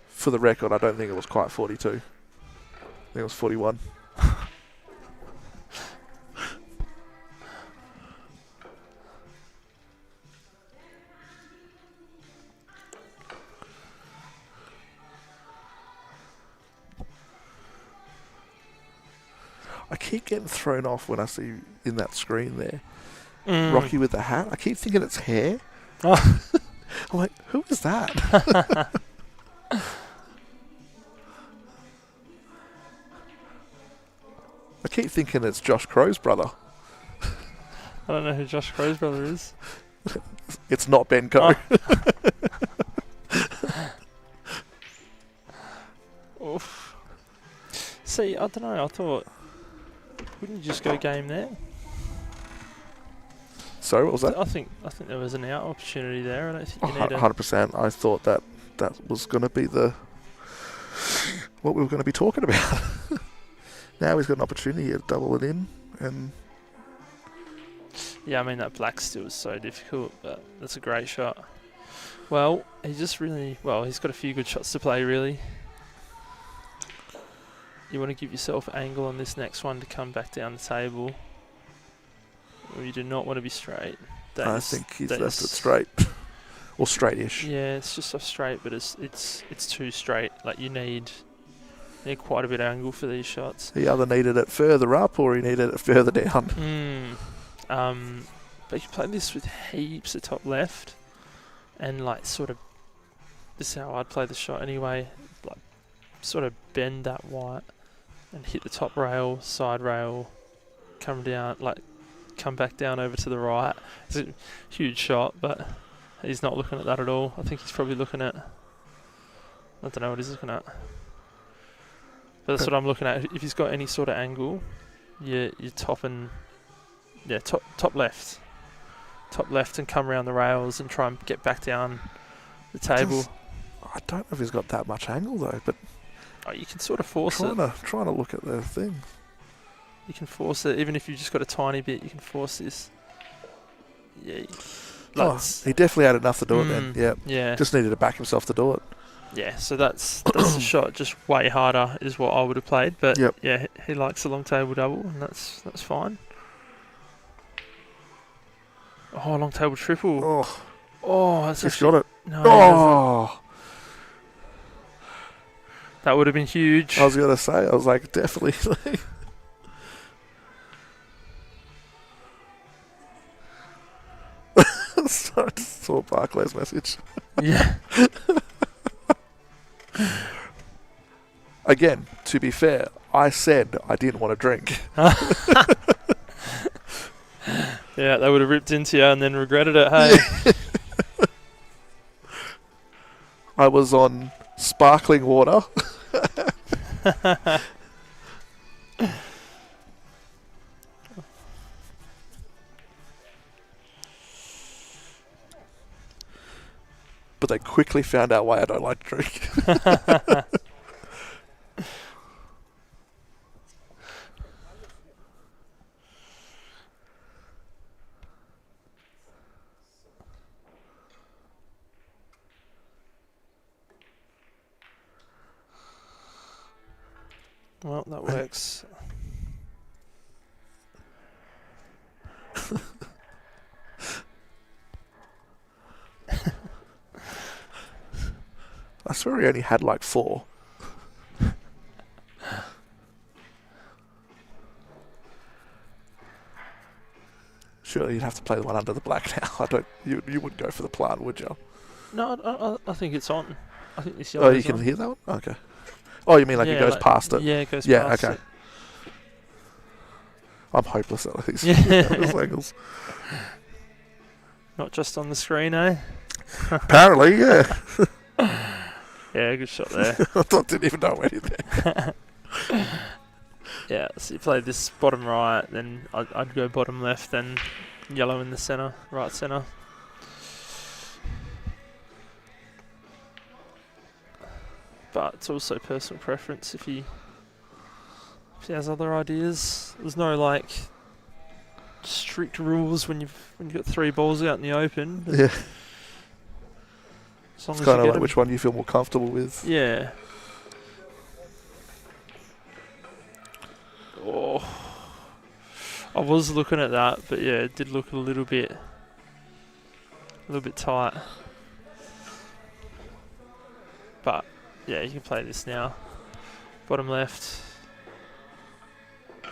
For the record, I don't think it was quite 42. I think it was 41. I keep getting thrown off when I see in that screen there, Rocky with the hat. I keep thinking it's hair. Oh. I'm like, who is that? I keep thinking it's Josh Crow's brother. I don't know who Josh Crow's brother is. It's not Ben Coe. Oof. See, I don't know. I thought, wouldn't you just go game there? Sorry, what was that? I think there was an out opportunity there. I don't think you need a 100%. I thought that was going to be what we were going to be talking about. Now he's got an opportunity to double it in, and yeah, I mean, that black still is so difficult, but that's a great shot. Well, he's got a few good shots to play, really. You want to give yourself angle on this next one to come back down the table. Or you do not want to be straight. I think he's left it straight. Or straight-ish. Yeah, it's just off straight, but it's too straight. Like, you need You need quite a bit of angle for these shots. He either needed it further up or he needed it further down. But you play this with heaps of top left, and like sort of, this is how I'd play the shot anyway. Like sort of bend that white and hit the top rail, side rail, come down, like come back down over to the right. It's a huge shot, but he's not looking at that at all. I think he's probably looking at, I don't know what he's looking at. But that's what I'm looking at. If he's got any sort of angle, you're topping, top left. Top left and come around the rails and try and get back down the table. I don't know if he's got that much angle though, but you can sort of force it. Trying to look at the thing. You can force it, even if you've just got a tiny bit. You can force this. Yeah. He definitely had enough to do it then. Yeah. Yeah. Just needed to back himself to do it. Yeah. So that's the shot. Just way harder is what I would have played. But yeah, he likes a long table double, and that's fine. Oh, long table triple. That's He's got it. No. That would have been huge. I was going to say, I was like, definitely. Sorry, I just saw Barclay's message. Yeah. Again, to be fair, I said I didn't want to drink. Yeah, they would have ripped into you and then regretted it, hey? I was on sparkling water. But they quickly found out why I don't like to drink. Well, that works. I swear he only had like 4. Surely you'd have to play the one under the black now. You wouldn't go for the plant, would you? No, I think it's on. I think this Oh, you can hear that one? Okay. Oh, you mean like it goes past it? Yeah, it goes past it. Yeah, okay. it. I'm hopeless at these angles. Not just on the screen, eh? Apparently, yeah. Yeah, good shot there. I didn't even know anything. Yeah, so you play this bottom right, then I'd go bottom left, then yellow in the centre, right centre. But it's also personal preference if he has other ideas. There's no like strict rules when you've got 3 balls out in the open. Yeah. As long it's as kind of like them. which one you feel more comfortable with. Yeah. Oh. I was looking at that, but yeah, it did look a little bit tight. But yeah, you can play this now. Bottom left.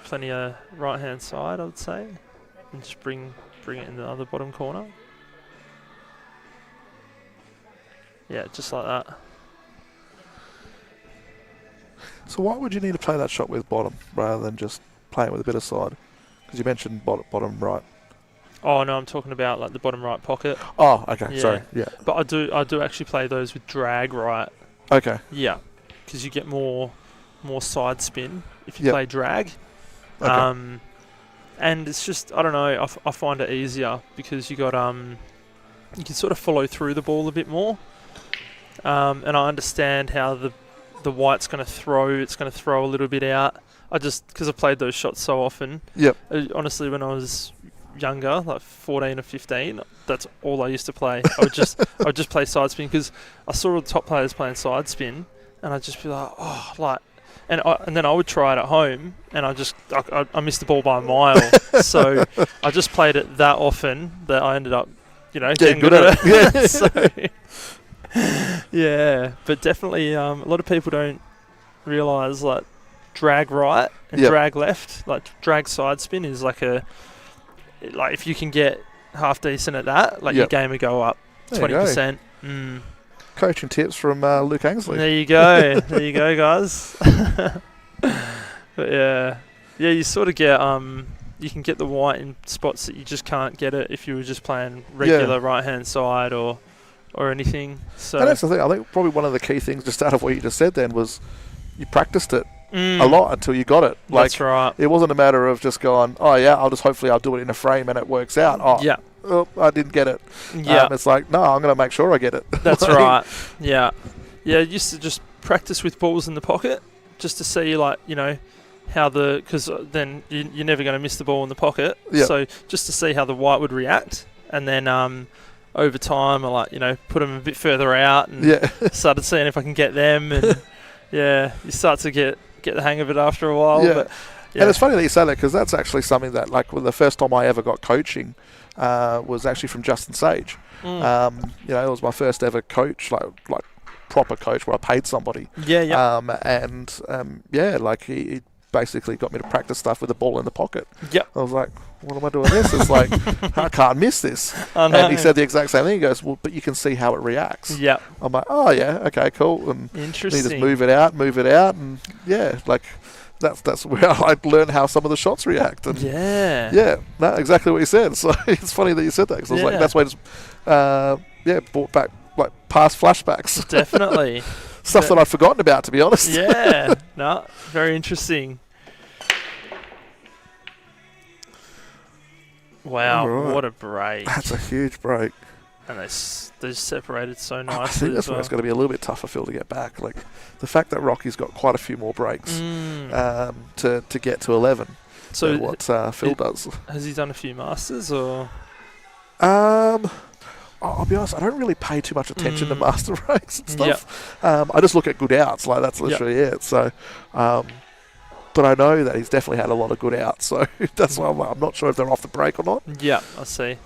Plenty of right hand side, I would say. And just bring it in the other bottom corner. Yeah, just like that. So why would you need to play that shot with bottom rather than just playing with a bit of side? Because you mentioned bottom right. Oh no, I'm talking about like the bottom right pocket. Oh, okay, Yeah. sorry, yeah. But I do actually play those with drag right. Okay. Yeah, because you get more side spin if you play drag. Okay. And it's just, I don't know, I find it easier because you got you can sort of follow through the ball a bit more. And I understand how the white's going to throw. It's going to throw a little bit out. Because I played those shots so often. Yep. Honestly, when I was younger, like 14 or 15, that's all I used to play. I would just play side spin because I saw all the top players playing side spin, and I'd just be like, and then I would try it at home, and I missed the ball by a mile. So I just played it that often that I ended up, getting good at it. Yeah. So, yeah, but definitely a lot of people don't realise like drag right and Yep. drag left, like drag side spin is like if you can get half decent at that, like your Yep. game would go up There you go. 20%. Coaching tips from Luke Anglesey. There you go. There you go, guys. But yeah, you sort of get you can get the white in spots that you just can't get it if you were just playing regular right hand side or anything. So And that's the thing. I think probably one of the key things, just out of what you just said, then was you practiced it a lot until you got it. Like, that's right. it wasn't a matter of just going, oh yeah, hopefully I'll do it in a frame and it works out. Oh, I didn't get it. Yeah, it's like, no, I'm going to make sure I get it. that's Like, right. Yeah. I used to just practice with balls in the pocket just to see, like, how because then you're never going to miss the ball in the pocket. Yep. So just to see how the white would react, and then over time I put them a bit further out and started seeing if I can get them, and you start to get the hang of it after a while. Yeah. But, And it's funny that you say that, because that's actually something that, like, the first time I ever got coaching was actually from Justin Sage. It was my first ever coach, like proper coach where I paid somebody. He basically got me to practice stuff with the ball in the pocket. Yep. I was like, what am I doing this? It's like, I can't miss this. I know. And he said the exact same thing. He goes, well, but you can see how it reacts. Yep. I'm like, oh yeah, okay, cool. And Interesting. you just move it out, and that's where I learned how some of the shots react. And no, exactly what you said. So it's funny that you said that, because I was like, that's why I just brought back like past flashbacks. Definitely. Stuff that I'd forgotten about, to be honest. Yeah. No, very interesting. Wow, Alright. what a break. That's a huge break. And they separated so nicely. I think that's where it's going to be a little bit tougher, Phil, to get back. Like, the fact that Rocky's got quite a few more breaks to get to 11 so than what Phil does. Has he done a few Masters, or? I'll be honest, I don't really pay too much attention to master breaks and stuff. I just look at good outs, like that's literally it. So, but I know that he's definitely had a lot of good outs, so that's why I'm not sure if they're off the break or not. Yeah, I see.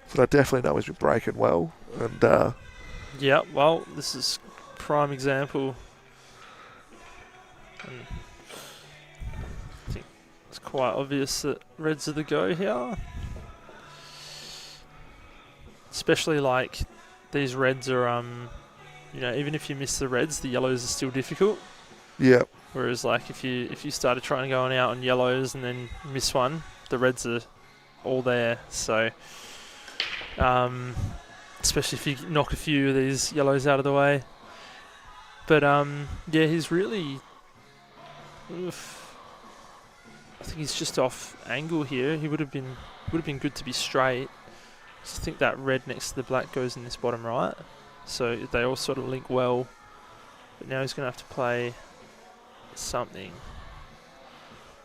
But I definitely know he's been breaking well, and well, this is prime example. And I think it's quite obvious that reds are the go here. Especially like these reds are, even if you miss the reds, the yellows are still difficult. Yeah. Whereas like if you started trying to go out on yellows and then miss one, the reds are all there. So, especially if you knock a few of these yellows out of the way. But he's really. I think he's just off angle here. He would have been good to be straight. So I think that red next to the black goes in this bottom right. So they all sort of link well. But now he's going to have to play something.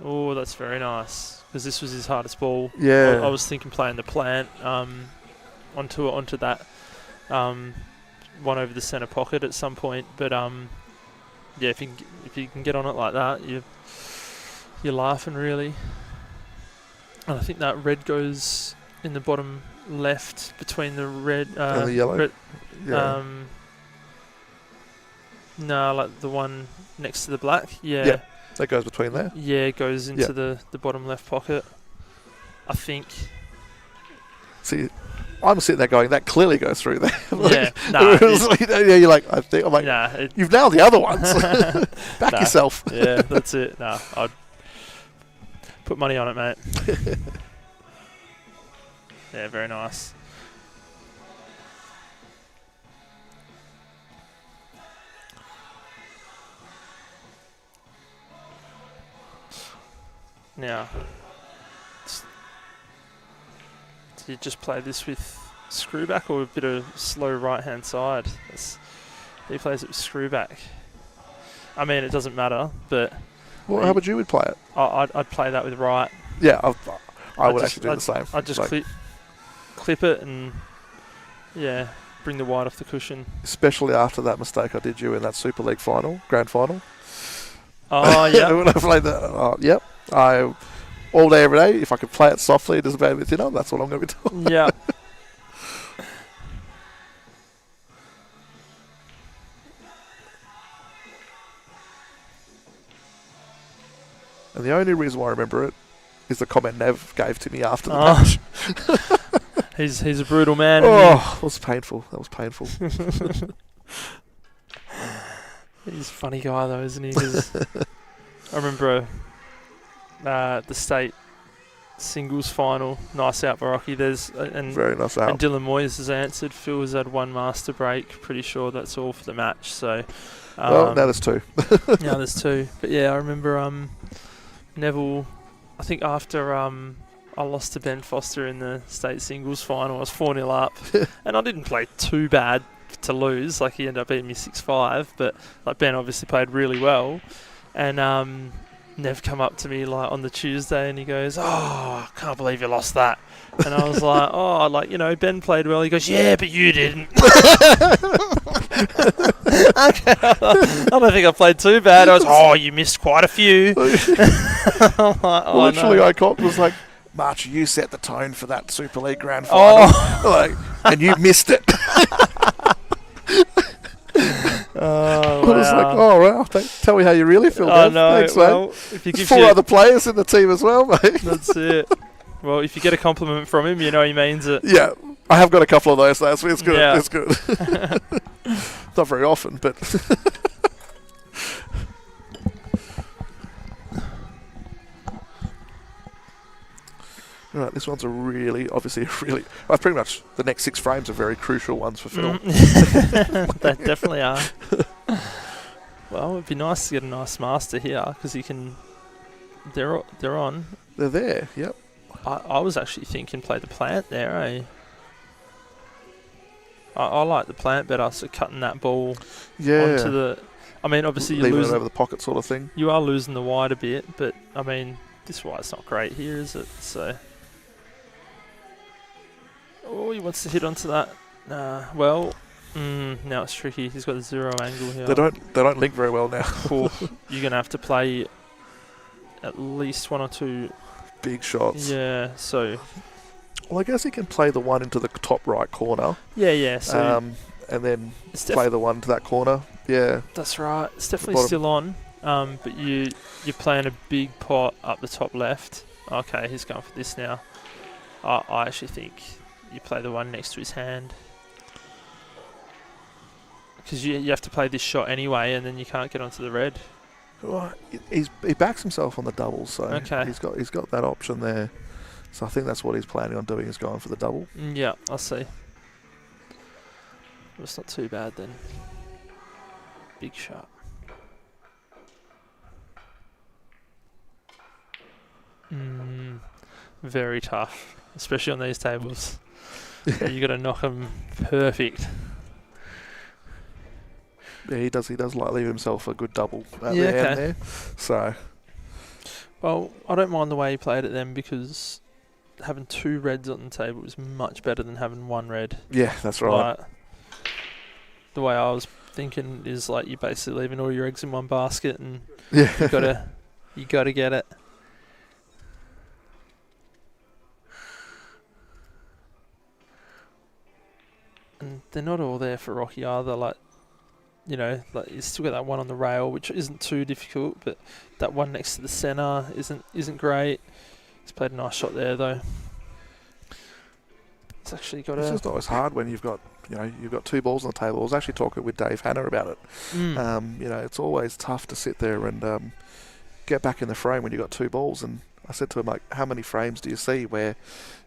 Oh, that's very nice. Because this was his hardest ball. Yeah. I was thinking playing the plant onto that one over the centre pocket at some point. But if you can get on it like that, you're laughing really. And I think that red goes in the bottom left between the red and the yellow. Red, Yeah. no, like the one next to the black. Yeah. That goes between there. Yeah, it goes into the bottom left pocket, I think. See, I'm sitting there going, that clearly goes through there. You're like, I'm like, you've nailed the other ones. Back yourself. Yeah, that's it. No, I'd put money on it, mate. Yeah, very nice. Now, do you just play this with screwback or a bit of slow right-hand side? He plays it with screwback. I mean, it doesn't matter, but... Well, how would you play it? I'd play that with right. Yeah, I would actually do the same. I'd just clip it and, bring the white off the cushion. Especially after that mistake I did you in that Super League final, grand final. Oh, yeah. When I played that, all day, every day, if I could play it softly, just about with that's what I'm going to be doing. Yeah. And the only reason why I remember it is the comment Nev gave to me after the Oh. match. He's a brutal man. Oh, that was painful. That was painful. He's a funny guy though, isn't he? 'Cause I remember the state singles final, nice out by Rocky. And Very nice and out. Dylan Moyes has answered. Phil has had one master break. Pretty sure that's all for the match. So Well, now there's two. now there's two. But yeah, I remember Neville. I think after I lost to Ben Foster in the state singles final, I was 4-0 up, and I didn't play too bad to lose. Like, he ended up beating me 6-5, but like Ben obviously played really well. And Nev come up to me like on the Tuesday and he goes, "Oh, I can't believe you lost that." And I was like, "Oh, like, you know, Ben played well." He goes, "Yeah, but you didn't." Okay, I don't think I played too bad. I was, "Oh, you missed quite a few." I'm like, "Oh, Literally, no." I copped was like, March, you set the tone for that Super League Grand Final. Like, and you missed it. Oh, I was like, oh, wow. Tell me how you really feel, I Nev. know. Thanks, Well, mate. if you There's give 4 other players in the team as well, mate. that's it. Well, if you get a compliment from him, you know he means it. Yeah, I have got a couple of those, so it's good. Yeah. It's good. Not very often, but... Right, this one's pretty much the next 6 frames are very crucial ones for Phil. They definitely are. Well, it'd be nice to get a nice master here because you can. They're on. They're there, yep. I was actually thinking play the plant there, eh? I like the plant better, so cutting that ball Yeah. onto the. I mean, obviously Leaving it over the pocket sort of thing. you are losing the wide a bit, but I mean, this wide's not great here, is it? So. Oh, he wants to hit onto that. Well, now it's tricky. He's got a 0 angle here. They don't link very well now. You're gonna have to play at least 1 or 2. Big shots. Yeah. So. Well, I guess he can play the one into the top right corner. Yeah. So. And then It's play the one to that corner. Yeah. That's right. It's definitely bottom. still on. But you're playing a big pot up the top left. Okay, he's going for this now. I actually think you play the one next to his hand. Because you have to play this shot anyway, and then you can't get onto the red. Well, he backs himself on the double, so Okay. he's got that option there. So I think that's what he's planning on doing, is going for the double. Yeah, I see. Well, it's not too bad then. Big shot. Very tough, especially on these tables. You got to knock them perfect. Yeah, he does like leave himself a good double at Yeah, the end okay. there. So Well, I don't mind the way he played it then, because having 2 reds on the table is much better than having 1 red. yeah, that's right. Like, the way I was thinking is like you're basically leaving all your eggs in one basket, and Yeah. you gotta get it. And they're not all there for Rocky either. Like, you know, like you still got that one on the rail, which isn't too difficult, but that one next to the centre isn't great. He's played a nice shot there though. It's actually got It's a. just not as hard when you've got 2 balls on the table. I was actually talking with Dave Hanna about it. It's always tough to sit there and get back in the frame when you've got 2 balls. And I said to him, like, how many frames do you see where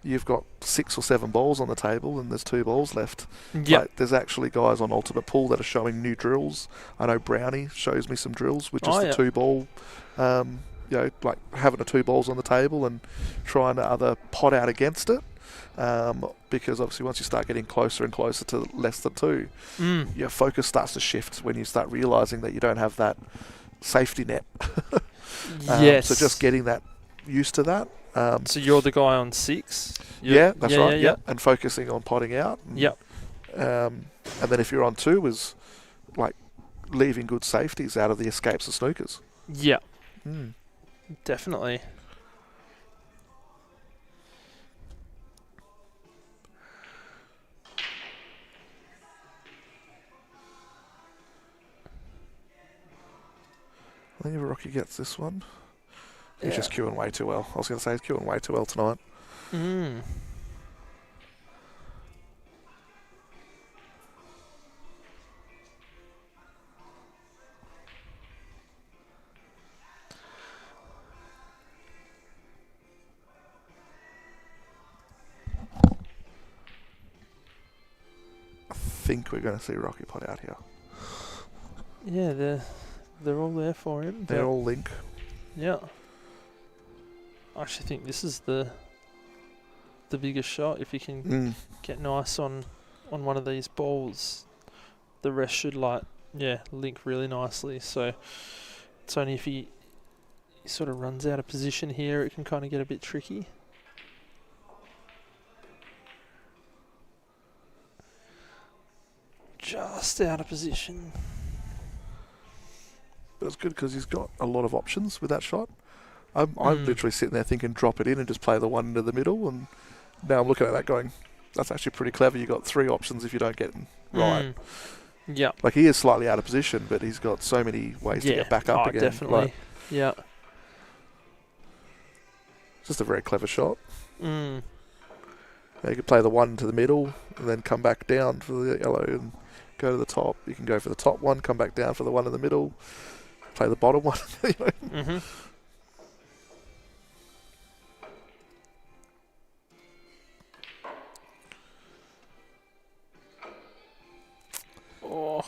you've got 6 or 7 balls on the table and there's 2 balls left? Yep. Like, there's actually guys on Ultimate Pool that are showing new drills. I know Brownie shows me some drills with just the 2 ball. Like having the 2 balls on the table and trying to either pot out against it. Because obviously once you start getting closer and closer to less than 2, your focus starts to shift when you start realising that you don't have that safety net. Yes. So just getting that used to that. So you're the guy on 6? Yeah, that's right. Yeah. And focusing on potting out. And, Yep. And then if you're on 2, is like leaving good safeties out of the escapes of snookers. Yeah. Definitely. I think if Rocky gets this one, He's just queuing way too well. I was going to say he's queuing way too well tonight. Mm. I think we're going to see Rocky Pot out here. Yeah, they're all there for him. They're all link. Yeah. I actually think this is the biggest shot. If you can get nice on one of these balls, the rest should link really nicely. So it's only if he sort of runs out of position here, it can kind of get a bit tricky. Just out of position. But it's good because he's got a lot of options with that shot. I'm literally sitting there thinking drop it in and just play the one into the middle, and now I'm looking at that going, that's actually pretty clever. You got 3 options if you don't get them right. Yeah. Like, he is slightly out of position, but he's got so many ways to get back up again. Definitely. Like, yeah. It's just a very clever shot. Mm. You could play the one to the middle and then come back down for the yellow and go to the top. You can go for the top one, come back down for the one in the middle, play the bottom one. Mm-hmm. Oh,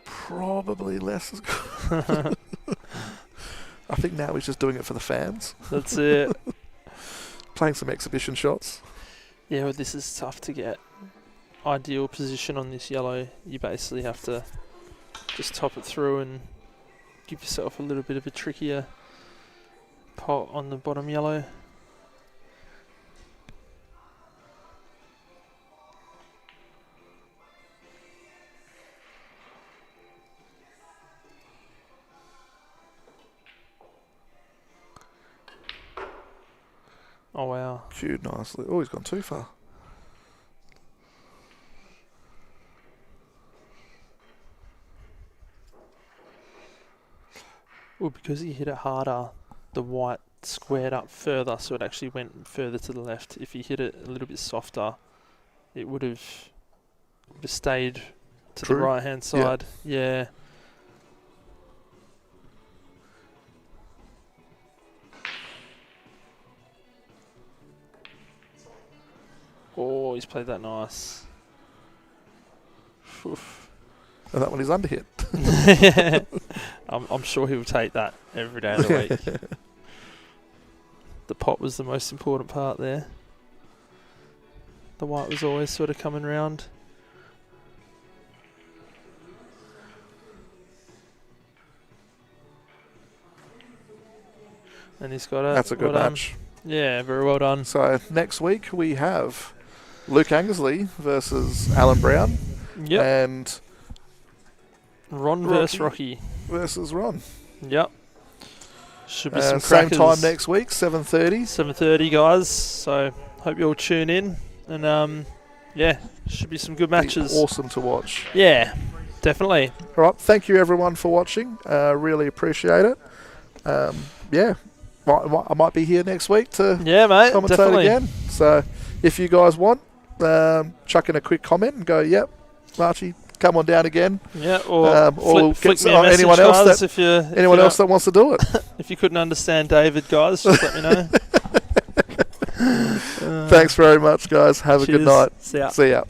probably less as good. I think now he's just doing it for the fans. That's it. Playing some exhibition shots. Yeah, well, this is tough to get ideal position on this yellow. You basically have to just top it through and give yourself a little bit of a trickier pot on the bottom yellow. Oh wow. Cued nicely. Oh, he's gone too far. Well, because he hit it harder, the white squared up further, so it actually went further to the left. If he hit it a little bit softer, it would have stayed to the right hand side. Yeah. Oh, he's played that nice. Oof. And that one is underhit. I'm sure he'll take that every day of the week. The pot was the most important part there. The white was always sort of coming round. And he's got it. That's a good match. Yeah, very well done. So next week we have Luke Anglesey versus Alan Brown. Yep. And Ron versus Rocky. Versus Ron. Yep. Should be some same crackers. time next week, 7:30. 7:30, guys. So hope you all tune in. And should be some good matches. Awesome to watch. Yeah, definitely. All right. Thank you everyone for watching. Really appreciate it. I might be here next week to commentate definitely. again. So if you guys want, chuck in a quick comment and go, yep, Marchie, come on down again. Yeah, or flick me a message, anyone guys, else if else that wants to do it. If you couldn't understand David, guys, just let me know. Thanks very much, guys. Have a good night. See ya. See ya.